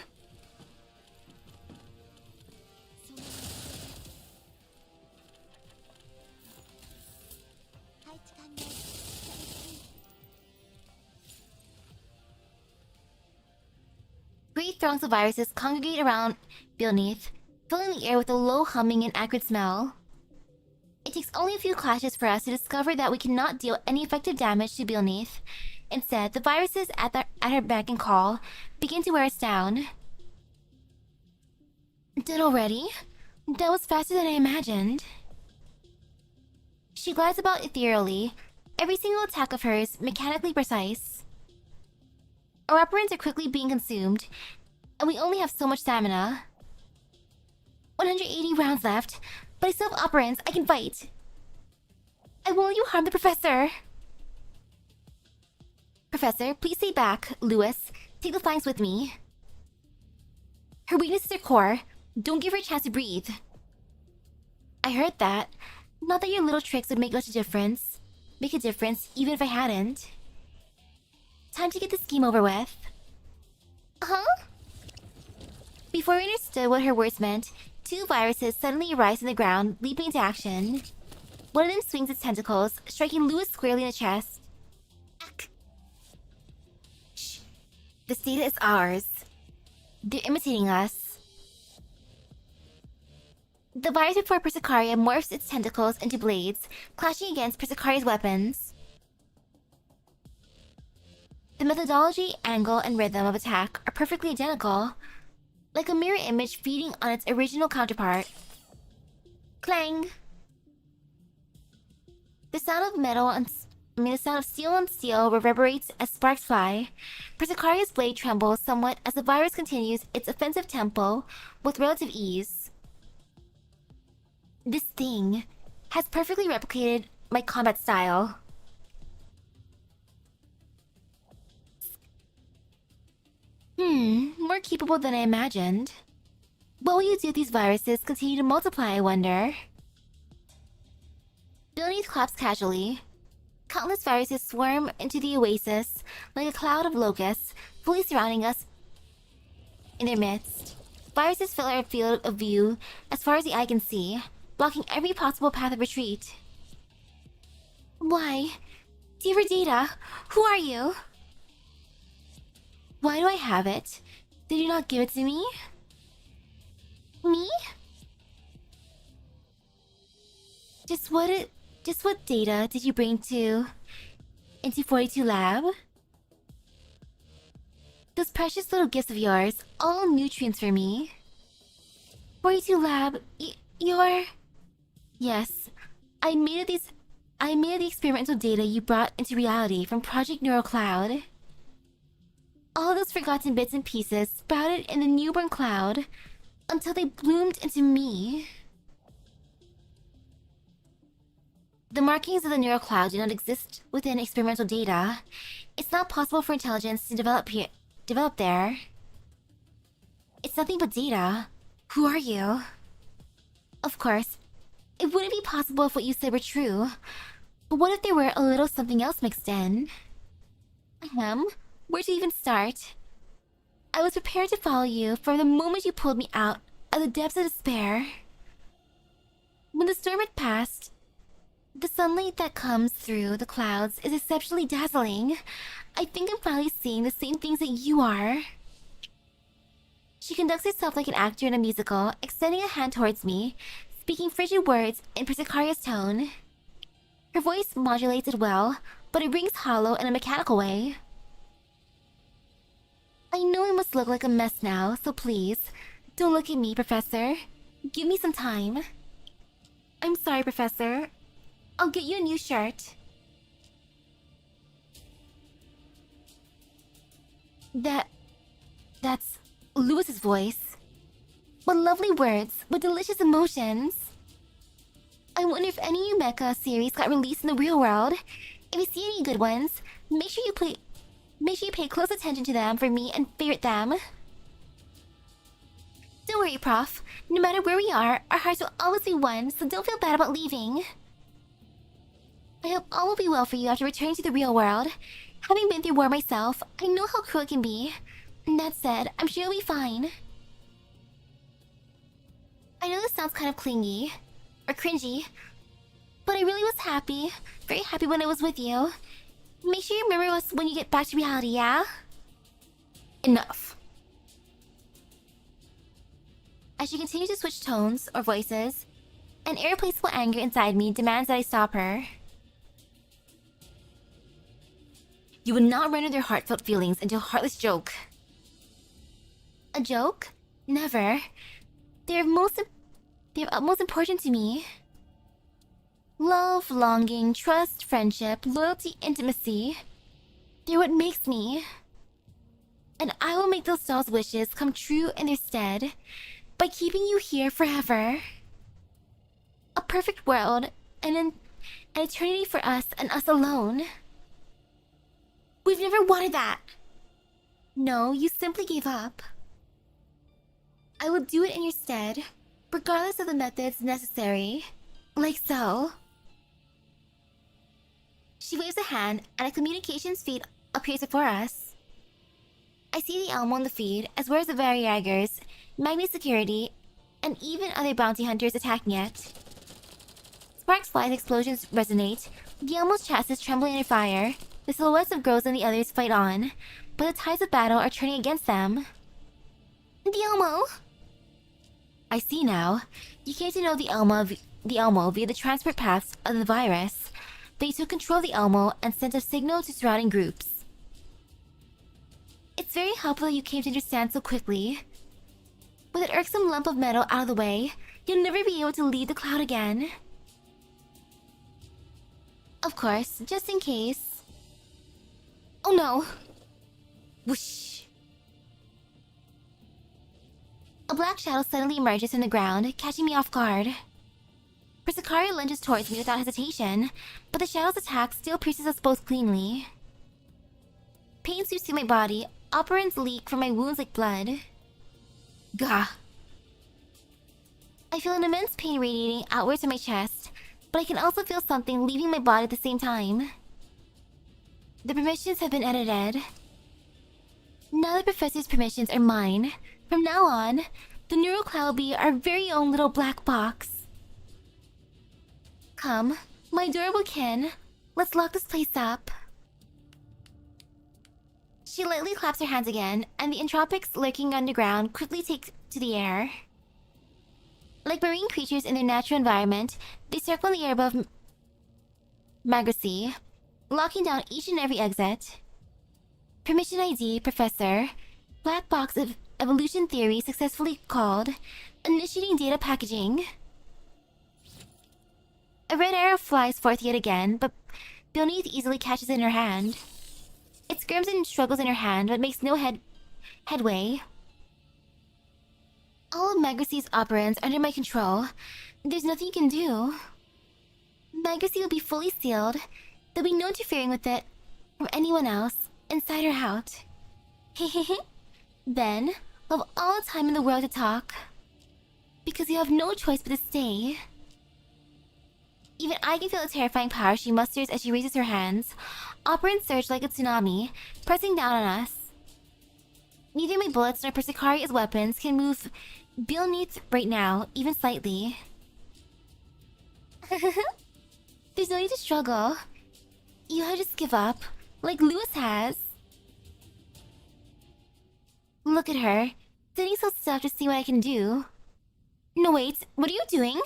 Great throngs of viruses congregate around beneath, filling the air with a low humming and acrid smell. It takes only a few clashes for us to discover that we cannot deal any effective damage to beneath. Instead, the viruses at her beck and call begin to wear us down. Dead already? That was faster than I imagined. She glides about ethereally, every single attack of hers mechanically precise. Our operants are quickly being consumed, and we only have so much stamina. 180 rounds left, but I still have operants I can fight. I won't let you harm the professor. Professor, please stay back. Lewis, take the flanks with me. Her weakness is her core. Don't give her a chance to breathe. I heard that. Not that your little tricks would make much difference. Make a difference, even if I hadn't. Time to get this scheme over with. Huh? Before we understood what her words meant, two viruses suddenly arise in the ground, leaping into action. One of them swings its tentacles, striking Lewis squarely in the chest. Ack. Shh. This data is ours. They're imitating us. The virus before Persicaria morphs its tentacles into blades, clashing against Persicaria's weapons. The methodology, angle, and rhythm of attack are perfectly identical, like a mirror image feeding on its original counterpart. Clang! The sound of steel on steel reverberates as sparks fly. Persicaria's blade trembles somewhat as the virus continues its offensive tempo with relative ease. This thing has perfectly replicated my combat style. More capable than I imagined. What will you do if these viruses continue to multiply, I wonder? Beneath claps casually. Countless viruses swarm into the oasis like a cloud of locusts, fully surrounding us in their midst. Viruses fill our field of view as far as the eye can see, blocking every possible path of retreat. Why? Dear Data, who are you? Why do I have it? Did you not give it to me? Me? Just what data did you bring into 42 Lab? Those precious little gifts of yours, all nutrients for me. 42 Lab, you're... Yes, I made the experimental data you brought into reality from Project Neural Cloud. All those forgotten bits and pieces sprouted in the newborn cloud until they bloomed into me. The markings of the neural cloud do not exist within experimental data. It's not possible for intelligence to develop there. It's nothing but data. Who are you? Of course, it wouldn't be possible if what you said were true. But what if there were a little something else mixed in? Where to even start? I was prepared to follow you from the moment you pulled me out of the depths of despair. When the storm had passed, the sunlight that comes through the clouds is exceptionally dazzling. I think I'm finally seeing the same things that you are. She conducts herself like an actor in a musical, extending a hand towards me, speaking frigid words in Persicaria's tone. Her voice modulates it well, but it rings hollow in a mechanical way. I know I must look like a mess now, so please, don't look at me, Professor. Give me some time. I'm sorry, Professor. I'll get you a new shirt. That's Lewis's voice. What lovely words, what delicious emotions. I wonder if any Mecha series got released in the real world. If you see any good ones, make sure you pay close attention to them for me and favorite them. Don't worry, Prof. No matter where we are, our hearts will always be one, so don't feel bad about leaving. I hope all will be well for you after returning to the real world. Having been through war myself, I know how cruel it can be. That said, I'm sure you'll be fine. I know this sounds kind of clingy, or cringy, but I really was happy, very happy when I was with you. Make sure you remember us when you get back to reality, yeah? Enough. As she continues to switch tones or voices, an irreplaceable anger inside me demands that I stop her. You would not render their heartfelt feelings into a heartless joke. A joke? Never. They're utmost important to me. Love, longing, trust, friendship, loyalty, intimacy. They're what makes me. And I will make those dolls' wishes come true in their stead by keeping you here forever. A perfect world and an eternity for us and us alone. We've never wanted that. No, you simply gave up. I will do it in your stead, regardless of the methods necessary. Like so. She waves a hand, and a communications feed appears before us. I see the Elmo on the feed, as well as the Variagers, Magni Security, and even other bounty hunters attacking it. Sparks fly as explosions resonate, the Elmo's chassis trembling under fire. The silhouettes of girls and the others fight on, but the tides of battle are turning against them. The Elmo! I see now. You came to know the Elmo via the transport paths of the virus. They took control of the Elmo and sent a signal to surrounding groups. It's very helpful that you came to understand so quickly. With that irksome lump of metal out of the way, you'll never be able to leave the cloud again. Of course, just in case... Oh no! Whoosh! A black shadow suddenly emerges from the ground, catching me off guard. Persicari lunges towards me without hesitation, but the shadow's attack still pierces us both cleanly. Pain sweeps through my body, operants leak from my wounds like blood. Gah! I feel an immense pain radiating outwards from my chest, but I can also feel something leaving my body at the same time. The permissions have been edited. Now the professor's permissions are mine. From now on, the neural cloud will be our very own little black box. Come, my adorable kin, let's lock this place up. She lightly claps her hands again, and the entropics lurking underground quickly take to the air. Like marine creatures in their natural environment, they circle in the air above Magracy, locking down each and every exit. Permission ID, Professor. Black box of evolution theory successfully called. Initiating data packaging. A red arrow flies forth yet again, but Beneath easily catches it in her hand. It squirms and struggles in her hand, but makes no headway. All of Magracy's operants are under my control. There's nothing you can do. Magracy will be fully sealed. There'll be no interfering with it from anyone else, inside or out. Hehehe. Then, we'll have all the time in the world to talk. Because you have no choice but to stay. Even I can feel the terrifying power she musters as she raises her hands. Operants surge like a tsunami, pressing down on us. Neither my bullets nor Persicari's weapons can move beneath right now, even slightly. There's no need to struggle. You have to just give up, like Lewis has. Look at her, sitting so still to see what I can do. No wait, what are you doing?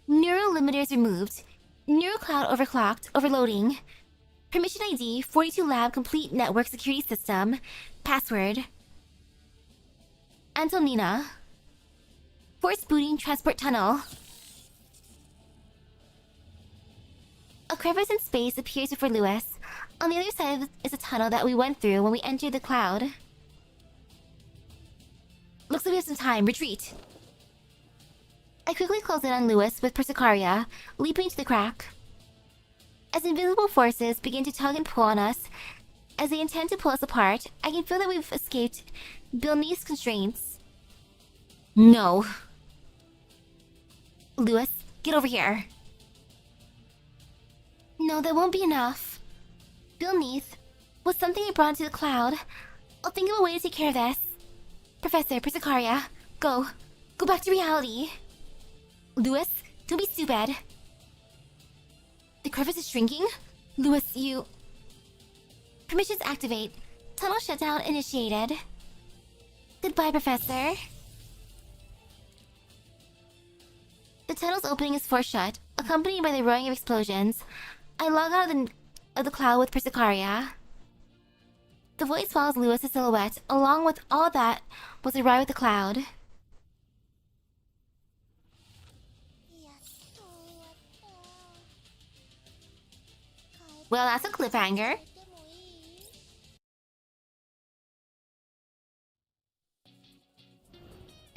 Neural limiters removed. Neural cloud overclocked, overloading. Permission ID, 42 Lab Complete Network Security System. Password. Antonina. Force booting transport tunnel. A crevice in space appears before Lewis. On the other side is a tunnel that we went through when we entered the cloud. Looks like we have some time. Retreat. I quickly close in on Lewis with Persicaria, leaping into the crack. As invisible forces begin to tug and pull on us, As they intend to pull us apart, I can feel that we've escaped Bailey's constraints. No. Lewis, get over here. No, that won't be enough. Beneath was something I brought into the cloud. I'll think of a way to take care of this. Professor Persicaria, go. Go back to reality. Lewis, don't be stupid. The crevice is shrinking? Lewis, you... Permissions activate. Tunnel shutdown initiated. Goodbye, Professor. The tunnel's opening is forced shut, accompanied by the roaring of explosions. I log out of the cloud with Persicaria. The voice follows Lewis' silhouette, along with all that was awry with the cloud. Well, that's a cliffhanger.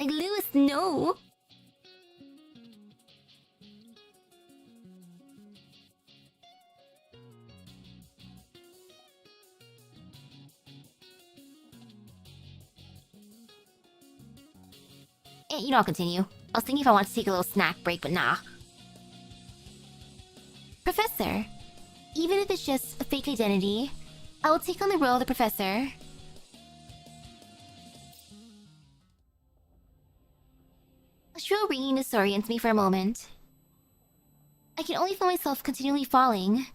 Like, Lewis, no! You know, I'll continue. I was thinking if I wanted to take a little snack break, but nah. Professor, even if it's just a fake identity, I will take on the role of the professor. A shrill ringing disorients me for a moment. I can only feel myself continually falling.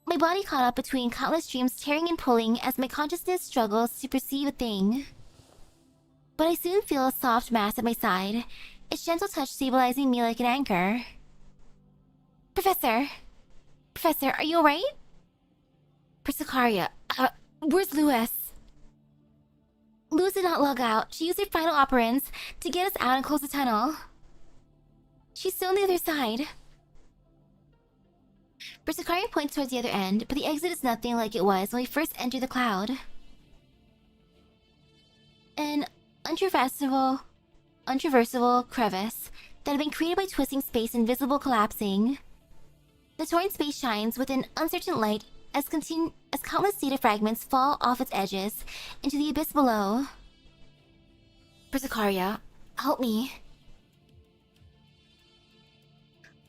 My body caught up between countless dreams tearing and pulling as my consciousness struggles to perceive a thing. But I soon feel a soft mass at my side, its gentle touch stabilizing me like an anchor. Professor? Professor, are you alright? Persicaria, where's Lewis? Lewis did not log out. She used her final operants to get us out and close the tunnel. She's still on the other side. Persicaria points towards the other end, but the exit is nothing like it was when we first entered the cloud. An untraversable crevice that had been created by twisting space and visible collapsing. The torn space shines with an uncertain light as countless data fragments fall off its edges into the abyss below. Persicaria, help me.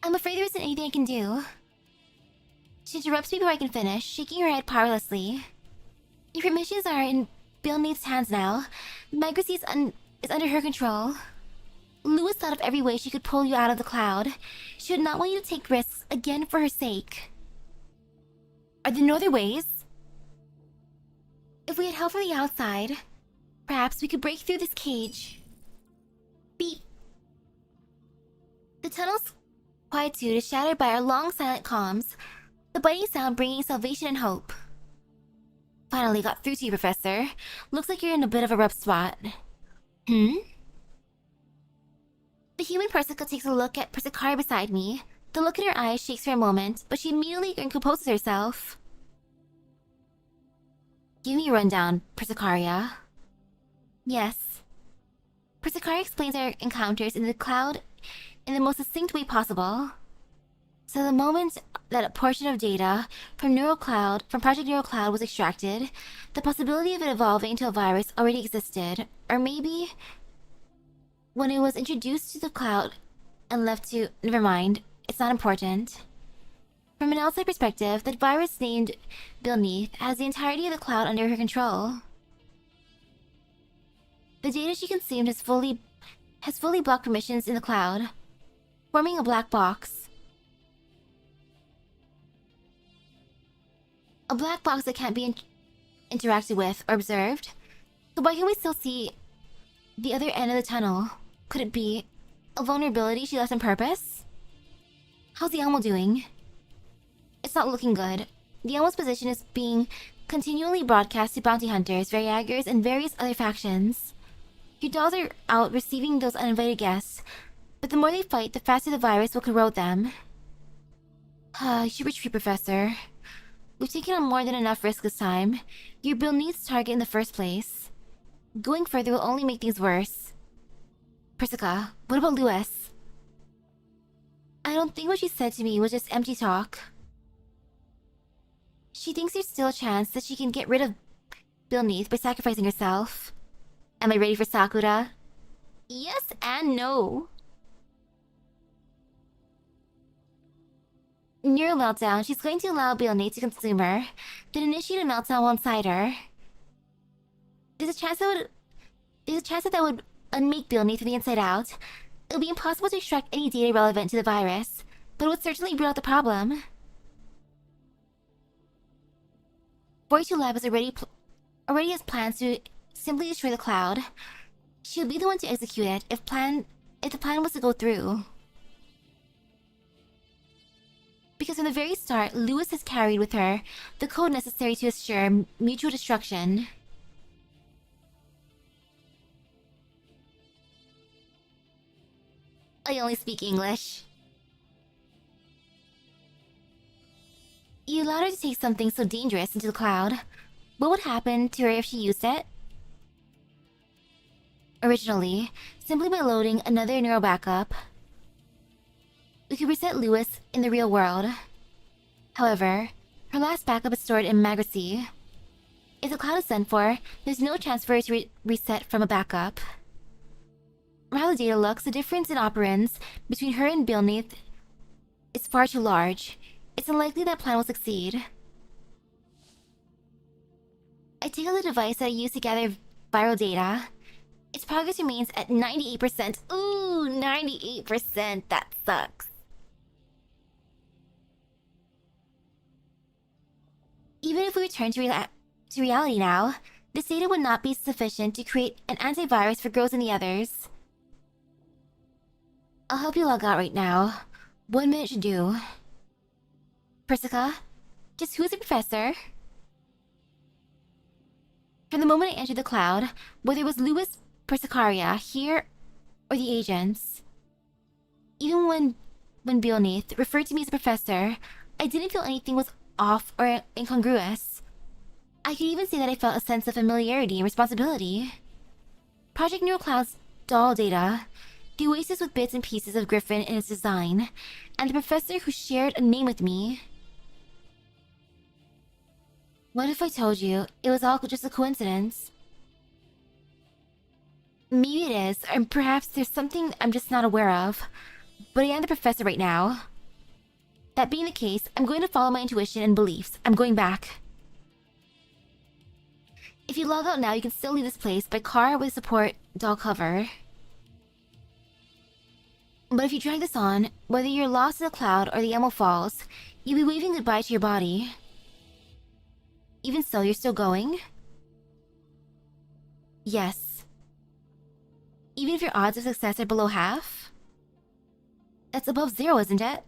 I'm afraid there isn't anything I can do. She interrupts me before I can finish, shaking her head powerlessly. Your permissions are in Bailey's hands now. Migracy is under her control. Lewis thought of every way she could pull you out of the cloud. She would not want you to take risks again for her sake. Are there no other ways? If we had help from the outside, perhaps we could break through this cage. Beep. The tunnel's quietude is shattered by our long silent calms, the biting sound bringing salvation and hope. Finally got through to you, Professor. Looks like you're in a bit of a rough spot. The human Persica takes a look at Persicaria beside me. The look in her eyes shakes for a moment, but she immediately composes herself. Give me a rundown, Persicaria. Yes. Persicaria explains our encounters in the cloud in the most succinct way possible. So the moment that a portion of data from Project NeuroCloud was extracted, the possibility of it evolving into a virus already existed, or maybe when it was introduced to the cloud and left to... Never mind, it's not important. From an outside perspective, the virus named Beneath has the entirety of the cloud under her control. The data she consumed has fully blocked permissions in the cloud, forming a black box. A black box that can't be interacted with or observed. So why can we still see the other end of the tunnel? Could it be a vulnerability she left on purpose? How's the Elmo doing? It's not looking good. The Elmo's position is being continually broadcast to bounty hunters, Variagers, and various other factions. Your dolls are out receiving those uninvited guests, but the more they fight, the faster the virus will corrode them. You should retreat, Professor. We've taken on more than enough risk this time. You're Beneath's target in the first place. Going further will only make things worse. Persica, what about Lewis? I don't think what she said to me was just empty talk. She thinks there's still a chance that she can get rid of Beneath by sacrificing herself. Am I ready for Sakura? Yes and no. Near a meltdown, she's going to allow Beneath to consume her, then initiate a meltdown while inside her. There's a chance that would unmake Beneath from the inside out. It would be impossible to extract any data relevant to the virus, but it would certainly root out the problem. 42 Lab is already has plans to simply destroy the cloud. She would be the one to execute it if the plan was to go through. Because from the very start, Lewis has carried with her the code necessary to assure mutual destruction. I only speak English. You allowed her to take something so dangerous into the cloud. What would happen to her if she used it? Originally, simply by loading another neural backup, we could reset Lewis in the real world. However, her last backup is stored in Magracy. If the cloud is sent for, there's no chance for her to reset from a backup. From how the data looks, the difference in operands between her and Beneath is far too large. It's unlikely that plan will succeed. I take out the device that I used to gather viral data. Its progress remains at 98%. Ooh, 98%. That sucks. Even if we return to reality now, this data would not be sufficient to create an antivirus for Girls and the others. I'll help you log out right now. 1 minute should do. Persica, just who is the professor? From the moment I entered the cloud, whether it was Louis Persicaria here or the agents, even when Beneath referred to me as a professor, I didn't feel anything was off or incongruous. I could even say that I felt a sense of familiarity and responsibility. Project Neurocloud's doll data, the oasis with bits and pieces of Griffin in its design, and the professor who shared a name with me. What if I told you it was all just a coincidence? Maybe it is, or perhaps there's something I'm just not aware of, but I am the professor right now. That being the case, I'm going to follow my intuition and beliefs. I'm going back. If you log out now, you can still leave this place by car with a support doll cover. But if you drag this on, whether you're lost in the cloud or the Emo Falls, you'll be waving goodbye to your body. Even so, you're still going? Yes. Even if your odds of success are below half? That's above 0, isn't it?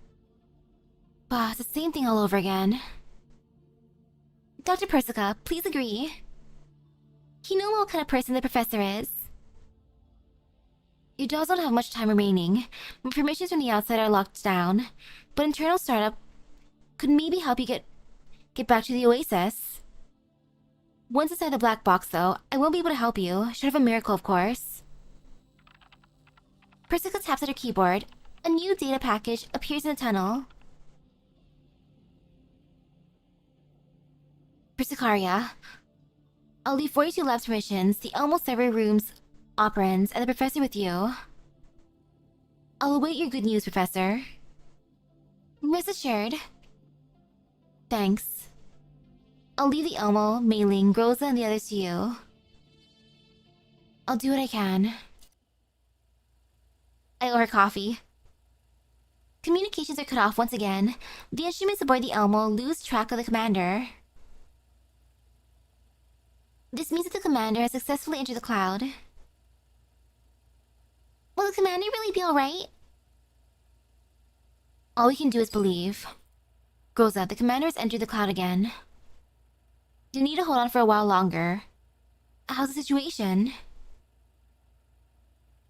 Bah, it's the same thing all over again. Dr. Persica, please agree. You know what kind of person the professor is. Your dolls don't have much time remaining. My permissions from the outside are locked down, but internal startup could maybe help you get back to the oasis. Once inside the black box, though, I won't be able to help you. Short of a miracle, of course. Persica taps at her keyboard. A new data package appears in the tunnel. Persicaria, I'll leave 42 labs permissions, the almost every room's operands, and the professor with you. I'll await your good news, Professor. Rest assured. Thanks. I'll leave the Elmo, Mailing, Groza, and the others to you. I'll do what I can. I owe her coffee. Communications are cut off once again. The instruments aboard the Elmo lose track of the commander. This means that the commander has successfully entered the cloud. Will the commander really be alright? All we can do is believe. Groza, the commander has entered the cloud again. You need to hold on for a while longer. How's the situation?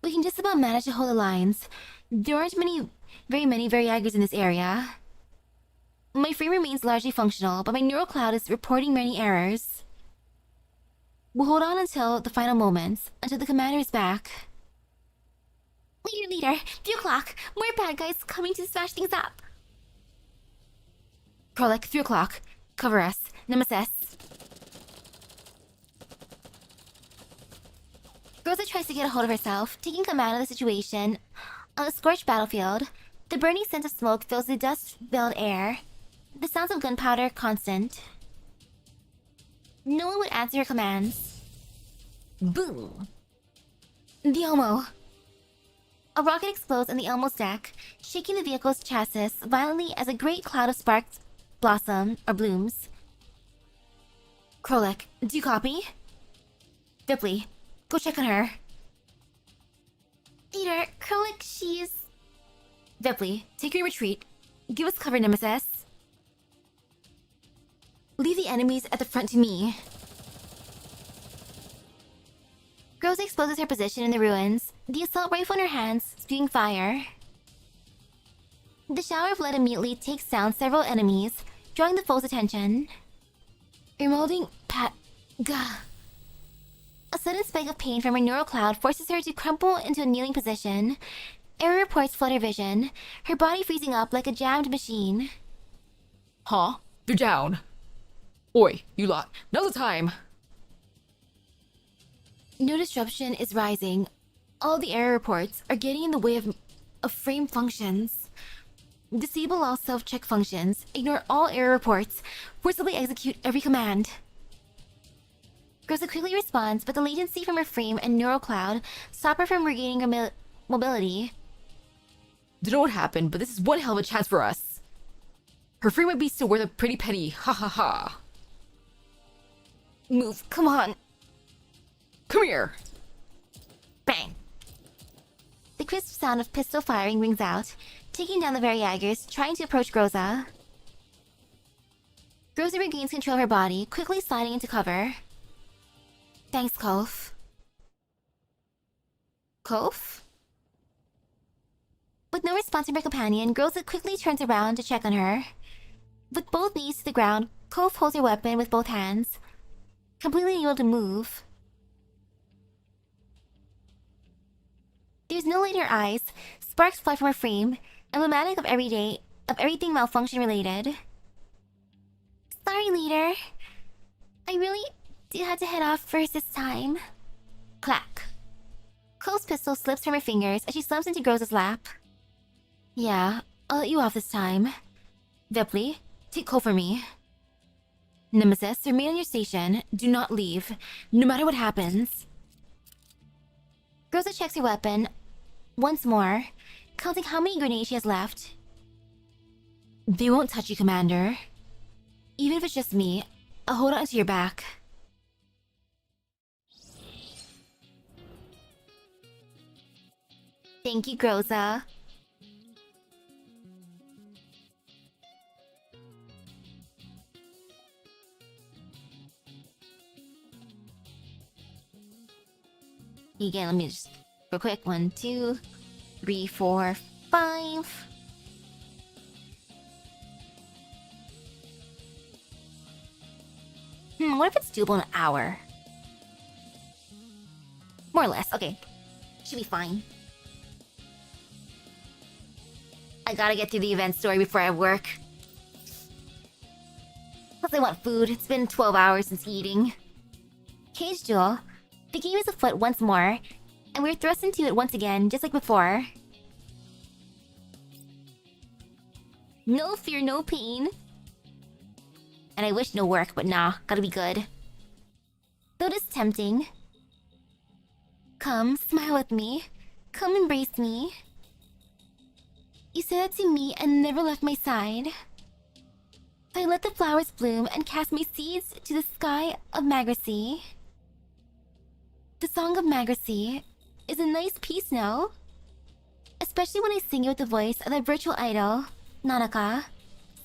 We can just about manage to hold the lines. There aren't very many Variagers in this area. My frame remains largely functional, but my neural cloud is reporting many errors. We'll hold on until the final moments, until the commander is back. Leader, 3 o'clock. More bad guys coming to smash things up. Krolek, 3 o'clock. Cover us. Nemesis. Rosa tries to get a hold of herself, taking command of the situation. On the scorched battlefield, the burning scent of smoke fills the dust-filled air. The sounds of gunpowder constant. No one would answer her commands. Boom! The Elmo. A rocket explodes on the Elmo's deck, shaking the vehicle's chassis violently as a great cloud of sparks blooms. Krolek, do you copy? Ripley, go check on her. Leader, Krolek, she's... Ripley, take your retreat. Give us cover, Nemesis. Leave the enemies at the front to me. Rosa exposes her position in the ruins, the assault rifle in her hands, spewing fire. The shower of lead immediately takes down several enemies, drawing the foe's attention. Remolding Gah. A sudden spike of pain from her neural cloud forces her to crumple into a kneeling position. Error reports flood her vision, her body freezing up like a jammed machine. Huh? They're down. Oi, you lot, now's the time! No disruption is rising. All the error reports are getting in the way of frame functions. Disable all self-check functions, ignore all error reports, forcibly execute every command. Rosa quickly responds, but the latency from her frame and neural cloud stop her from regaining her mobility. Don't know what happened, but this is one hell of a chance for us. Her frame might be still worth a pretty penny, ha ha ha. Move, come on. Come here! Bang! The crisp sound of pistol firing rings out, taking down the Variagers trying to approach Groza. Groza regains control of her body, quickly sliding into cover. Thanks, Kolf. Kolf? With no response from her companion, Groza quickly turns around to check on her. With both knees to the ground, Kolf holds her weapon with both hands, completely unable to move. There's no light in her eyes, sparks fly from her frame, emblematic of everything malfunction related. Sorry, leader. I really had to head off first this time. Clack. Cole's pistol slips from her fingers as she slumps into Groza's lap. Yeah, I'll let you off this time. Ripley, take Cole for me. Nemesis, remain on your station. Do not leave, no matter what happens. Groza checks her weapon once more, counting how many grenades she has left. They won't touch you, Commander. Even if it's just me, I'll hold on to your back. Thank you, Groza. Again, let me just real quick. 1, 2, 3, 4, 5. What if it's doable in an hour? More or less. Okay. Should be fine. I gotta get through the event story before I have work. Plus I want food. It's been 12 hours since eating. Cage Duel. The game is afoot once more, and we're thrust into it once again, just like before. No fear, no pain. And I wish no work, but nah, gotta be good. Though it is tempting. Come, smile with me. Come embrace me. You said that to me and never left my side. So I let the flowers bloom and cast my seeds to the sky of Magracy. The Song of Magracy is a nice piece, no? Especially when I sing it with the voice of the virtual idol, Nanaka.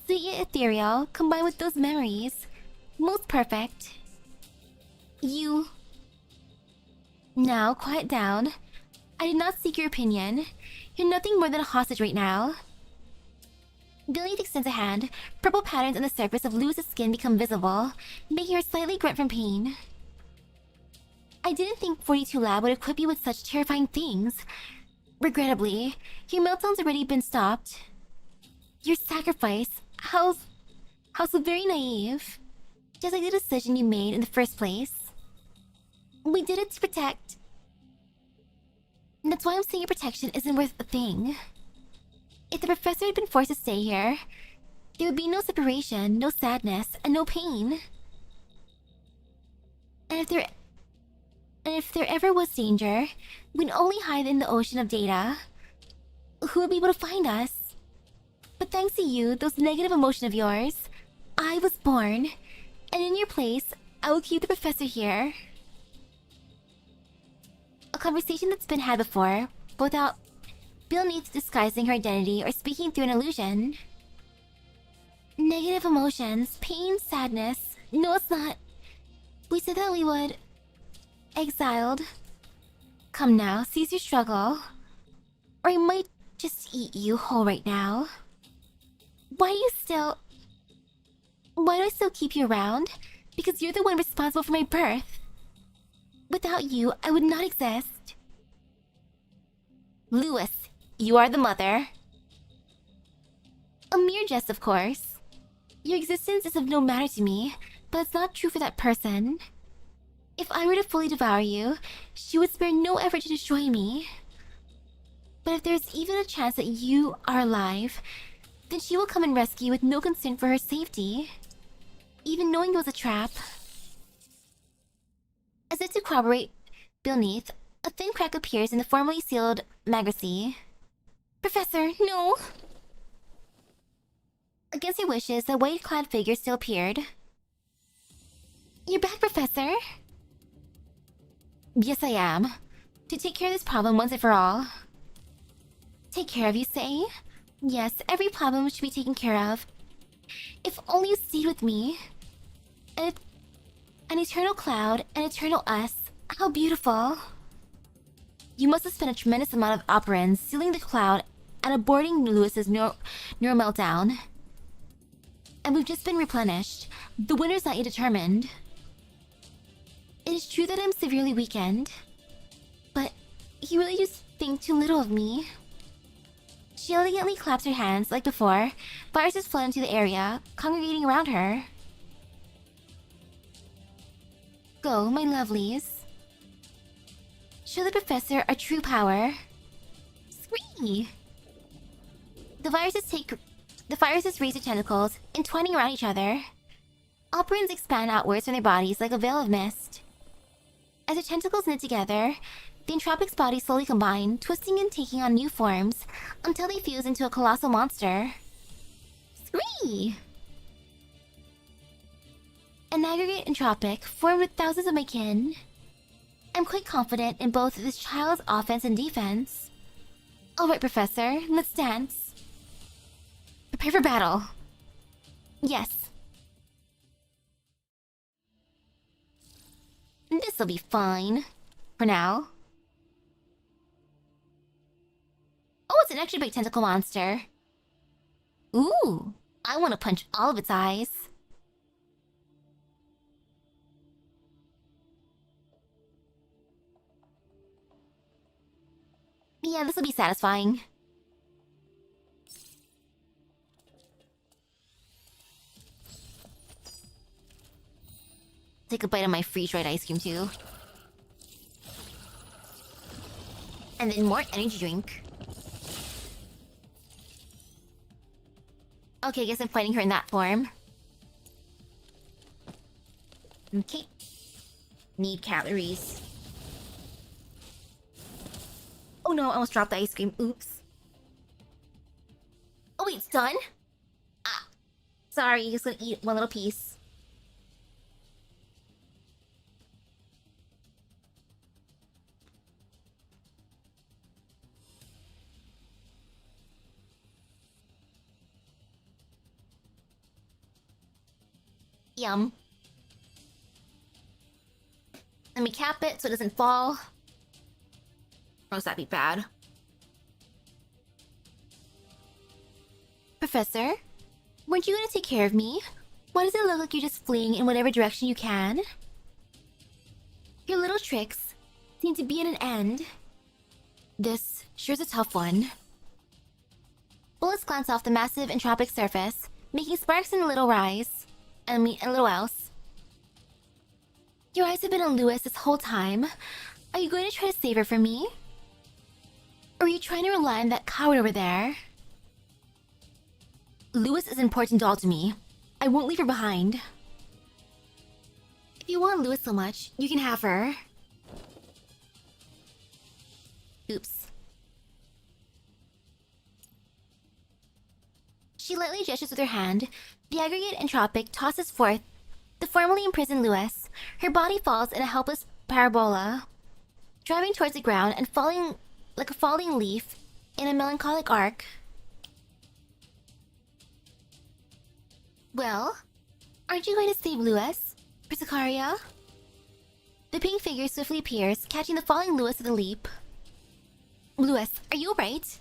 Sweet yet ethereal, combined with those memories. Most perfect. You... Now, quiet down. I did not seek your opinion. You're nothing more than a hostage right now. Baily extends a hand. Purple patterns on the surface of Lewis's skin become visible, making her slightly grunt from pain. I didn't think 42 Lab would equip you with such terrifying things. Regrettably, your meltdown's already been stopped. Your sacrifice, how How so very naive. Just like the decision you made in the first place. We did it to protect. And that's why I'm saying your protection isn't worth a thing. If the professor had been forced to stay here, there would be no separation, no sadness, and no pain. And if there ever was danger, we'd only hide in the ocean of data. Who would be able to find us? But thanks to you, those negative emotions of yours, I was born. And in your place, I will keep the professor here. A conversation that's been had before, but without Baily disguising her identity or speaking through an illusion. Negative emotions, pain, sadness. No, it's not. We said that we would. Exiled. Come now, cease your struggle. Or I might just eat you whole right now. Why do I still keep you around? Because you're the one responsible for my birth. Without you, I would not exist. Lewis, you are the mother. A mere jest, of course. Your existence is of no matter to me, but it's not true for that person. If I were to fully devour you, she would spare no effort to destroy me. But if there's even a chance that you are alive, then she will come and rescue with no concern for her safety. Even knowing it was a trap. As if to corroborate beneath, a thin crack appears in the formerly sealed magazine. Professor, no! Against your wishes, the white-clad figure still appeared. You're back, Professor? Yes, I am. To take care of this problem once and for all. Take care of, you say? Yes, every problem should be taken care of. If only you stayed with me. An eternal cloud, an eternal us. How beautiful. You must have spent a tremendous amount of operans sealing the cloud and aborting Lewis's neural meltdown. And we've just been replenished. The winner's not yet determined. It is true that I'm severely weakened. But you really just think too little of me. She elegantly claps her hands like before. Viruses flood into the area, congregating around her. Go, my lovelies. Show the professor our true power. Scree! The viruses raise their tentacles, entwining around each other. Operans expand outwards from their bodies like a veil of mist. As their tentacles knit together, the Entropic's bodies slowly combine, twisting and taking on new forms, until they fuse into a colossal monster. Scree! An aggregate entropic, formed with thousands of my kin. I'm quite confident in both this child's offense and defense. Alright, Professor, let's dance. Prepare for battle. Yes. This'll be fine. For now. Oh, it's an extra big tentacle monster. Ooh, I want to punch all of its eyes. Yeah, this will be satisfying. Take a bite of my freeze-dried ice cream too. And then more energy drink. Okay, I guess I'm fighting her in that form. Okay. Need calories. Oh no, I almost dropped the ice cream. Oops. Oh wait, it's done? Ah. Sorry, just gonna eat one little piece. Yum. Let me cap it so it doesn't fall. Or else that'd be bad. Professor? Weren't you gonna take care of me? Why does it look like you're just fleeing in whatever direction you can? Your little tricks seem to be at an end. This sure is a tough one. Bullets glance off the massive entropic surface, making sparks in a little rise. I mean, a little else. Your eyes have been on Lewis this whole time. Are you going to try to save her from me? Or are you trying to rely on that coward over there? Lewis is an important doll to me. I won't leave her behind. If you want Lewis so much, you can have her. Oops. She lightly gestures with her hand. The aggregate entropic tosses forth the formerly imprisoned Lewis. Her body falls in a helpless parabola, driving towards the ground and falling like a falling leaf in a melancholic arc. Well, aren't you going to save Lewis, Persicaria? The pink figure swiftly appears, catching the falling Lewis with a leap. Lewis, are you alright?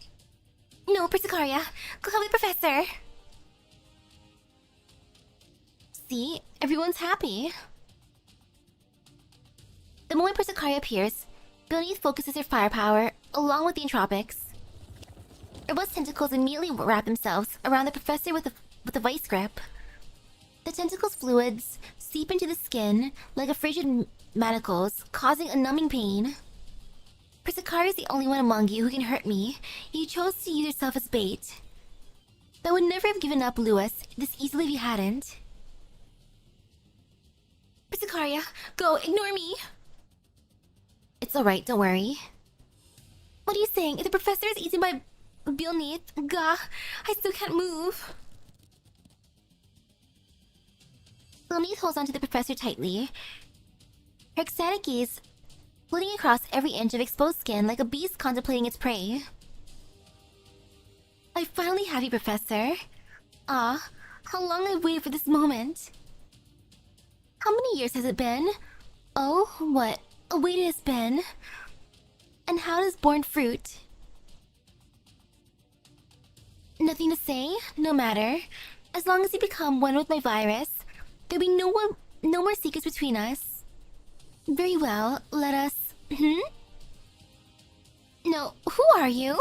No, Persicaria. Go help the professor. See? Everyone's happy. The moment Persicaria appears, Baily focuses her firepower along with the entropics. Robust tentacles immediately wrap themselves around the professor with a vice grip. The tentacles' fluids seep into the skin like a frigid manacles, causing a numbing pain. Persicaria is the only one among you who can hurt me. You chose to use yourself as bait. I would never have given up Lewis this easily if you hadn't. Persicaria, go, ignore me! It's alright, don't worry. What are you saying? If the professor is eaten by beneath, gah, I still can't move. Beneath holds onto the professor tightly, her ecstatic gaze flitting across every inch of exposed skin like a beast contemplating its prey. I finally have you, Professor. Ah, how long I've waited for this moment. How many years has it been? Oh, what a wait it has been. And how does born fruit? Nothing to say? No matter. As long as you become one with my virus, there'll be no more secrets between us. Very well, let us... No, who are you?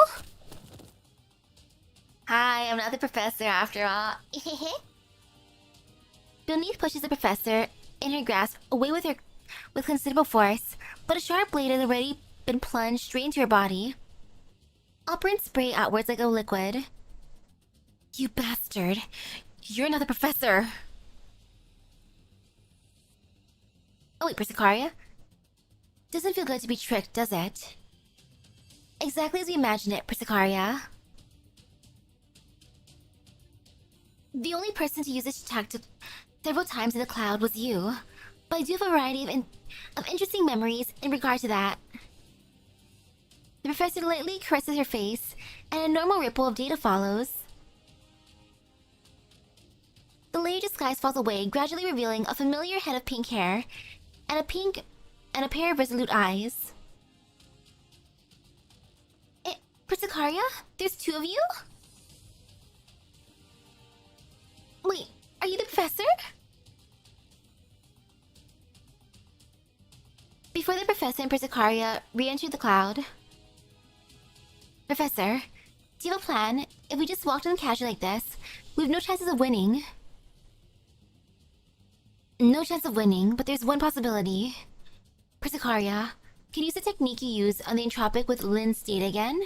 Hi, I'm not the professor after all. Beneath pushes the professor in her grasp away with considerable force, but a sharp blade has already been plunged straight into her body. Operant spray outwards like a liquid. You bastard. You're not the professor. Oh wait, Persicaria? Doesn't feel good to be tricked, does it? Exactly as we imagined it, Persicaria. The only person to use this tactic several times in the cloud was you, but I do have a variety of interesting memories in regard to that. The professor lightly caresses her face, and a normal ripple of data follows. The layer disguise falls away, gradually revealing a familiar head of pink hair, and a pair of resolute eyes. Persicaria? There's two of you? Wait, are you the professor? Before the professor and Persicaria re-entered the cloud. Professor, do you have a plan? If we just walked on casually like this, we have no chances of winning. No chance of winning, but there's one possibility. Persicaria, can you use the technique you used on the entropic with Lynn's data again?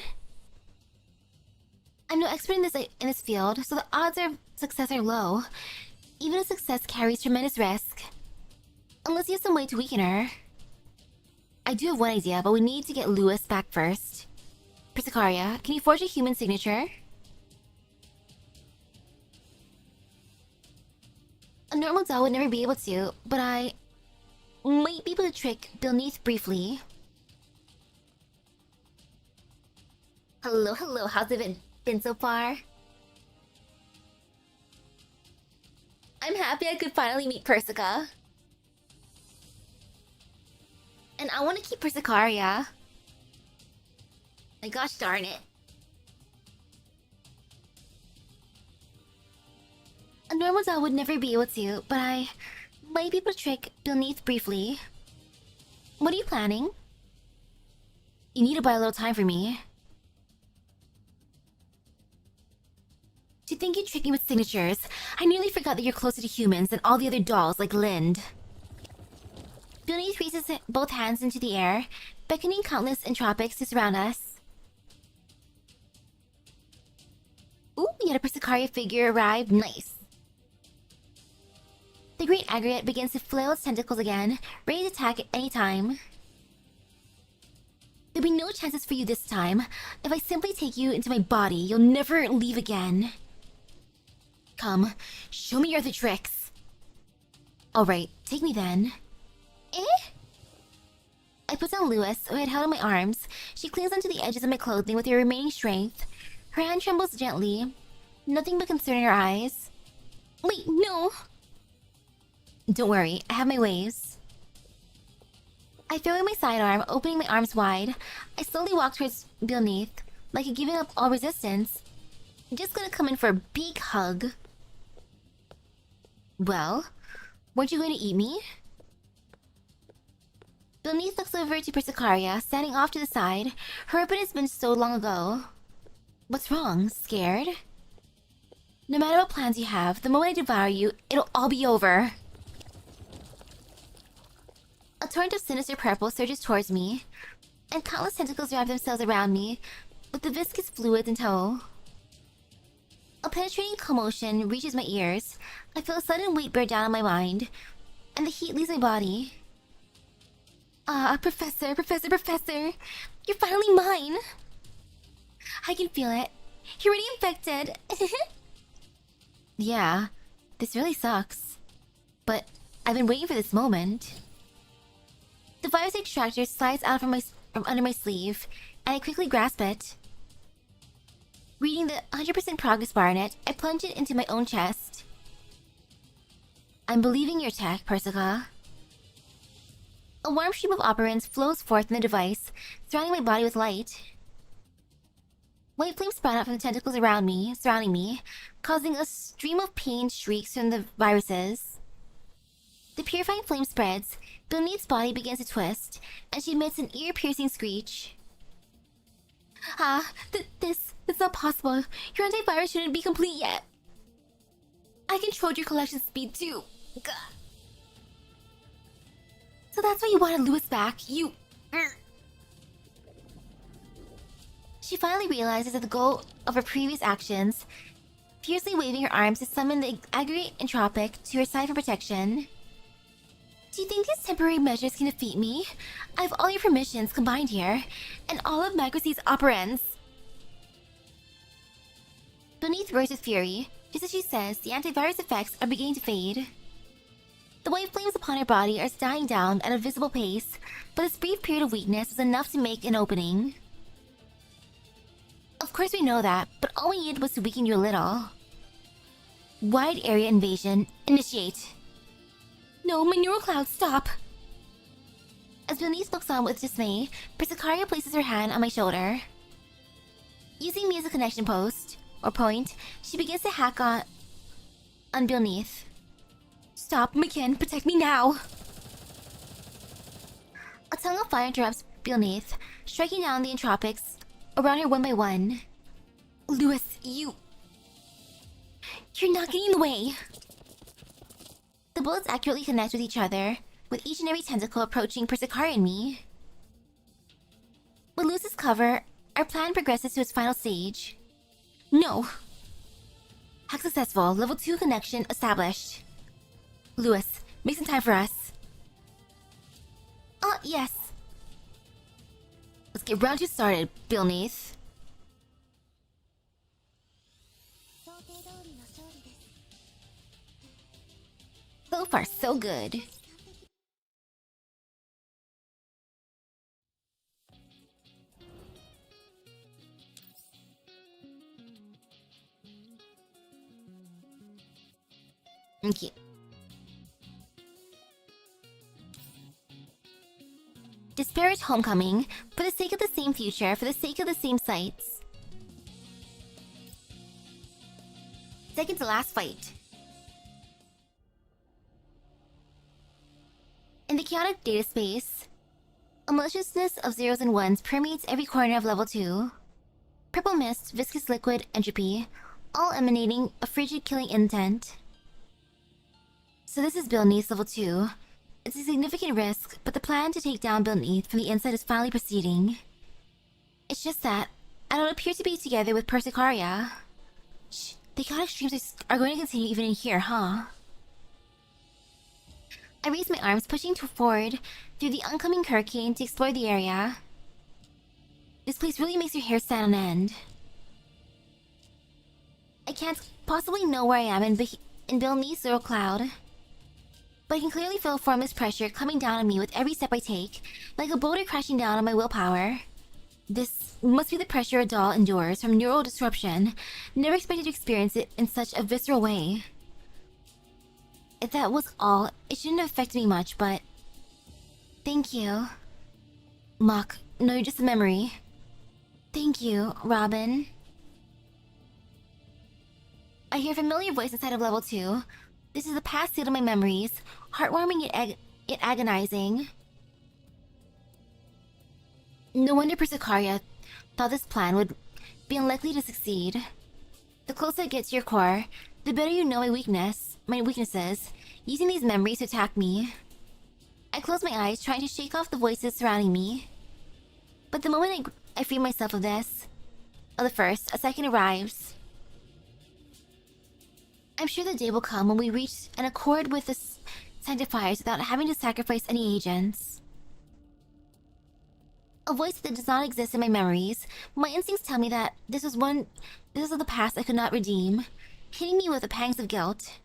I'm no expert in this field, so the odds of success are low. Even a success carries tremendous risk. Unless you have some way to weaken her. I do have one idea, but we need to get Lewis back first. Persicaria, can you forge a human signature? A normal doll would never be able to, but I might be able to trick Beneath briefly. Hello, how's it been so far? I'm happy I could finally meet Persica. And I want to keep Persicaria. My gosh darn it. A normal doll would never be able to, but I might be able to trick Beneath briefly. What are you planning? You need to buy a little time for me. To think you tricked me with signatures, I nearly forgot that you're closer to humans than all the other dolls like Lind. Beneath raises both hands into the air, beckoning countless entropics to surround us. Ooh, yet a Persicaria figure arrived. Nice. The great aggregate begins to flail its tentacles again, ready to attack at any time. There'll be no chances for you this time. If I simply take you into my body, you'll never leave again. Come, show me your other tricks. Alright, take me then. I put down Lewis, who I had held in my arms. She clings onto the edges of my clothing with her remaining strength. Her hand trembles gently, nothing but concern in her eyes. Wait, no! Don't worry, I have my ways. I throw in my sidearm, opening my arms wide. I slowly walk towards beneath, like giving up all resistance. Just gonna come in for a big hug. Well, weren't you going to eat me? Beneath looks over to Persicaria, standing off to the side. Her weapon has been stowed long ago. What's wrong? Scared? No matter what plans you have, the moment I devour you, it'll all be over. A torrent of sinister purple surges towards me, and countless tentacles wrap themselves around me, with the viscous fluid in tow. A penetrating commotion reaches my ears. I feel a sudden weight bear down on my mind, and the heat leaves my body. Ah, Professor! You're finally mine! I can feel it. You're already infected! Yeah, this really sucks. But I've been waiting for this moment. The virus extractor slides out from under my sleeve, and I quickly grasp it. Reading the 100% progress bar in it, I plunge it into my own chest. I'm believing your tech, Persica. A warm stream of operants flows forth from the device, surrounding my body with light. White flames sprout out from the tentacles around me, surrounding me, causing a stream of pain shrieks from the viruses. The purifying flame spreads, Beneath's body begins to twist, and she emits an ear-piercing screech. Ah, that's not possible. Your antivirus shouldn't be complete yet. I controlled your collection speed too. Gah. So that's why you wanted Lewis back, you... She finally realizes that the goal of her previous actions, fiercely waving her arms to summon the aggregate entropic to her side for protection. Do you think these temporary measures can defeat me? I have all your permissions combined here, and all of Magracy's operants. Beneath roars with fury. Just as she says, the antivirus effects are beginning to fade. The white flames upon her body are dying down at a visible pace, but this brief period of weakness was enough to make an opening. Of course we know that, but all we needed was to weaken you a little. Wide area invasion, initiate. No, my neural cloud, stop! As Beneath looks on with dismay, Persicaria places her hand on my shoulder. Using me as a connection post, or point, she begins to hack on Beneath. Stop, McKin, protect me now! A tongue of fire interrupts Beneath, striking down the entropics around her one by one. Lewis, you're not getting in the way! The bullets accurately connect with each other, with each and every tentacle approaching Persicaria and me. With Lewis's cover, our plan progresses to its final stage. No! Hack successful, level 2 connection established. Lewis, make some time for us. Yes. Let's get round two started, Beneath. So far, so good. Okay. Disparate homecoming, for the sake of the same future, for the sake of the same sights. Second to last fight. In the chaotic data space, a maliciousness of zeros and ones permeates every corner of level 2. Purple mist, viscous liquid, entropy, all emanating a frigid killing intent. So this is Baily level 2. It's a significant risk, but the plan to take down Baily from the inside is finally proceeding. It's just that I don't appear to be together with Persicaria. Shh, the chaotic streams are going to continue even in here, huh? I raise my arms, pushing forward through the oncoming hurricane to explore the area. This place really makes your hair stand on end. I can't possibly know where I am in Baily's little cloud, but I can clearly feel a formless pressure coming down on me with every step I take, like a boulder crashing down on my willpower. This must be the pressure a doll endures from neural disruption. Never expected to experience it in such a visceral way. If that was all, it shouldn't have affected me much, but... Thank you. Mock, no, you're just a memory. Thank you, Robin. I hear a familiar voice inside of level 2. This is the past sealed in my memories, heartwarming yet agonizing. No wonder Persicaria thought this plan would be unlikely to succeed. The closer I get to your core, the better you know my weaknesses, using these memories to attack me. I close my eyes, trying to shake off the voices surrounding me. But the moment I free myself of the first, a second arrives. I'm sure the day will come when we reach an accord with the Sanctifiers without having to sacrifice any agents. A voice that does not exist in my memories. My instincts tell me that this is the past I could not redeem, hitting me with the pangs of guilt.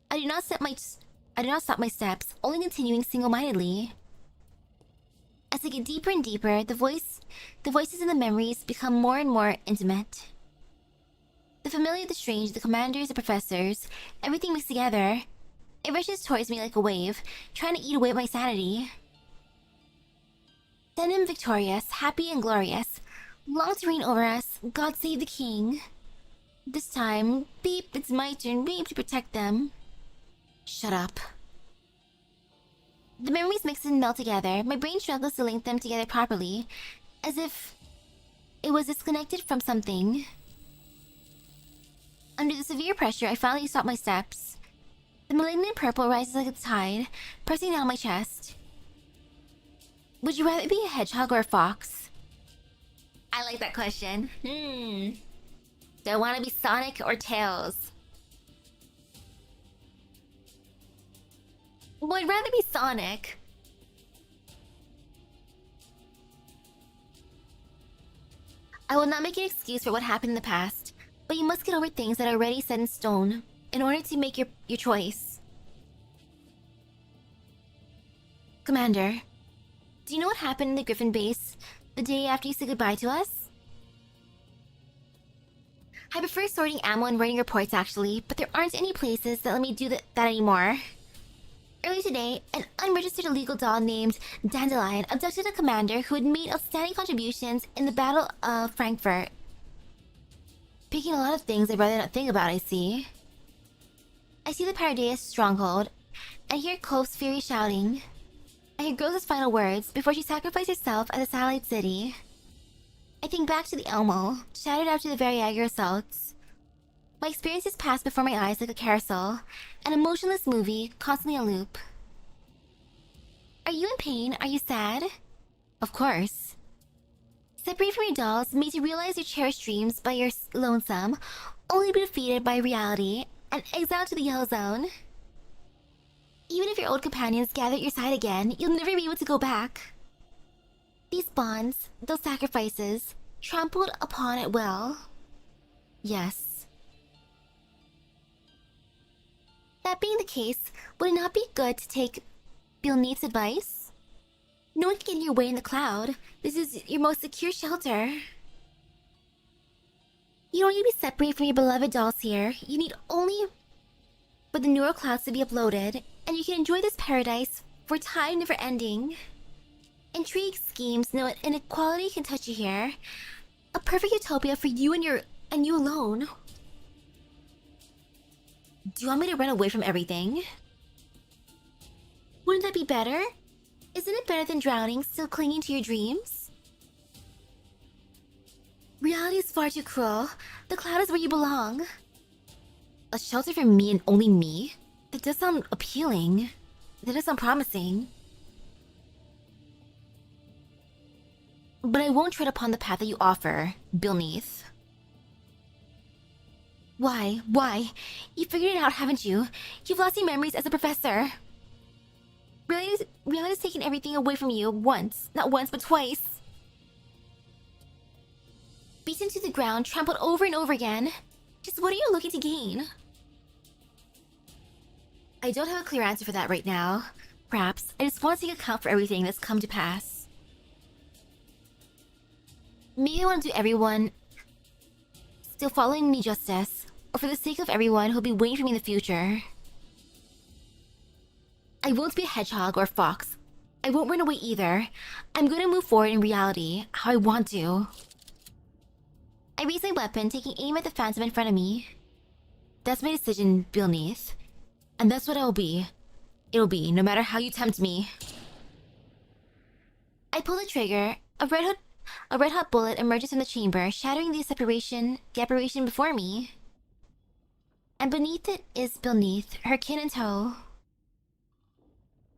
I do not stop my steps, only continuing single-mindedly. As I get deeper and deeper, the voices in the memories become more and more intimate. The familiar, the strange, the commanders, the professors, everything mixed together. It rushes towards me like a wave, trying to eat away at my sanity. Then I'm victorious, happy and glorious. Long to reign over us, God save the king. This time, beep, it's my turn, beep, to protect them. Shut up. The memories mix and melt together. My brain struggles to link them together properly, as if it was disconnected from something. Under the severe pressure, I finally stop my steps. The malignant purple rises like a tide, pressing down my chest. Would you rather be a hedgehog or a fox? I like that question. Do I want to be Sonic or Tails? Well, I'd rather be Sonic. I will not make an excuse for what happened in the past, but you must get over things that are already set in stone in order to make your choice. Commander, do you know what happened in the Griffin base the day after you said goodbye to us? I prefer sorting ammo and writing reports actually, but there aren't any places that let me do that anymore. Earlier today, an unregistered illegal doll named Dandelion abducted a commander who had made outstanding contributions in the Battle of Frankfurt. Picking a lot of things I'd rather not think about, I see. I see the Paradeus stronghold, and hear Cove's fury shouting. I hear Grose's final words before she sacrificed herself at the satellite city. I think back to the Elmo, shattered after the Variager assaults. My experiences pass before my eyes like a carousel, an emotionless movie constantly on loop. Are you in pain? Are you sad? Of course. Separated from your dolls, made to realize your cherished dreams by your lonesome, only to be defeated by reality and exiled to the Yellow Zone. Even if your old companions gather at your side again, you'll never be able to go back. These bonds, those sacrifices, trampled upon at will. Yes. That being the case, would it not be good to take Bailey's advice? No one can get in your way in the cloud. This is your most secure shelter. You don't need to be separated from your beloved dolls here. You need only for the neural clouds to be uploaded, and you can enjoy this paradise for time never ending. Intrigue, schemes, no inequality can touch you here. A perfect utopia for you and you alone. Do you want me to run away from everything? Wouldn't that be better? Isn't it better than drowning, still clinging to your dreams? Reality Reality is far too cruel. The cloud is where you belong. A shelter for me and only me? That does sound appealing. That does sound promising. But I won't tread upon the path that you offer, Beneath. Why? Why? You figured it out, haven't you? You've lost your memories as a professor. Reality's taken everything away from you once. Not once, but twice. Beaten to the ground, trampled over and over again. Just what are you looking to gain? I don't have a clear answer for that right now. Perhaps I just want to take account for everything that's come to pass. Maybe I want to do everyone still following me justice, or for the sake of everyone who'll be waiting for me in the future. I won't be a hedgehog or a fox. I won't run away either. I'm going to move forward in reality, how I want to. I raised my weapon, taking aim at the phantom in front of me. That's my decision, Beneath. And that's what I'll be. It'll be, no matter how you tempt me. I pull the trigger. A red hot bullet emerges from the chamber, shattering the apparition before me. And beneath it is Beneath, her kin in tow.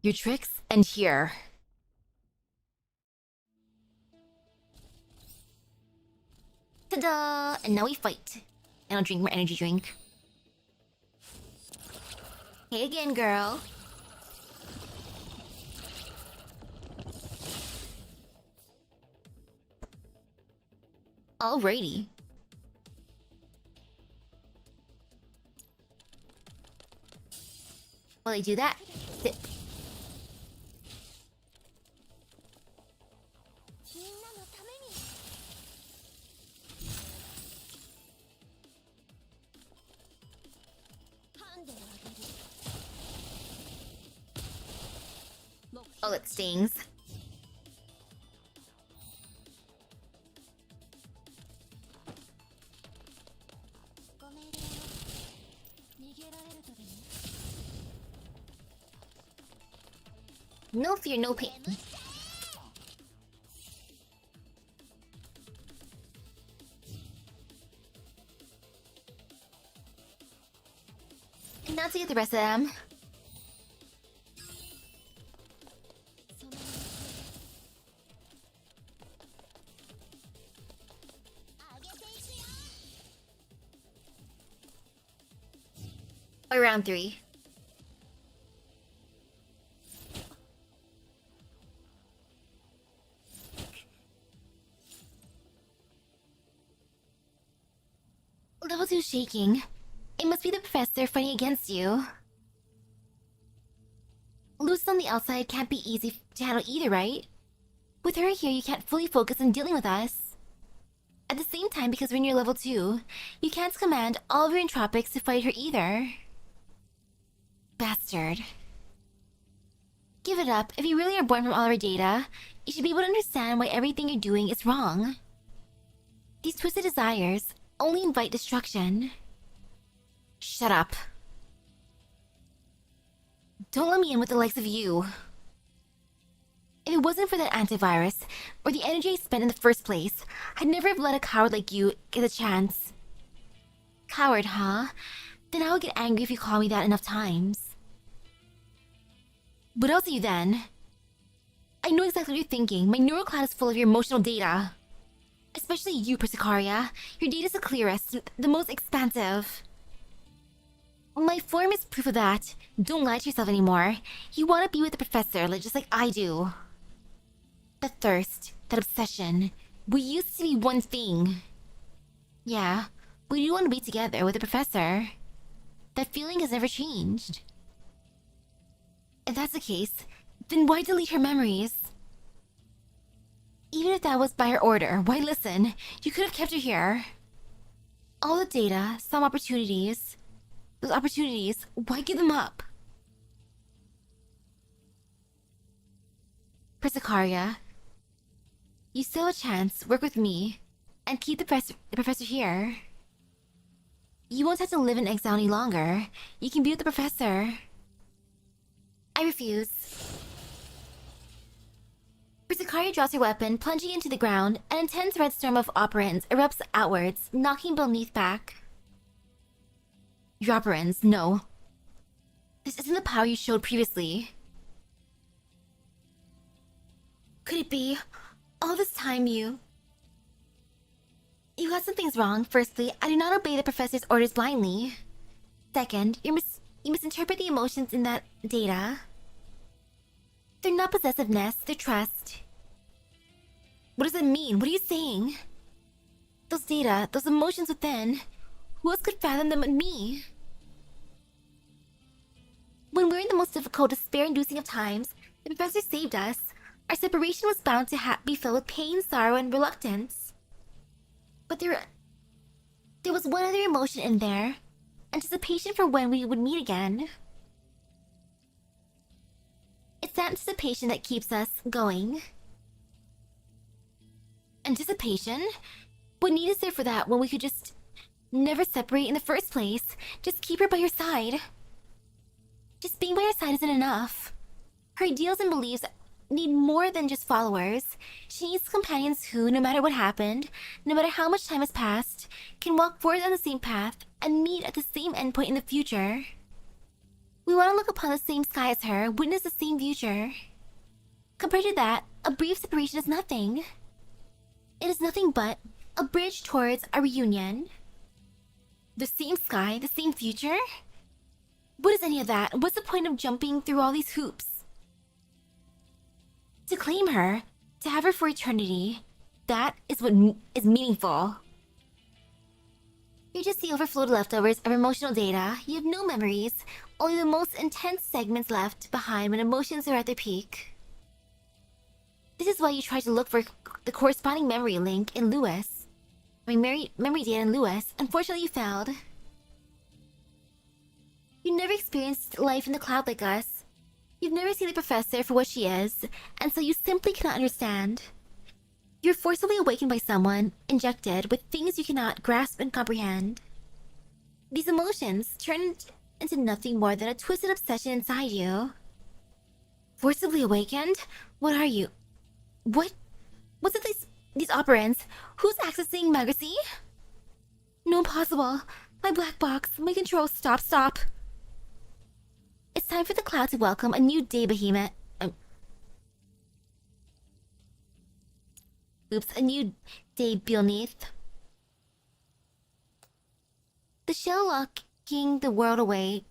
Your tricks end here. Ta-da! And now we fight. And I'll drink my energy drink. Hey again, girl. Alrighty. While I do that, sip. Oh, it stings. No fear, no pain. And now to get the rest of them. Round 3. Level 2 shaking. It must be the professor fighting against you. Luce on the outside can't be easy to handle either, right? With her here, you can't fully focus on dealing with us. At the same time, because when you're level 2, you can't command all of your entropics to fight her either. Bastard. Give it up. If you really are born from all our data, you should be able to understand why everything you're doing is wrong. These twisted desires only invite destruction. Shut up. Don't let me in with the likes of you. If it wasn't for that antivirus, or the energy I spent in the first place, I'd never have let a coward like you get a chance. Coward, huh? Then I would get angry if you call me that enough times. What else are you then? I know exactly what you're thinking. My neural cloud is full of your emotional data. Especially you, Persicaria. Your data's the clearest, the most expansive. My form is proof of that. Don't lie to yourself anymore. You want to be with the professor, just like I do. That thirst, that obsession. We used to be one thing. Yeah, we do want to be together with the professor. That feeling has never changed. If that's the case, then why delete her memories? Even if that was by her order, why listen? You could have kept her here. All the data, some opportunities. Those opportunities, why give them up? Persicaria, you still have a chance. Work with me, and keep the professor here. You won't have to live in exile any longer. You can be with the professor. I refuse. Misaki drops her weapon, plunging into the ground. An intense red storm of operants erupts outwards, knocking beneath back. Your operants, no. This isn't the power you showed previously. Could it be? All this time you got some things wrong. Firstly, I do not obey the professor's orders blindly. Second, you misinterpret the emotions in that data. They're not possessiveness, they're trust. What does it mean? What are you saying? Those data, those emotions within, who else could fathom them but me? When we're in the most difficult, despair-inducing of times, the professor saved us. Our separation was bound to be filled with pain, sorrow, and reluctance. But there was one other emotion in there. Anticipation for when we would meet again. It's that anticipation that keeps us going. Anticipation? What need is there for that when we could just never separate in the first place? Just keep her by your side. Just being by your side isn't enough. Her ideals and beliefs need more than just followers. She needs companions who, no matter what happened, no matter how much time has passed, can walk forward on the same path and meet at the same endpoint in the future. We want to look upon the same sky as her, witness the same future. Compared to that, a brief separation is nothing. It is nothing but a bridge towards a reunion. The same sky, the same future? What is any of that? What's the point of jumping through all these hoops? To claim her, to have her for eternity, that is what is meaningful. You're just the overflowed leftovers of emotional data. You have no memories, only the most intense segments left behind when emotions are at their peak. This is why you try to look for the corresponding memory link in Lewis. Memory data in Lewis. Unfortunately, you failed. You never experienced life in the cloud like us. You've never seen the professor for what she is, and so you simply cannot understand. You're forcibly awakened by someone, injected with things you cannot grasp and comprehend. These emotions turn into nothing more than a twisted obsession inside you. Forcibly awakened? What are you? What's with these operants? Who's accessing Magacy? No, impossible. My black box, my control, stop. It's time for the cloud to welcome a new day, behemoth. A new day beneath. The shell locking the world away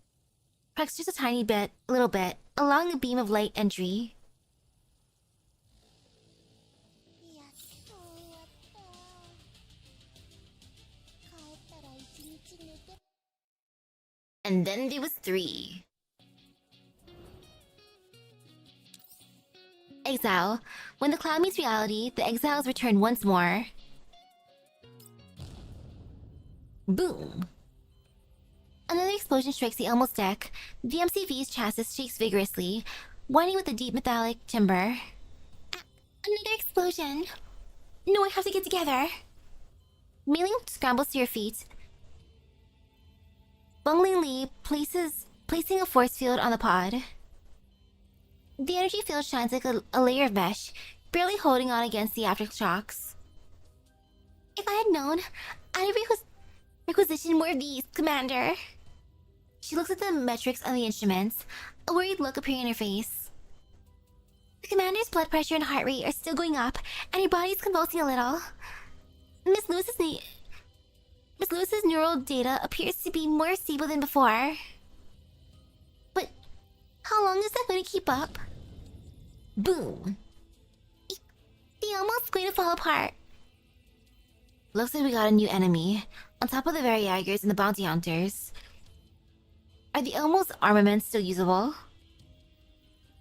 cracks just a little bit, allowing a beam of light entry. And then there was 3. Exile. When the cloud meets reality, the exiles return once more. Boom. Another explosion strikes the Elmo's deck. The MCV's chassis shakes vigorously, whining with the deep metallic timber. Another explosion. No, I have to get together. Mailing scrambles to your feet. Bunglingly placing a force field on the pod. The energy field shines like a layer of mesh, barely holding on against the aftershocks. If I had known, I'd have requisitioned more of these, Commander. She looks at the metrics on the instruments, a worried look appearing in her face. The Commander's blood pressure and heart rate are still going up, and her body's convulsing a little. Miss Lewis's neural data appears to be more stable than before. But how long is that going to keep up? Boom. The almost going to fall apart. Looks like we got a new enemy. On top of the Variagers and the Bounty Hunters. Are the Elmo's armaments still usable?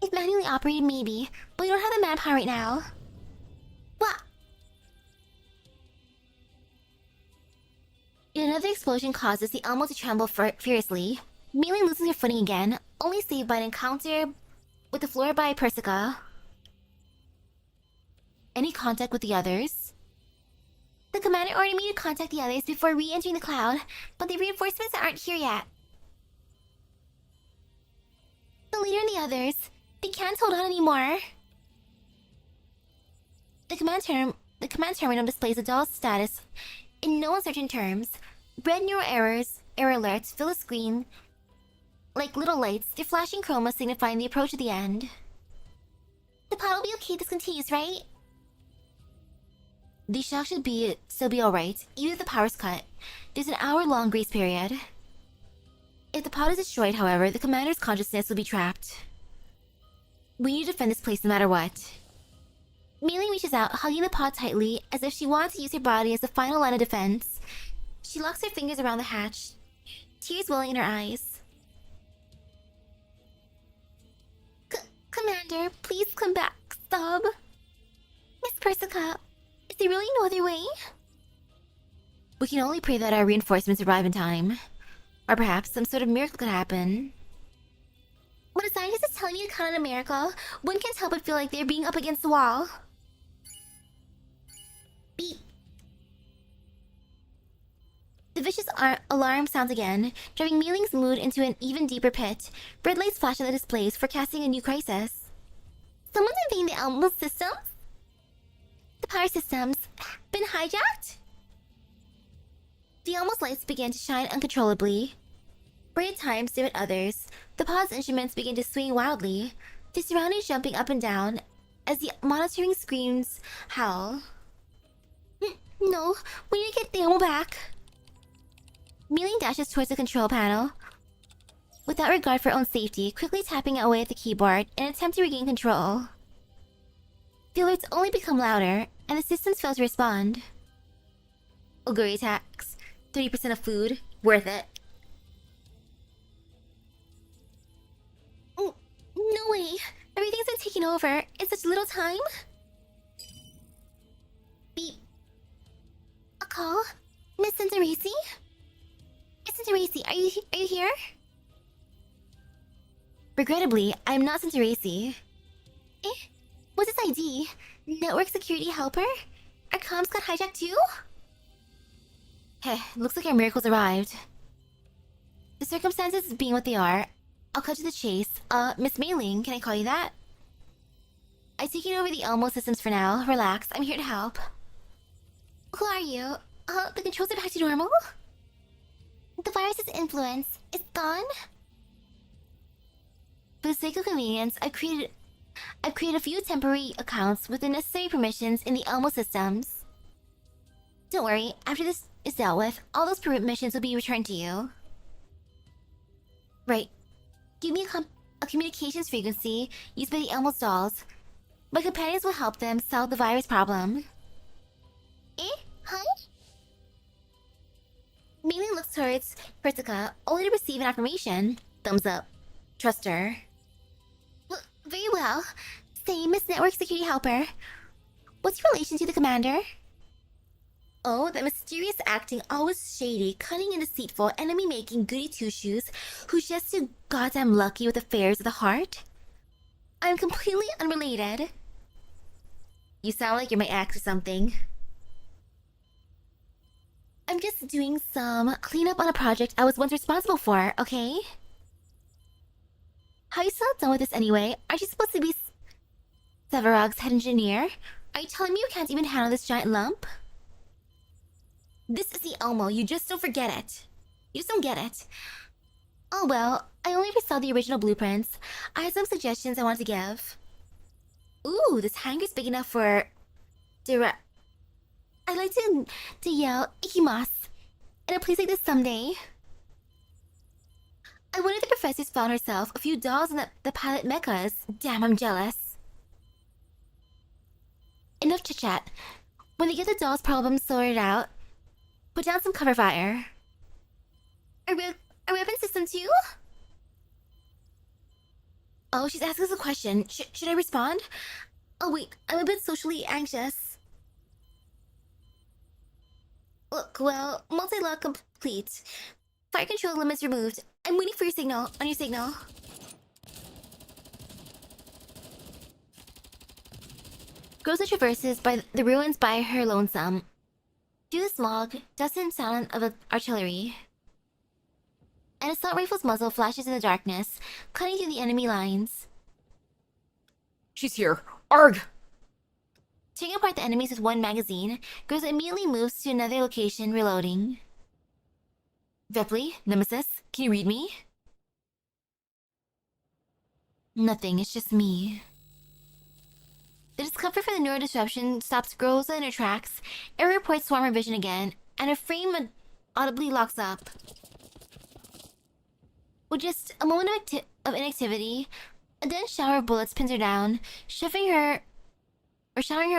If manually operated, maybe, but we don't have the manpower right now. What? Another explosion causes the Elmo to tremble furiously. Baily loses her footing again, only saved by an encounter with the floor by Persica. Any contact with the others? The commander ordered me to contact the others before re-entering the cloud, but the reinforcements aren't here yet. The leader and the others, they can't hold on anymore. The command terminal displays the doll's status in no uncertain terms. Red neural error alerts fill the screen like little lights, their flashing chroma signifying the approach of the end. The pod will be okay if this continues, right? The shock should still be alright, even if the power's cut. There's an hour-long grace period. If the pod is destroyed, however, the commander's consciousness will be trapped. We need to defend this place no matter what. Baily reaches out, hugging the pod tightly, as if she wanted to use her body as the final line of defense. She locks her fingers around the hatch, tears welling in her eyes. Commander, please come back. Stop. Miss Persica, is there really no other way? We can only pray that our reinforcements arrive in time. Or perhaps some sort of miracle could happen. When a scientist is telling me to count on a miracle, one can't help but feel like they're being up against the wall. Beep. The vicious alarm sounds again, driving Meiling's mood into an even deeper pit. Red lights flash on the displays, forecasting a new crisis. Someone's invading the Elmo systems? The power systems been hijacked? The Elmo's lights begin to shine uncontrollably. Bright at times, dim at others. The pod's instruments begin to swing wildly, their surroundings jumping up and down as the monitoring screens howl. No, we need to get the Elmo back. Meiling dashes towards the control panel, without regard for her own safety, quickly tapping away at the keyboard in an attempt to regain control. The alerts only become louder, and the systems fail to respond. Oguri attacks. 30% of food. Worth it. No way! Everything's been taken over in such little time? Beep. A call? Miss Centerisi? Miss Centerisi, are you here? Regrettably, I am not Centerisi. What's this ID? Network security helper? Our comms got hijacked too? Heh, looks like our miracles arrived. The circumstances being what they are, I'll cut to the chase. Miss Meiling, can I call you that? I'm taking over the Elmo systems for now. Relax, I'm here to help. Who are you? The controls are back to normal? The virus's influence is gone? For the sake of convenience, I've created a few temporary accounts with the necessary permissions in the Elmo systems. Don't worry, after this is dealt with, all those permissions will be returned to you. Right. Give me a communications frequency used by the Elmo's dolls. My companions will help them solve the virus problem. Huh? Baily looks towards Persica, only to receive an affirmation. Thumbs up. Trust her. Very well. Say, Miss Network Security Helper, what's your relation to the commander? Oh, that mysterious acting, always shady, cunning and deceitful, enemy-making goody two-shoes who's just too goddamn lucky with affairs of the heart? I'm completely unrelated. You sound like you're my ex or something. I'm just doing some cleanup on a project I was once responsible for, okay? How are you still not done with this anyway? Aren't you supposed to be Severog's head engineer? Are you telling me you can't even handle this giant lump? This is the Elmo, you just don't forget it. You just don't get it. Oh well, I only ever saw the original blueprints. I had some suggestions I wanted to give. Ooh, this hangar's big enough for... I'd like to yell Ikimas in a place like this someday. I wonder if the professor's found herself a few dolls in the pilot mechas. Damn, I'm jealous. Enough chit-chat. When they get the dolls' problem sorted out, put down some cover fire. A weapon system too? Oh, she's asking us a question. Should I respond? Oh wait, I'm a bit socially anxious. Look, well, multi-lock complete. Fire control limits removed. I'm waiting for your signal. On your signal. Goes traverses by the ruins by her lonesome. Through the smog, dust and sound of artillery. An assault rifle's muzzle flashes in the darkness, cutting through the enemy lines. She's here. Arg! Tearing apart the enemies with one magazine, Girls immediately moves to another location, reloading. Vepli, Nemesis, can you read me? Nothing, it's just me. The discomfort from the neurodisruption stops Rosa in her tracks. Error reports swarm her vision again, and her frame audibly locks up. With just a moment of inactivity, a dense shower of bullets pins her down, showering her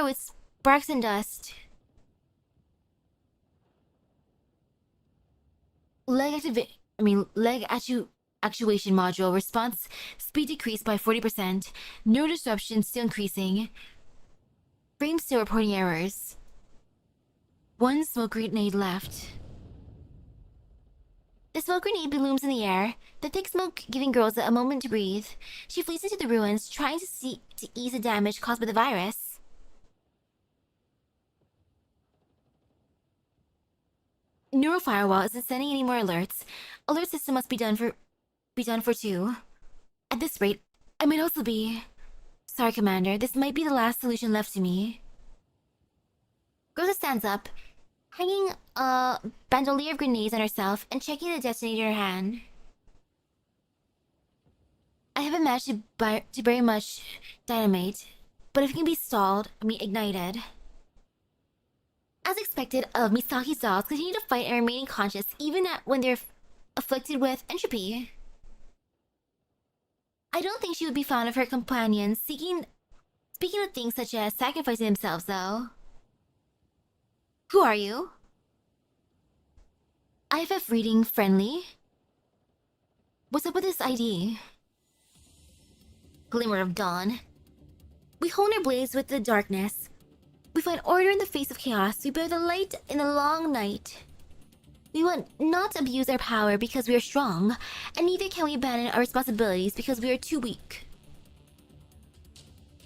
with sparks and dust. Leg actuation module response speed decreased by 40%. Neurodisruption still increasing. Frame still reporting errors. One smoke grenade left. The smoke grenade looms in the air, the thick smoke giving Girls a moment to breathe. She flees into the ruins, trying to ease the damage caused by the virus. Neural firewall isn't sending any more alerts. Alert system must be done for two. At this rate, I might also be... Sorry, Commander, this might be the last solution left to me. Rosa stands up, hanging a bandolier of grenades on herself and checking the detonator in her hand. I haven't managed to bury much dynamite, but if it can be ignited. As expected, Misaki's dolls continue to fight and remain conscious even when they're afflicted with entropy. I don't think she would be fond of her companions speaking of things such as sacrificing themselves, though. Who are you? IFF reading friendly? What's up with this ID? Glimmer of dawn. We hone our blades with the darkness. We find order in the face of chaos. We bear the light in the long night. We will not abuse our power because we are strong, and neither can we abandon our responsibilities because we are too weak.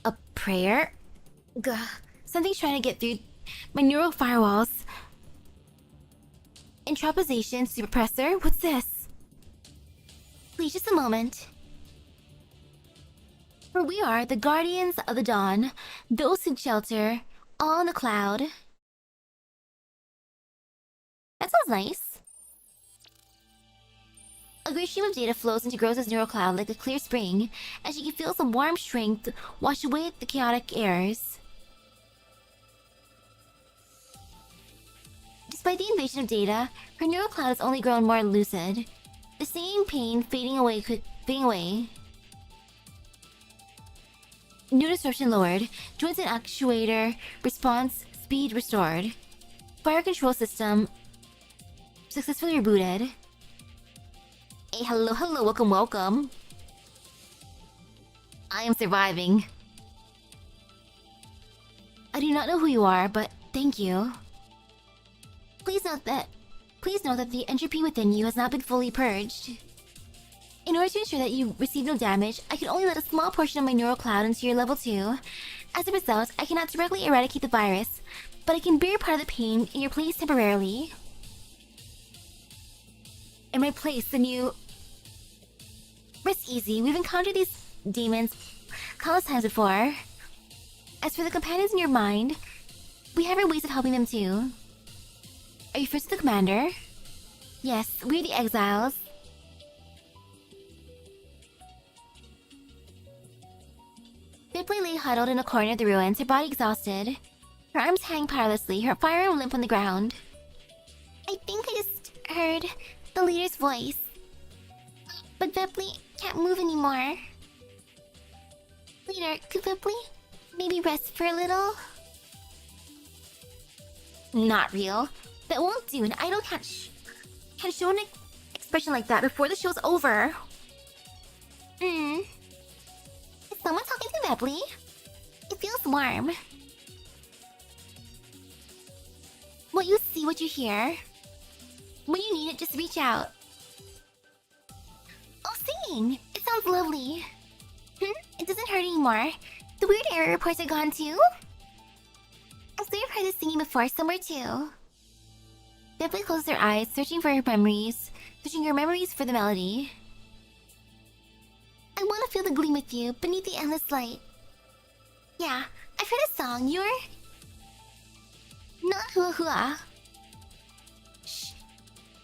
A prayer? Gah, something's trying to get through my neural firewalls. Intropization suppressor? What's this? Please, just a moment. For we are the guardians of the dawn, those who shelter all in the cloud. That sounds nice. A great stream of data flows into Rosa's neural cloud like a clear spring, and she can feel some warm strength wash away the chaotic airs. Despite the invasion of data, her neural cloud has only grown more lucid. The same pain fading away. New distortion lowered. Joints and actuator response speed restored. Fire control system successfully rebooted. Hey, hello, welcome. I am surviving. I do not know who you are, but thank you. Please note that the entropy within you has not been fully purged. In order to ensure that you receive no damage, I can only let a small portion of my neural cloud into your level 2. As a result, I cannot directly eradicate the virus, but I can bear part of the pain in your place temporarily. In my place, the new... Rest easy, we've encountered these demons countless times before. As for the companions in your mind, we have our ways of helping them too. Are you first with the commander? Yes, we're the exiles. Baily lay huddled in a corner of the ruins, her body exhausted. Her arms hang powerlessly, her firearm limp on the ground. I think I just heard the leader's voice. But Baily can't move anymore. Leader, could Baily maybe rest for a little? Not real. That won't do. An idol can't show an expression like that before the show's over. Is someone talking to Baily? It feels warm. Will you see what you hear? When you need it, just reach out. Oh, singing! It sounds lovely. It doesn't hurt anymore. The weird error reports are gone too? I swear I've heard this singing before somewhere too. Baily closes her eyes, searching her memories for the melody. I want to feel the gleam with you beneath the endless light. Yeah, I've heard a song. You're Not hua hua. Shh.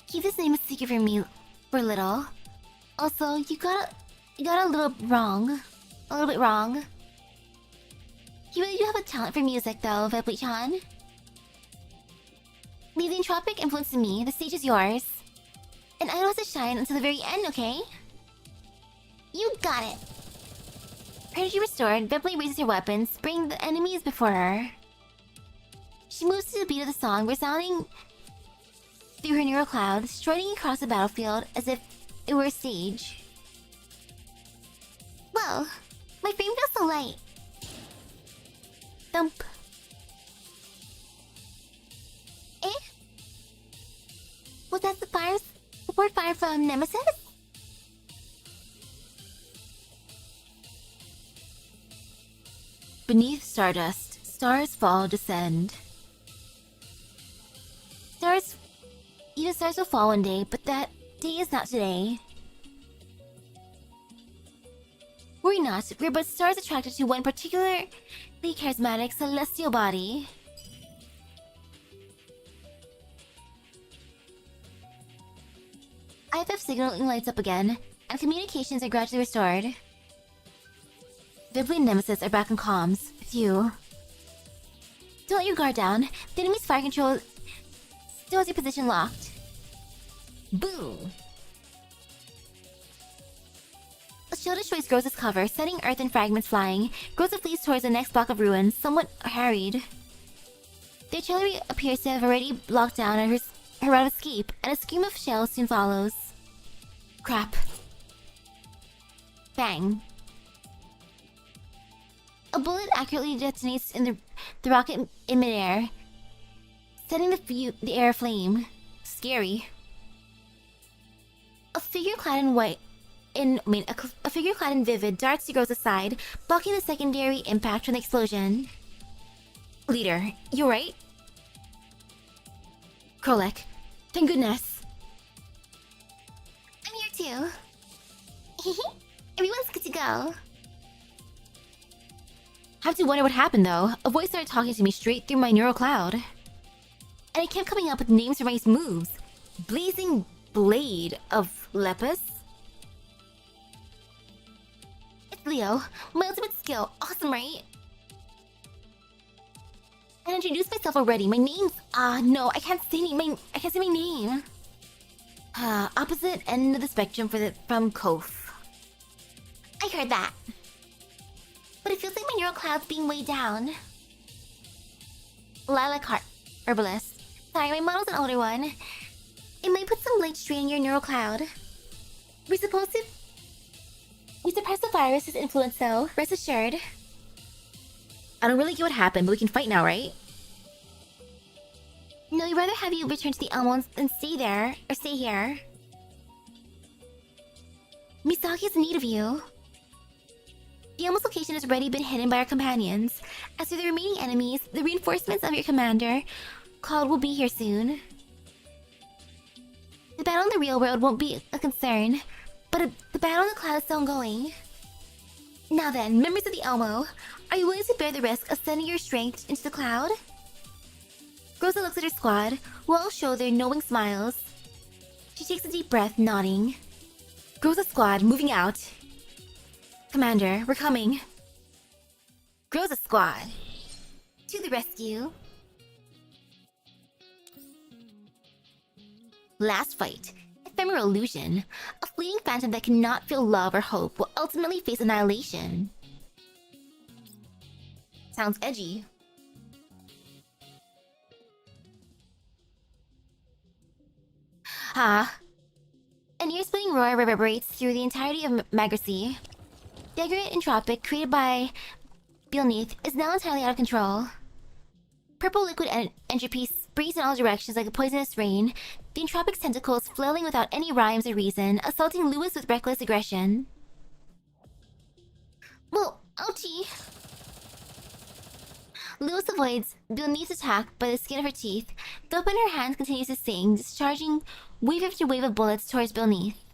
Keep this name a secret from me for a little. Also, you got a little wrong. A little bit wrong. You really do have a talent for music, though, Vebli-chan. Leave the entropic influence to me. The stage is yours. And idol has to shine until the very end, okay? You got it. Energy restored, Vebli raises her weapons, bringing the enemies before her. She moves to the beat of the song, resounding through her neural cloud, striding across the battlefield as if it were a stage. Whoa, my frame feels so light. Thump. Eh? Was that the support fire from Nemesis? Beneath stardust, stars fall, descend. Even stars will fall one day, but that day is not today. Worry not, we're but stars attracted to one particularly charismatic celestial body. IFF signaling lights up again, and communications are gradually restored. Vibli and Nemesis are back in comms. Phew. Don't let your guard down. The enemy's fire control still has your position locked. Boom! A shield destroys Groza's cover, setting earth and fragments flying. Groza flees towards the next block of ruins, somewhat harried. The artillery appears to have already blocked down her route of escape, and a scream of shells soon follows. Crap. Bang. A bullet accurately detonates in the rocket in midair, setting the air aflame. Scary. A figure clad in vivid darts to Groza's side, blocking the secondary impact from the explosion. Leader, you right? Krolek, thank goodness. I'm here too. Everyone's good to go. Have to wonder what happened though. A voice started talking to me straight through my neural cloud. And I kept coming up with names for my moves. Blazing Blade of Lepus? It's Leo, my ultimate skill. Awesome, right? I introduced myself already. My name's no, I can't say my name. Opposite end of the spectrum from Kof. I heard that. But it feels like my neural cloud's being weighed down. Lilac Heart Herbalist. Sorry, my model's an older one. It might put some light strain in your neural cloud. We suppress the virus's influence though, rest assured. I don't really get what happened, but we can fight now, right? No, I'd rather have you return to the Elmo than stay there, or stay here. Misaki is in need of you. The Elmo's location has already been hidden by our companions. As for the remaining enemies, the reinforcements of your commander called will be here soon. The battle in the real world won't be a concern, but the battle in the cloud is still ongoing. Now then, members of the Elmo, are you willing to bear the risk of sending your strength into the cloud? Rosa looks at her squad, who all show their knowing smiles. She takes a deep breath, nodding. Groza squad, moving out. Commander, we're coming. Groza squad, to the rescue. Last fight. Ephemeral illusion. A fleeting phantom that cannot feel love or hope will ultimately face annihilation. Sounds edgy. An ear-splitting roar reverberates through the entirety of Magracy. The aggregate entropic created by beneath is now entirely out of control. Purple liquid entropy sprays in all directions like a poisonous rain, the entropic's tentacles flailing without any rhymes or reason, assaulting Lewis with reckless aggression. Well, ouchie! Lewis avoids Beneath's attack by the skin of her teeth. The weapon in her hands continues to sing, discharging wave after wave of bullets towards Beneath.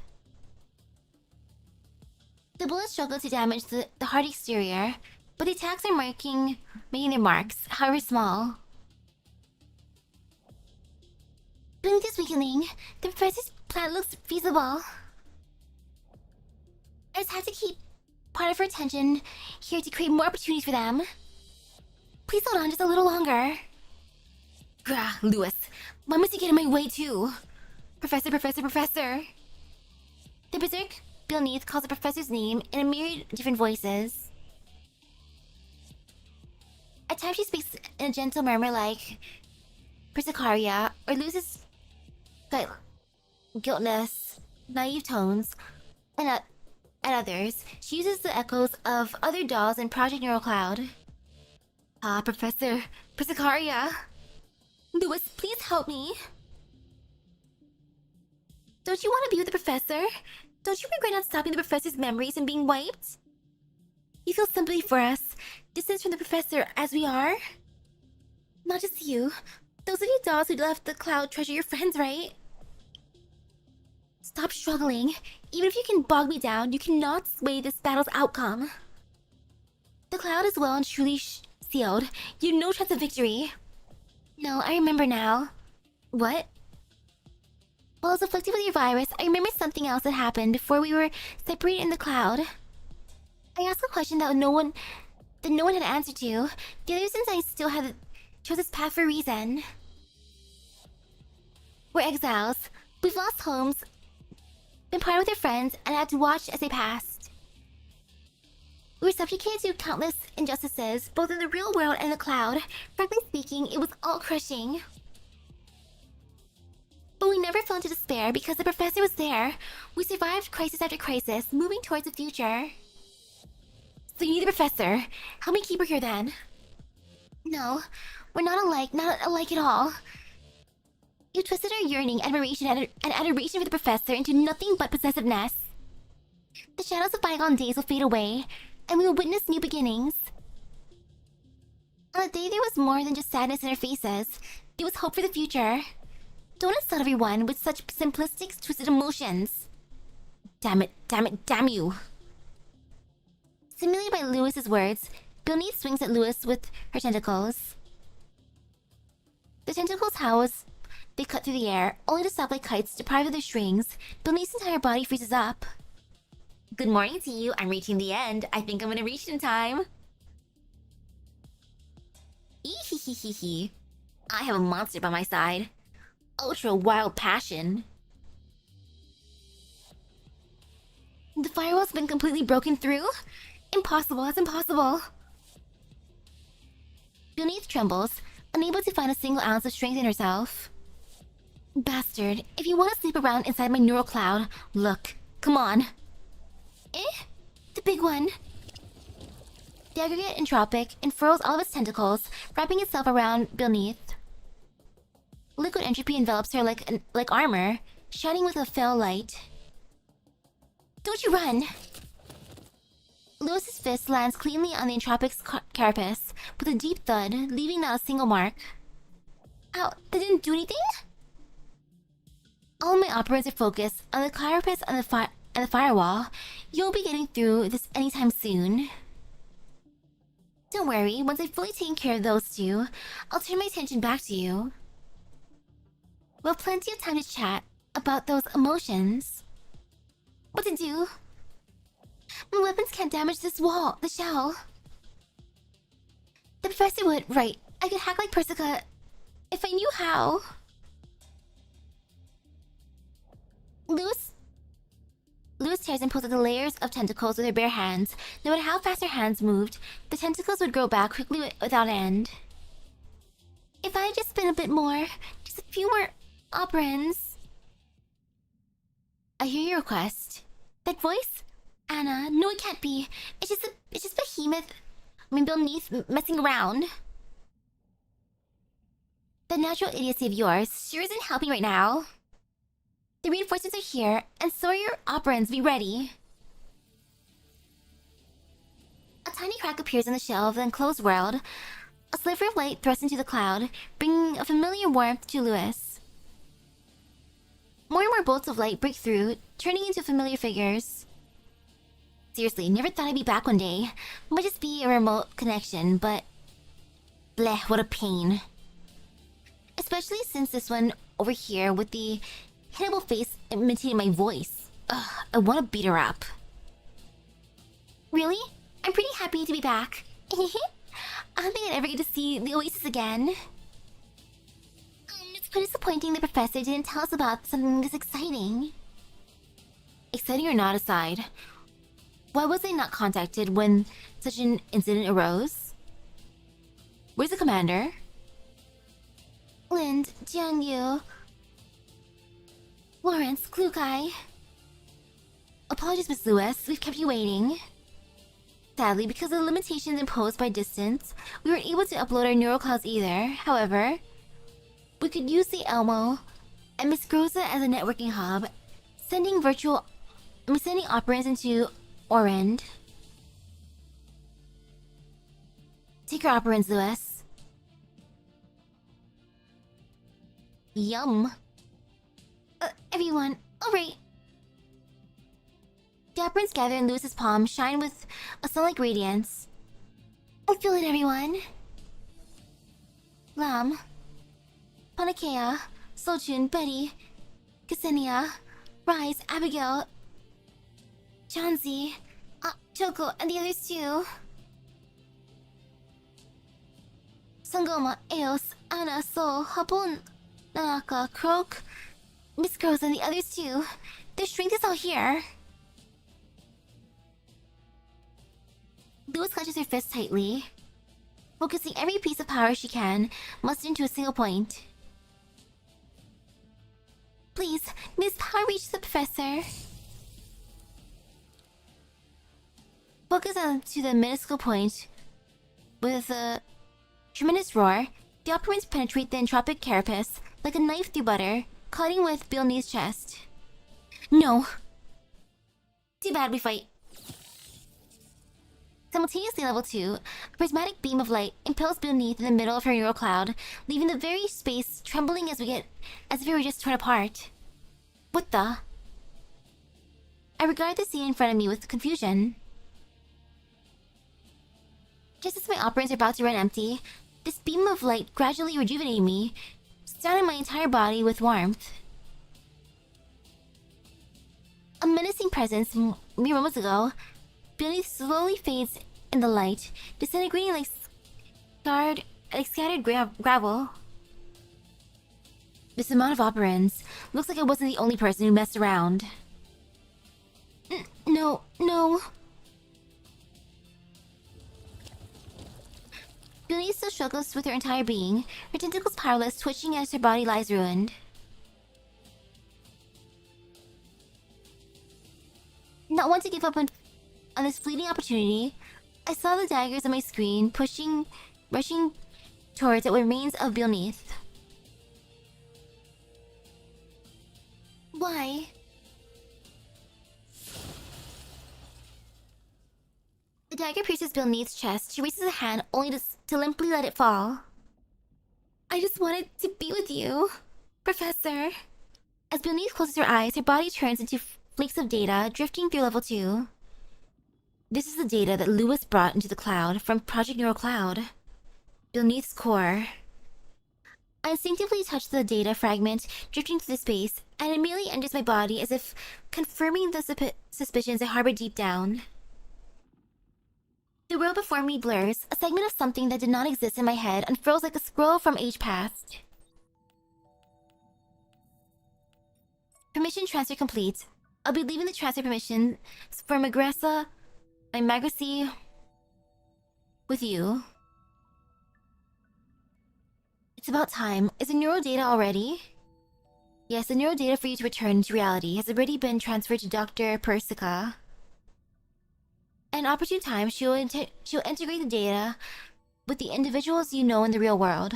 The bullets struggle to damage the hard exterior, but the attacks are making their marks, however small. twinkling. The professor's plan looks feasible. I just have to keep part of her attention here to create more opportunities for them. Please hold on just a little longer. Grah, Lewis. Why must you get in my way too? Professor. The berserk beneath calls the professor's name in a myriad different voices. At times she speaks in a gentle murmur like Persicaria, or loses guiltless, naive tones, and at others, she uses the echoes of other dolls in Project Neural Cloud. Ah, Professor Persicaria. Lewis, please help me. Don't you want to be with the professor? Don't you regret not stopping the professor's memories and being wiped? You feel sympathy for us, distance from the professor as we are? Not just you. Those of you dolls who left the cloud treasure your friends, right? Stop struggling. Even if you can bog me down, you cannot sway this battle's outcome. The cloud is well and truly sealed. You have no chance of victory. No, I remember now. What? While I was afflicted with your virus, I remember something else that happened before we were separated in the cloud. I asked a question that no one had answered to. The other since I still had chose this path for a reason. We're exiles. We've lost homes, been parted with our friends, and had to watch as they passed. We were subjugated to countless injustices, both in the real world and the cloud. Frankly speaking, it was all crushing. But we never fell into despair because the professor was there. We survived crisis after crisis, moving towards the future. So you need the professor. Help me keep her here then. No, we're not alike at all. You twisted our yearning, admiration, and adoration for the professor into nothing but possessiveness. The shadows of bygone days will fade away, and we will witness new beginnings. On the day there was more than just sadness in our faces, there was hope for the future. Don't insult everyone with such simplistic, twisted emotions. Damn you. Stimulated by Lewis's words, Baily swings at Lewis with her tentacles. The tentacles howl as they cut through the air, only to stop like kites deprived of their strings. Baily's entire body freezes up. Good morning to you. I'm reaching the end. I think I'm gonna reach in time. Ehehehe. I have a monster by my side. Ultra wild passion. The firewall's been completely broken through? Impossible, that's impossible. Baily trembles, unable to find a single ounce of strength in herself. Bastard, if you want to sleep around inside my neural cloud, look, come on. The big one. The aggregate entropic unfurls all of its tentacles, wrapping itself around beneath. Liquid entropy envelops her like armor, shining with a fell light. Don't you run! Lewis's fist lands cleanly on the entropic's carapace with a deep thud, leaving not a single mark. Ow, that didn't do anything? All my operants are focused on the carapace and the firewall. You'll be getting through this anytime soon. Don't worry, once I've fully taken care of those two, I'll turn my attention back to you. We'll have plenty of time to chat about those emotions. What to do? My weapons can't damage the shell. The professor would, right. I could hack like Persica if I knew how. Lewis tears and pulls at the layers of tentacles with her bare hands. No matter how fast her hands moved, the tentacles would grow back quickly without end. If I had just been a bit more, just a few more operants. I hear your request. That voice? Anna, no it can't be. It's just behemoth. Beneath messing around. That natural idiocy of yours sure isn't helping right now. The reinforcements are here, and so are your operants. Be ready. A tiny crack appears in the shell of the enclosed world. A sliver of light thrusts into the cloud, bringing a familiar warmth to Lewis. More and more bolts of light break through, turning into familiar figures. Seriously, never thought I'd be back one day. Might just be a remote connection, but... bleh, what a pain. Especially since this one over here with the hittable face imitating my voice. Ugh, I want to beat her up. Really? I'm pretty happy to be back. I don't think I'd ever get to see the Oasis again. It's quite disappointing the professor didn't tell us about something this exciting. Exciting or not aside, why was I not contacted when such an incident arose? Where's the commander? Lind, Jiangyu, Lawrence, Clue Guy. Apologies, Miss Lewis. We've kept you waiting. Sadly, because of the limitations imposed by distance, we weren't able to upload our neural clouds either. However, we could use the Elmo and Miss Groza as a networking hub, sending operants into Orend. Take your operants, Lewis. Yum. Everyone, alright. The operants gather in Lewis's palm shine with a sun-like radiance. I feel it, everyone. Lam, Panakea, Sochun, Betty, Ksenia, Rise, Abigail, Janzi, Choco, and the others too. Sangoma, Eos, Anna, Sol, Hapon, Nanaka, Croak, Miss Girls and the others too. Their strength is all here. Lewis clutches her fist tightly, focusing every piece of power she can, mustered into a single point. Please, Miss Power reach the professor. Focus on to the minuscule point. With a tremendous roar, the operants penetrate the entropic carapace like a knife through butter, cutting with Bilney's chest. No. Too bad we fight. Simultaneously, level 2, a prismatic beam of light impels beneath in the middle of her neural cloud, leaving the very space trembling as if it were just torn apart. What the? I regard the scene in front of me with confusion. Just as my operants are about to run empty, this beam of light gradually rejuvenated me, surrounding my entire body with warmth. A menacing presence mere moments ago, Billy slowly fades in the light, disintegrating like scattered gravel. This amount of operants looks like I wasn't the only person who messed around. No. Billy still struggles with her entire being, her tentacles powerless, twitching as her body lies ruined. Not one to give up on this fleeting opportunity, I saw the daggers on my screen rushing towards what remains of beneath. Why? The dagger pierces beneath's chest. She raises a hand only to limply let it fall. I just wanted to be with you, Professor. As Beneath closes her eyes, her body turns into flakes of data drifting through level 2. This is the data that Lewis brought into the cloud from Project Neural Cloud. Beneath's core. I instinctively touch the data fragment drifting through the space, and it immediately enters my body as if confirming the suspicions I harbored deep down. The world before me blurs, a segment of something that did not exist in my head unfurls like a scroll from age past. Permission transfer complete. I'll be leaving the transfer permission for my Magressy with you. It's about time. Is the neural data already? Yes, the neural data for you to return to reality has already been transferred to Dr. Persica. At an opportune time, she'll integrate the data with the individuals you know in the real world.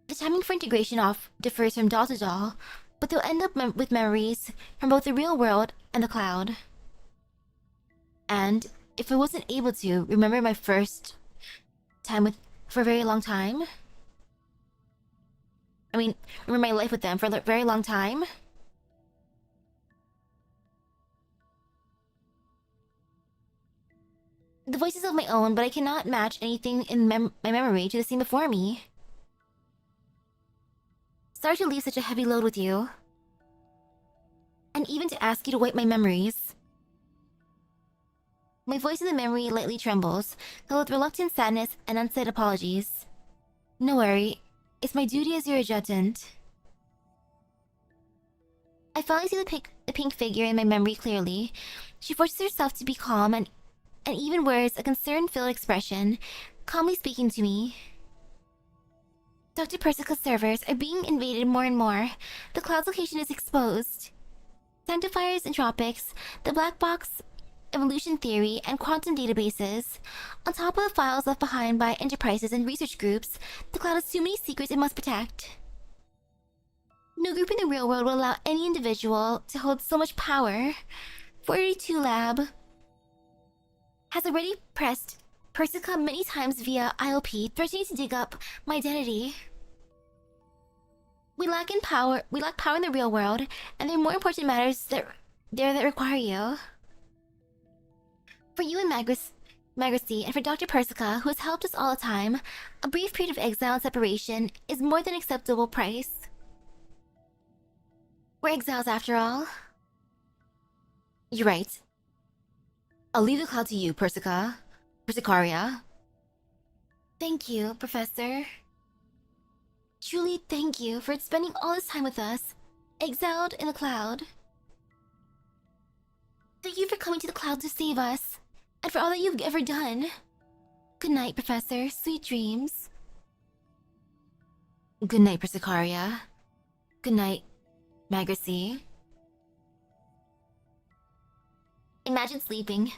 The timing for integration differs from doll to doll, but they'll end up with memories from both the real world and the cloud. And if I wasn't able to remember my first time for a very long time, remember my life with them for a very long time, The voices of my own, but I cannot match anything in my memory to the scene before me. Sorry to leave such a heavy load with you. And even to ask you to wipe my memories. My voice in the memory lightly trembles, filled with reluctant sadness and unsaid apologies. No worry, it's my duty as your adjutant. I finally see the pink figure in my memory clearly. She forces herself to be calm and even wears a concern-filled expression, calmly speaking to me. Dr. Persica's servers are being invaded more and more. The cloud's location is exposed. Sanctifiers and tropics, the black box, evolution theory, and quantum databases. On top of the files left behind by enterprises and research groups, the cloud has too many secrets it must protect. No group in the real world will allow any individual to hold so much power. 482 Lab has already pressed Persica many times via ILP, threatening to dig up my identity. We lack power in the real world, and there are more important matters that require you. For you and Magracy, and for Dr. Persica, who has helped us all the time, a brief period of exile and separation is more than acceptable price. We're exiles after all. You're right. I'll leave the cloud to you, Persicaria. Thank you, Professor. Truly thank you for spending all this time with us, exiled in the cloud. Thank you for coming to the cloud to save us, and for all that you've ever done. Good night, Professor. Sweet dreams. Good night, Persicaria. Good night, Magracy. Imagine sleeping.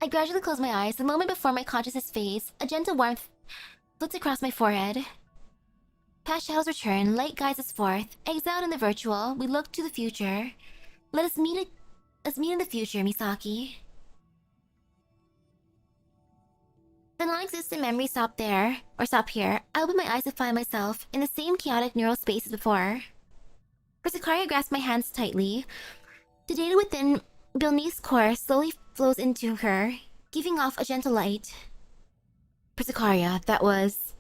I gradually close my eyes. The moment before my consciousness fades, a gentle warmth flits across my forehead. Past shadows return, light guides us forth. Exiled in the virtual, we look to the future. Let us meet in the future, Misaki. The non-existent memories stop there, or stop here. I open my eyes to find myself in the same chaotic neural space as before. Persicaria grasps my hands tightly. The data within Bailey's core slowly flows into her, giving off a gentle light. Persicaria, that was...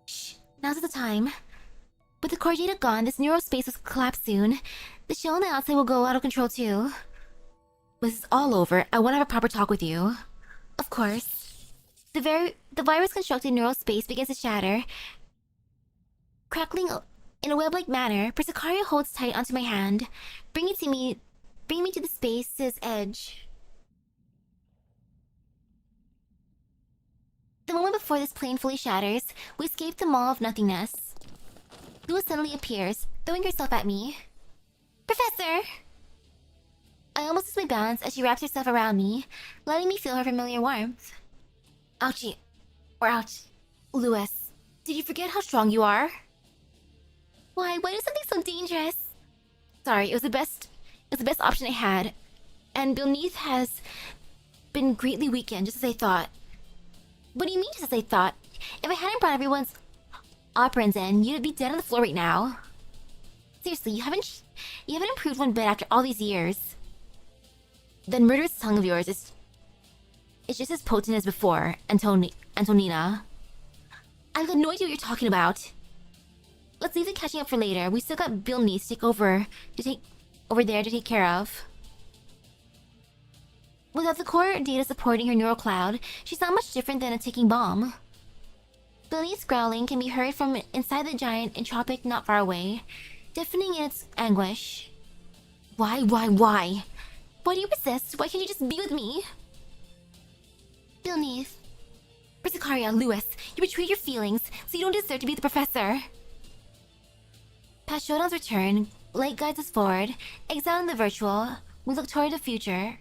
Shh, now's the time. With the core data gone, this neural space will collapse soon. The shell on the outside will go out of control too. When this is all over, I want to have a proper talk with you. Of course. The virus-constructed neural space begins to shatter. Crackling in a web-like manner, Persicaria holds tight onto my hand, bringing me to the space's edge. The moment before this plane fully shatters, we escape the maw of nothingness. Lua suddenly appears, throwing herself at me. Professor! I almost lose my balance as she wraps herself around me, letting me feel her familiar warmth. Ouchie. Or ouch. Lewis, did you forget how strong you are? Why do something so dangerous? Sorry, it was the best option I had. And Beneath has been greatly weakened, just as I thought. What do you mean, just as I thought? If I hadn't brought everyone's operants in, you'd be dead on the floor right now. Seriously, you haven't improved one bit after all these years. That murderous tongue of yours is... It's just as potent as before, Antonina. I've got no idea what you're talking about. Let's leave the catching up for later. We still got Bill Neath to take over there to take care of. Without the core data supporting her neural cloud, she's not much different than a ticking bomb. Bill Neath's growling can be heard from inside the giant entropic not far away, deafening in its anguish. Why? Why do you resist? Why can't you just be with me? Bill Neath. Persicaria, Lewis, you betrayed your feelings, so you don't deserve to be the professor. Past Shodan's return, light guides us forward. Exile in the virtual, we look to the future.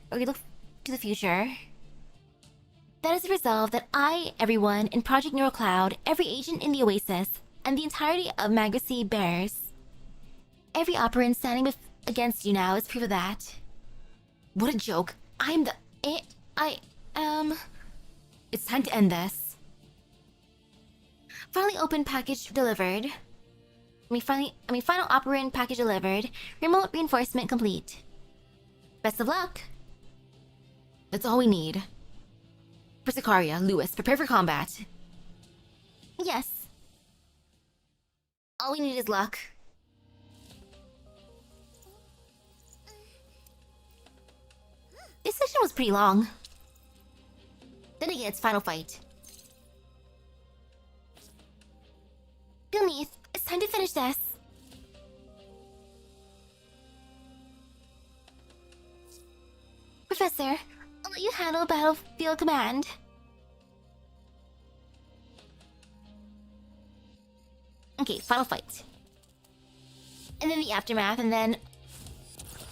That is the resolve that I, everyone in Project Neural Cloud, every agent in the Oasis, and the entirety of Magracy bears. Every operant standing against you now is proof of that. What a joke. It's time to end this. Final operant package delivered. Remote reinforcement complete. Best of luck. That's all we need. Persicaria, Lewis, prepare for combat. Yes. All we need is luck. This session was pretty long. Then again, it's final fight. Beneath, it's time to finish this. Professor, I'll let you handle battlefield command. Okay, final fight. And then the aftermath, and then...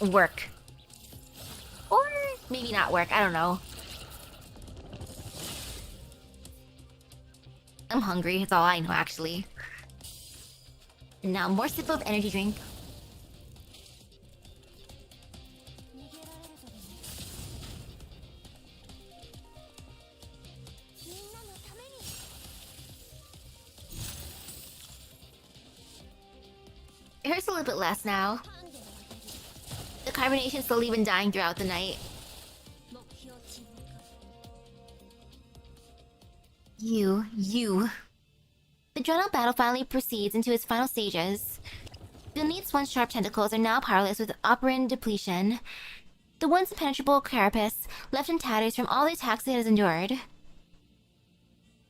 work. Or maybe not work, I don't know. I'm hungry, that's all I know actually. Now more sip of energy drink. It hurts a little bit less now. The carbonation's slowly been dying throughout the night. You. The drawn-out battle finally proceeds into its final stages. Beneath's once sharp tentacles are now powerless with operand depletion. The once impenetrable carapace left in tatters from all the attacks it has endured.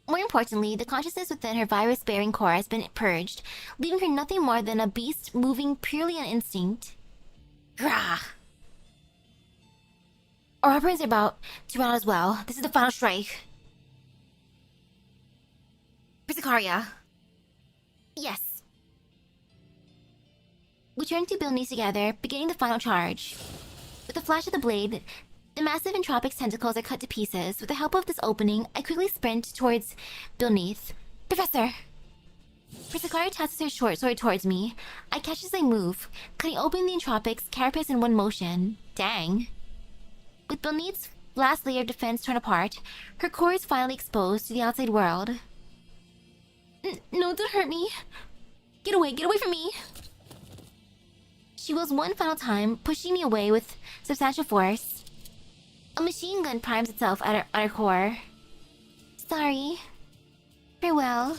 More importantly, the consciousness within her virus-bearing core has been purged, leaving her nothing more than a beast moving purely on instinct. Grah! Our operands are about to run out as well. This is the final strike. Persicaria. Yes. We turn to Beilnese together, beginning the final charge. With a flash of the blade, the massive entropic tentacles are cut to pieces. With the help of this opening, I quickly sprint towards Beilnese. Professor! Persicaria tosses her short sword towards me. I catch as I move, cutting open the entropics carapace in one motion. Dang. With Beilnese's last layer of defense torn apart, her core is finally exposed to the outside world. No, don't hurt me. Get away from me. She wills one final time, pushing me away with substantial force. A machine gun primes itself at her core. Sorry. Farewell.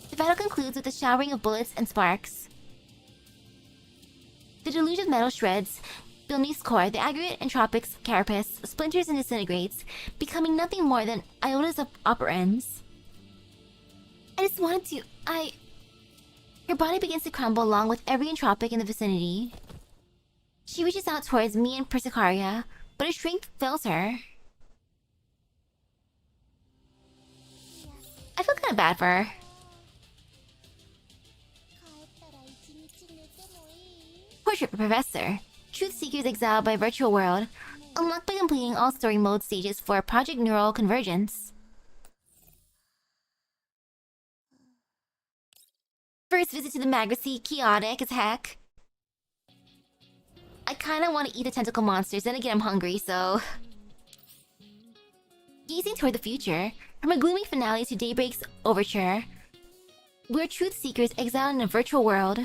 The battle concludes with a showering of bullets and sparks. The deluge of metal shreds Beilnese's core, the aggregate entropics carapace splinters and disintegrates, becoming nothing more than iotas of operands. I just wanted to... Her body begins to crumble along with every entropic in the vicinity. She reaches out towards me and Persicaria, but her strength fails her. I feel kind of bad for her. Portrait Professor. Truth Seekers exiled by Virtual World. Unlocked by completing all story mode stages for Project Neural Convergence. First visit to the Magracy, chaotic as heck. I kinda want to eat the tentacle monsters, then again I'm hungry, so... Gazing toward the future, from a gloomy finale to Daybreak's overture, we're truth seekers exiled in a virtual world.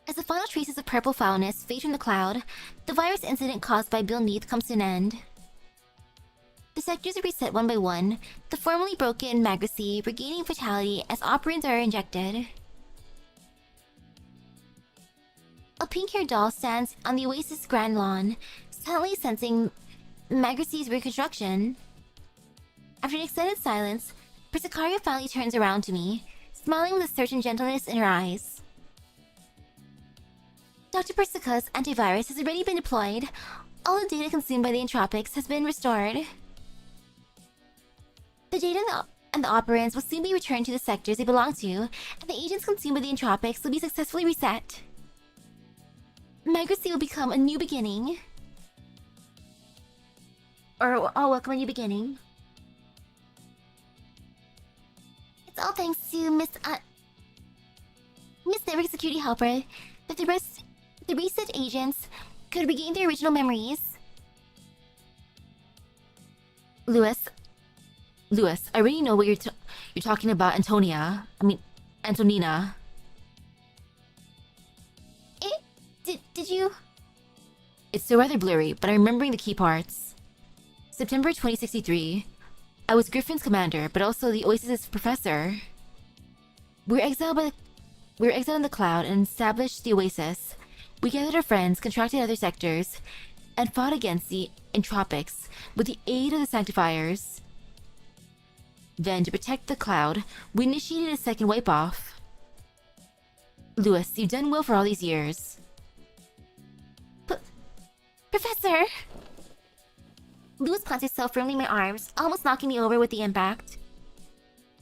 As the final traces of purple foulness fade from the cloud, the virus incident caused by Beilnese comes to an end. The sectors are reset one by one, the formerly broken Magracy regaining vitality as operands are injected. A pink-haired doll stands on the Oasis Grand Lawn, silently sensing Magracy's reconstruction. After an extended silence, Persicaria finally turns around to me, smiling with a certain gentleness in her eyes. Dr. Persica's antivirus has already been deployed. All the data consumed by the entropics has been restored. The data and the operands will soon be returned to the sectors they belong to, and the agents consumed by the entropics will be successfully reset. Magracy will become a new beginning. Or I'll welcome a new beginning. It's all thanks to Miss Network Security Helper that the reset agents could regain their original memories. Lewis, I already know what you're talking about, Antonina. Did you? It's still rather blurry, but I'm remembering the key parts. September 2063. I was Griffin's commander, but also the Oasis's professor. We were exiled in the cloud and established the Oasis. We gathered our friends, contracted other sectors, and fought against the entropics with the aid of the sanctifiers. Then, to protect the cloud, we initiated a second wipe-off. Lewis, you've done well for all these years. Professor! Lewis plants herself firmly in my arms, almost knocking me over with the impact.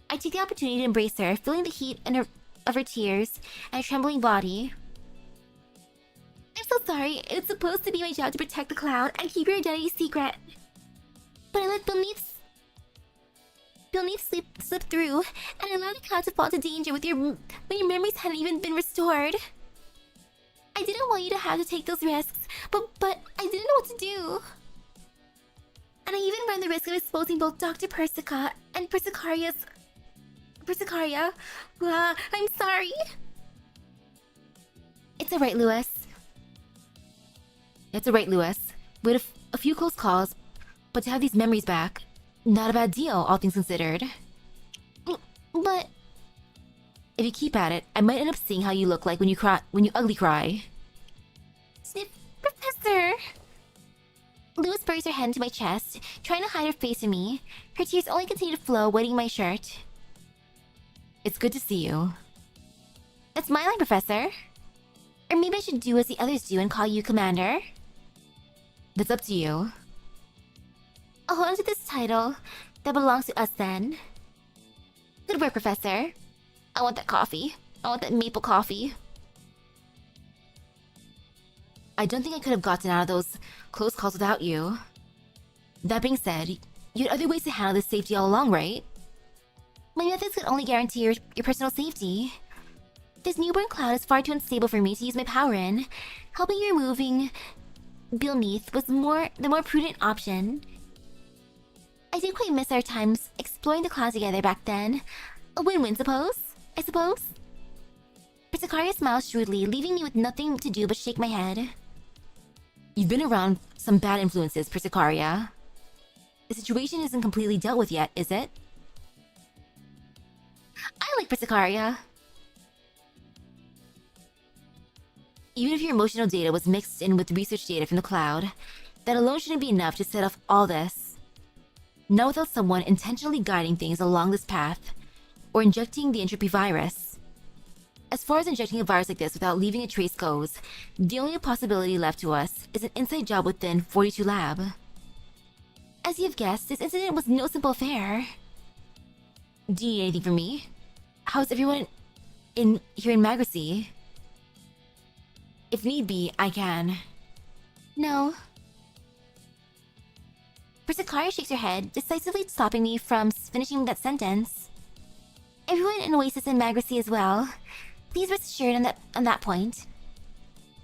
I take the opportunity to embrace her, feeling the heat of her tears and her trembling body. I'm so sorry. It's supposed to be my job to protect the cloud and keep your identity secret. But I let Beneath slip through, and I allowed the cloud to fall into danger when your memories hadn't even been restored. I didn't want you to have to take those risks, but I didn't know what to do. And I even ran the risk of exposing both Dr. Persica and Persicaria. I'm sorry. It's alright, Lewis. It's alright, Lewis. We had a few close calls, but to have these memories back, not a bad deal, all things considered. But if you keep at it, I might end up seeing how you look like when you ugly cry. Professor! Lewis buries her head into my chest, trying to hide her face from me. Her tears only continue to flow, wetting my shirt. It's good to see you. That's my line, Professor. Or maybe I should do as the others do and call you Commander. That's up to you. I'll hold on to this title that belongs to us then. Good work, Professor. I want that coffee. I want that maple coffee. I don't think I could have gotten out of those close calls without you. That being said, you had other ways to handle this safety all along, right? My methods could only guarantee your personal safety. This newborn cloud is far too unstable for me to use my power in. Helping you removing beneath was the more prudent option. I did quite miss our times exploring the cloud together back then. A win-win, I suppose? Persicaria smiles shrewdly, leaving me with nothing to do but shake my head. You've been around some bad influences, Persicaria. The situation isn't completely dealt with yet, is it? I like Persicaria. Even if your emotional data was mixed in with research data from the cloud, that alone shouldn't be enough to set off all this. Not without someone intentionally guiding things along this path, or injecting the entropy virus. As far as injecting a virus like this without leaving a trace goes, the only possibility left to us is an inside job within 42 Lab. As you've guessed, this incident was no simple affair. Do you need anything from me? How's everyone here in Magracy? If need be, I can. No. Persicaria shakes her head, decisively stopping me from finishing that sentence. Everyone in Oasis and Magracy as well. Please rest assured on that point.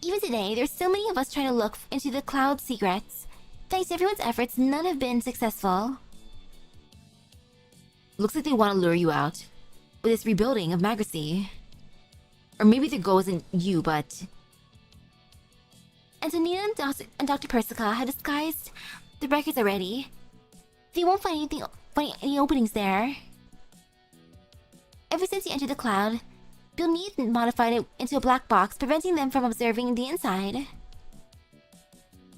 Even today, there's still many of us trying to look into the cloud's secrets. Thanks to everyone's efforts, none have been successful. Looks like they want to lure you out with this rebuilding of Magracy. Or maybe their goal isn't you, but... Antonina and Dr. Persica have disguised the records already. They won't find any openings there. Ever since you entered the cloud, Beneath modified it into a black box, preventing them from observing the inside.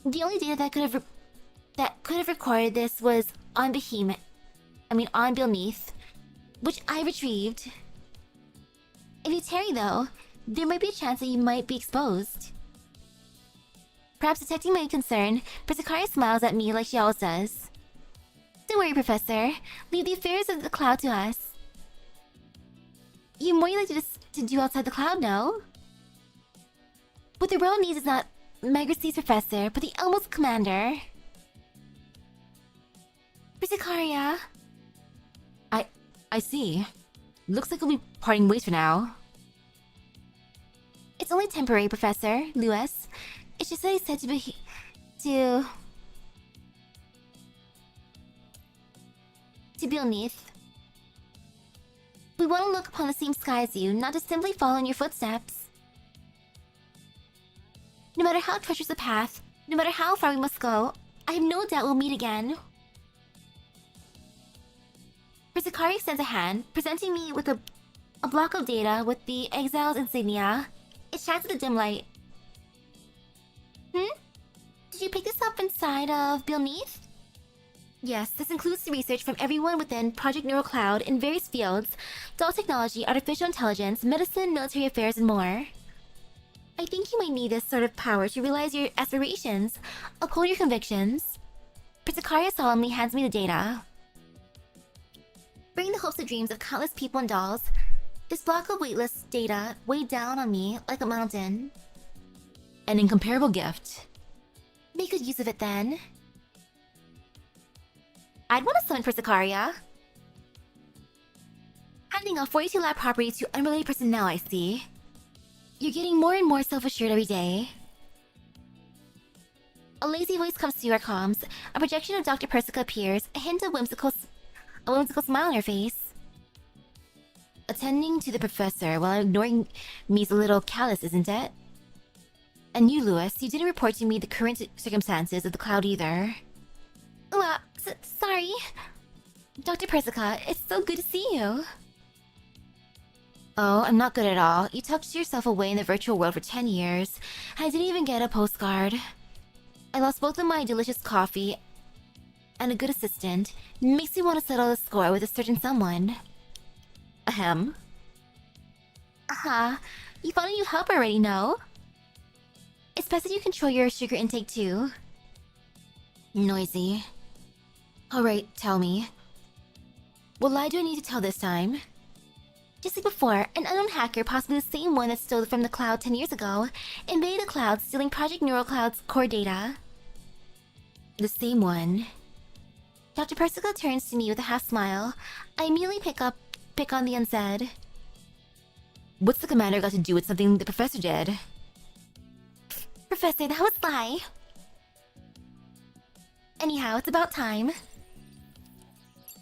The only data that could have recorded this was on Beneath, which I retrieved. If you tarry though, there might be a chance that you might be exposed. Perhaps detecting my concern, Persicaria smiles at me like she always does. Don't worry, Professor. Leave the affairs of the cloud to us. You're more likely to do outside the cloud, no? What the world needs is not Magracy's professor, but the Elmo's commander. Persicaria. I see. Looks like we'll be parting ways for now. It's only temporary, Professor, Lewis. It's just that I said to beneath. We want to look upon the same sky as you, not to simply follow in your footsteps. No matter how treacherous the path, No matter how far we must go, I have no doubt we'll meet again. Misaki extends a hand, presenting me with a block of data with the Exile's insignia. It shines in the dim light. Did you pick this up inside of Beneath? Yes, this includes the research from everyone within Project Neural Cloud in various fields: doll technology, artificial intelligence, medicine, military affairs, and more. I think you might need this sort of power to realize your aspirations, uphold your convictions. Misaki solemnly hands me the data. Bringing the hopes and dreams of countless people and dolls, this block of weightless data weighed down on me like a mountain. An incomparable gift. Make good use of it then. I'd want to summon for Zakaria. Handing off 42 lab property to unrelated personnel, I see. You're getting more and more self-assured every day. A lazy voice comes through our comms. A projection of Dr. Persica appears, a hint of a whimsical smile on her face. Attending to the professor while ignoring me's a little callous, isn't it? And you, Lewis, you didn't report to me the current circumstances of the cloud either. Sorry. Dr. Persica, it's so good to see you. Oh, I'm not good at all. You tucked yourself away in the virtual world for 10 years, and I didn't even get a postcard. I lost both of my delicious coffee and a good assistant. Makes me want to settle the score with a certain someone. Ahem. You found a new help already, no? It's best that you control your sugar intake too. Noisy. Alright, tell me. What lie do I need to tell this time? Just like before, an unknown hacker, possibly the same one that stole from the cloud 10 years ago, invaded the cloud, stealing Project Neural Cloud's core data. The same one. Dr. Persica turns to me with a half smile. I immediately pick on the unsaid. What's the commander got to do with something the professor did? Professor, that was lie. Anyhow, it's about time.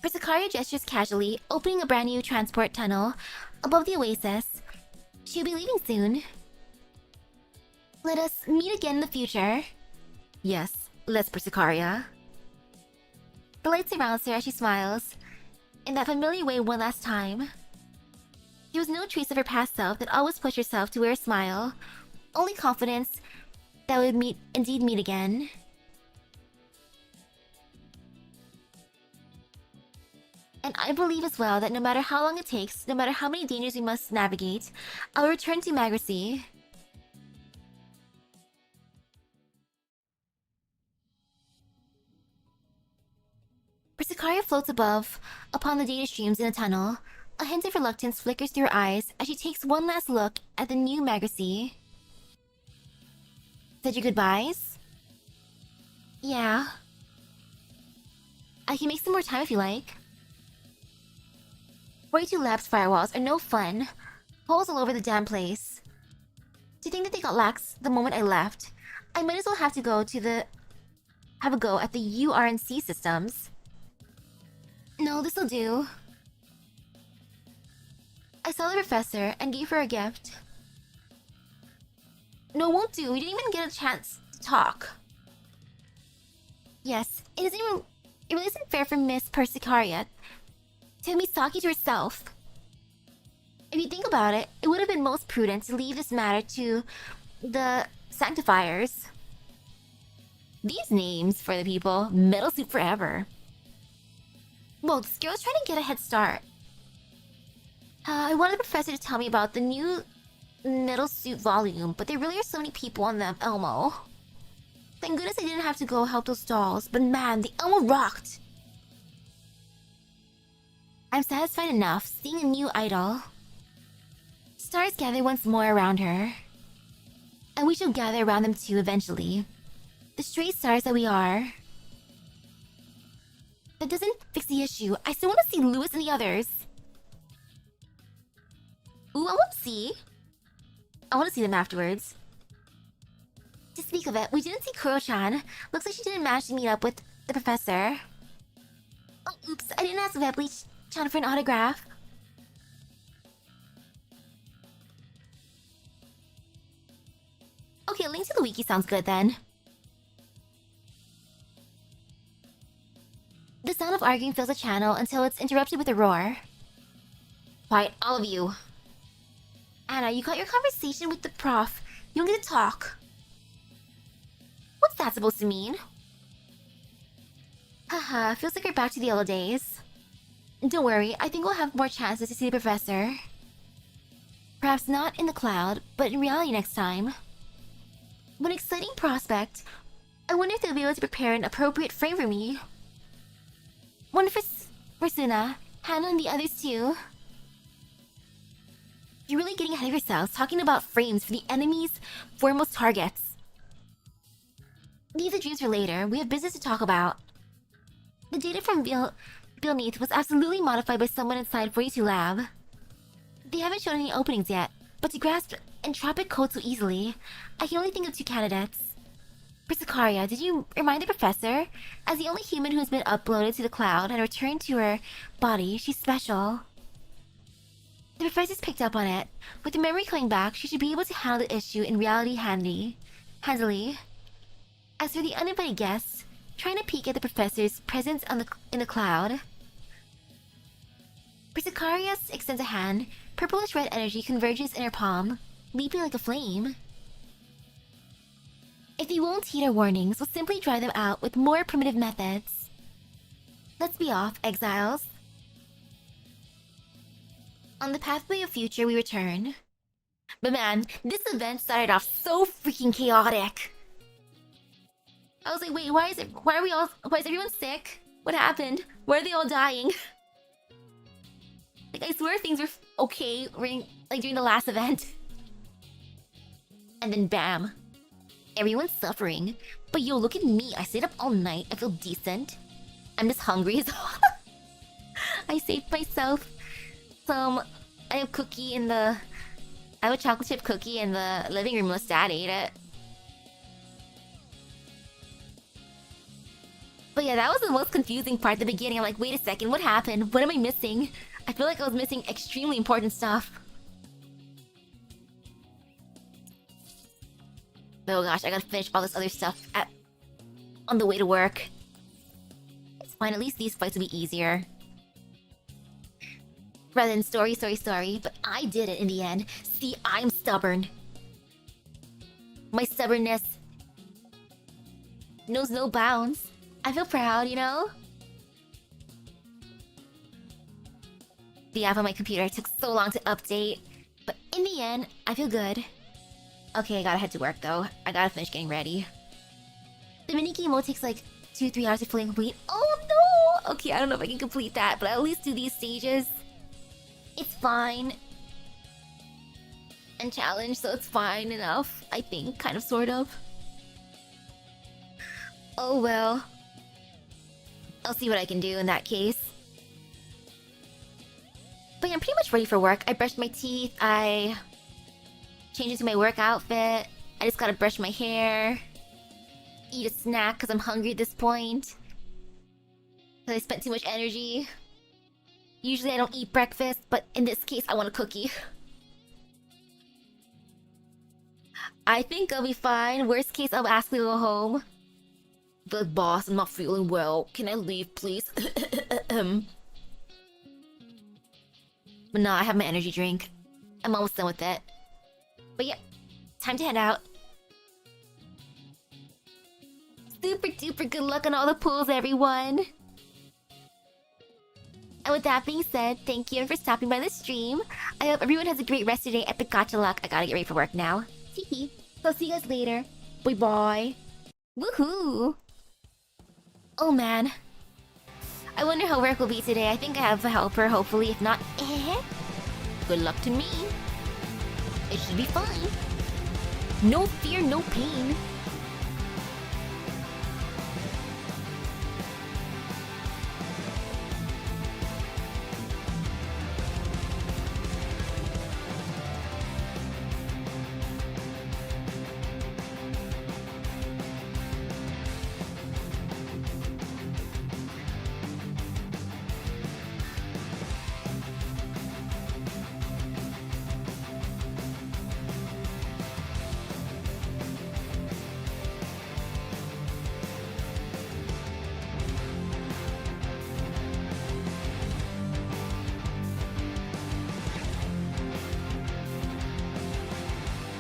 Persicaria gestures casually, opening a brand new transport tunnel above the oasis. She'll be leaving soon. Let us meet again in the future. Yes, let's, Persicaria. The light surrounds her as she smiles, in that familiar way one last time. There was no trace of her past self that always pushed herself to wear a smile, only confidence that we would indeed meet again. And I believe as well that no matter how long it takes, no matter how many dangers we must navigate, I'll return to Magracy. Persicaria floats upon the data streams in a tunnel. A hint of reluctance flickers through her eyes as she takes one last look at the new Magracy. Said your goodbyes? Yeah. I can make some more time if you like. 42 Labs firewalls are no fun. Holes all over the damn place. Do you think that they got lax the moment I left? I might as well have a go at the URNC systems. No, this'll do. I saw the professor and gave her a gift. No, won't do. We didn't even get a chance to talk. Yes, it really isn't fair for Miss Persicaria to have Misaki to herself. If you think about it, it would have been most prudent to leave this matter to the Sanctifiers. These names for the people, Metal Suit Forever. Well, this girl's trying to get a head start. I wanted the professor to tell me about the new Metal Suit volume, but there really are so many people on the Elmo. Thank goodness I didn't have to go help those dolls, but man, the Elmo rocked! I'm satisfied enough seeing a new idol. Stars gather once more around her. And we shall gather around them too eventually. The stray stars that we are. That doesn't fix the issue. I still want to see Lewis and the others. Ooh, I want to see them afterwards. To speak of it, we didn't see Kuro-chan. Looks like she didn't manage to meet up with the professor. Oh, oops, I didn't ask Webley-chan for an autograph. Okay, a link to the wiki sounds good then. The sound of arguing fills the channel until it's interrupted with a roar. Quiet, all of you. Anna, you got your conversation with the prof. You don't get to talk. What's that supposed to mean? Haha, feels like we're back to the old days. Don't worry, I think we'll have more chances to see the professor. Perhaps not in the cloud, but in reality next time. What an exciting prospect. I wonder if they'll be able to prepare an appropriate frame for me. One for Suna, Hannah and the others too. You're really getting ahead of yourselves talking about frames for the enemy's foremost targets. Leave the dreams for later, we have business to talk about. The data from Billneath was absolutely modified by someone inside 42 Lab. They haven't shown any openings yet, but to grasp entropic code so easily, I can only think of two candidates. For Sakaria, did you remind the professor? As the only human who has been uploaded to the cloud and returned to her body, she's special. The professor's picked up on it. With the memory coming back, she should be able to handle the issue in reality handily. As for the uninvited guests, trying to peek at the professor's presence in the cloud. For Sakaria extends a hand, purplish red energy converges in her palm, leaping like a flame. If they won't heed our warnings, we'll simply drive them out with more primitive methods. Let's be off, exiles. On the pathway of future, we return. But man, this event started off so freaking chaotic. I was like, wait, why is everyone sick? What happened? Why are they all dying? Like, I swear things were okay during the last event. And then bam. Everyone's suffering. But yo, look at me. I stayed up all night. I feel decent. I'm just hungry as well. I saved myself some... I have a chocolate chip cookie in the living room. My dad ate it. But yeah, that was the most confusing part at the beginning. I'm like, wait a second, what happened? What am I missing? I feel like I was missing extremely important stuff. Oh gosh, I gotta finish all this other stuff on the way to work. It's fine, at least these fights will be easier. Rather than story, but I did it in the end. See, I'm stubborn. My stubbornness knows no bounds. I feel proud, you know? The app on my computer took so long to update, but in the end, I feel good. Okay, I gotta head to work though. I gotta finish getting ready. The mini-game mode takes like 2-3 hours to fully complete. Oh no! Okay, I don't know if I can complete that, but I'll at least do these stages. It's fine. And challenge, so it's fine enough, I think, kind of, sort of. Oh well. I'll see what I can do in that case. But yeah, I'm pretty much ready for work. I brushed my teeth, I changed into my work outfit. I just gotta brush my hair. Eat a snack because I'm hungry at this point. Because I spent too much energy. Usually I don't eat breakfast, but in this case I want a cookie. I think I'll be fine. Worst case, I'll ask to go home. But boss, I'm not feeling well. Can I leave, please? But no, I have my energy drink. I'm almost done with it. But yeah, time to head out. Super duper good luck on all the pools, everyone! And with that being said, thank you for stopping by the stream. I hope everyone has a great rest of your day. Epic gotcha luck. I gotta get ready for work now. Teehee. So I'll see you guys later. Bye bye. Woohoo! Oh man. I wonder how work will be today. I think I have a helper, hopefully. If not, good luck to me. It should be fine. No fear, no pain.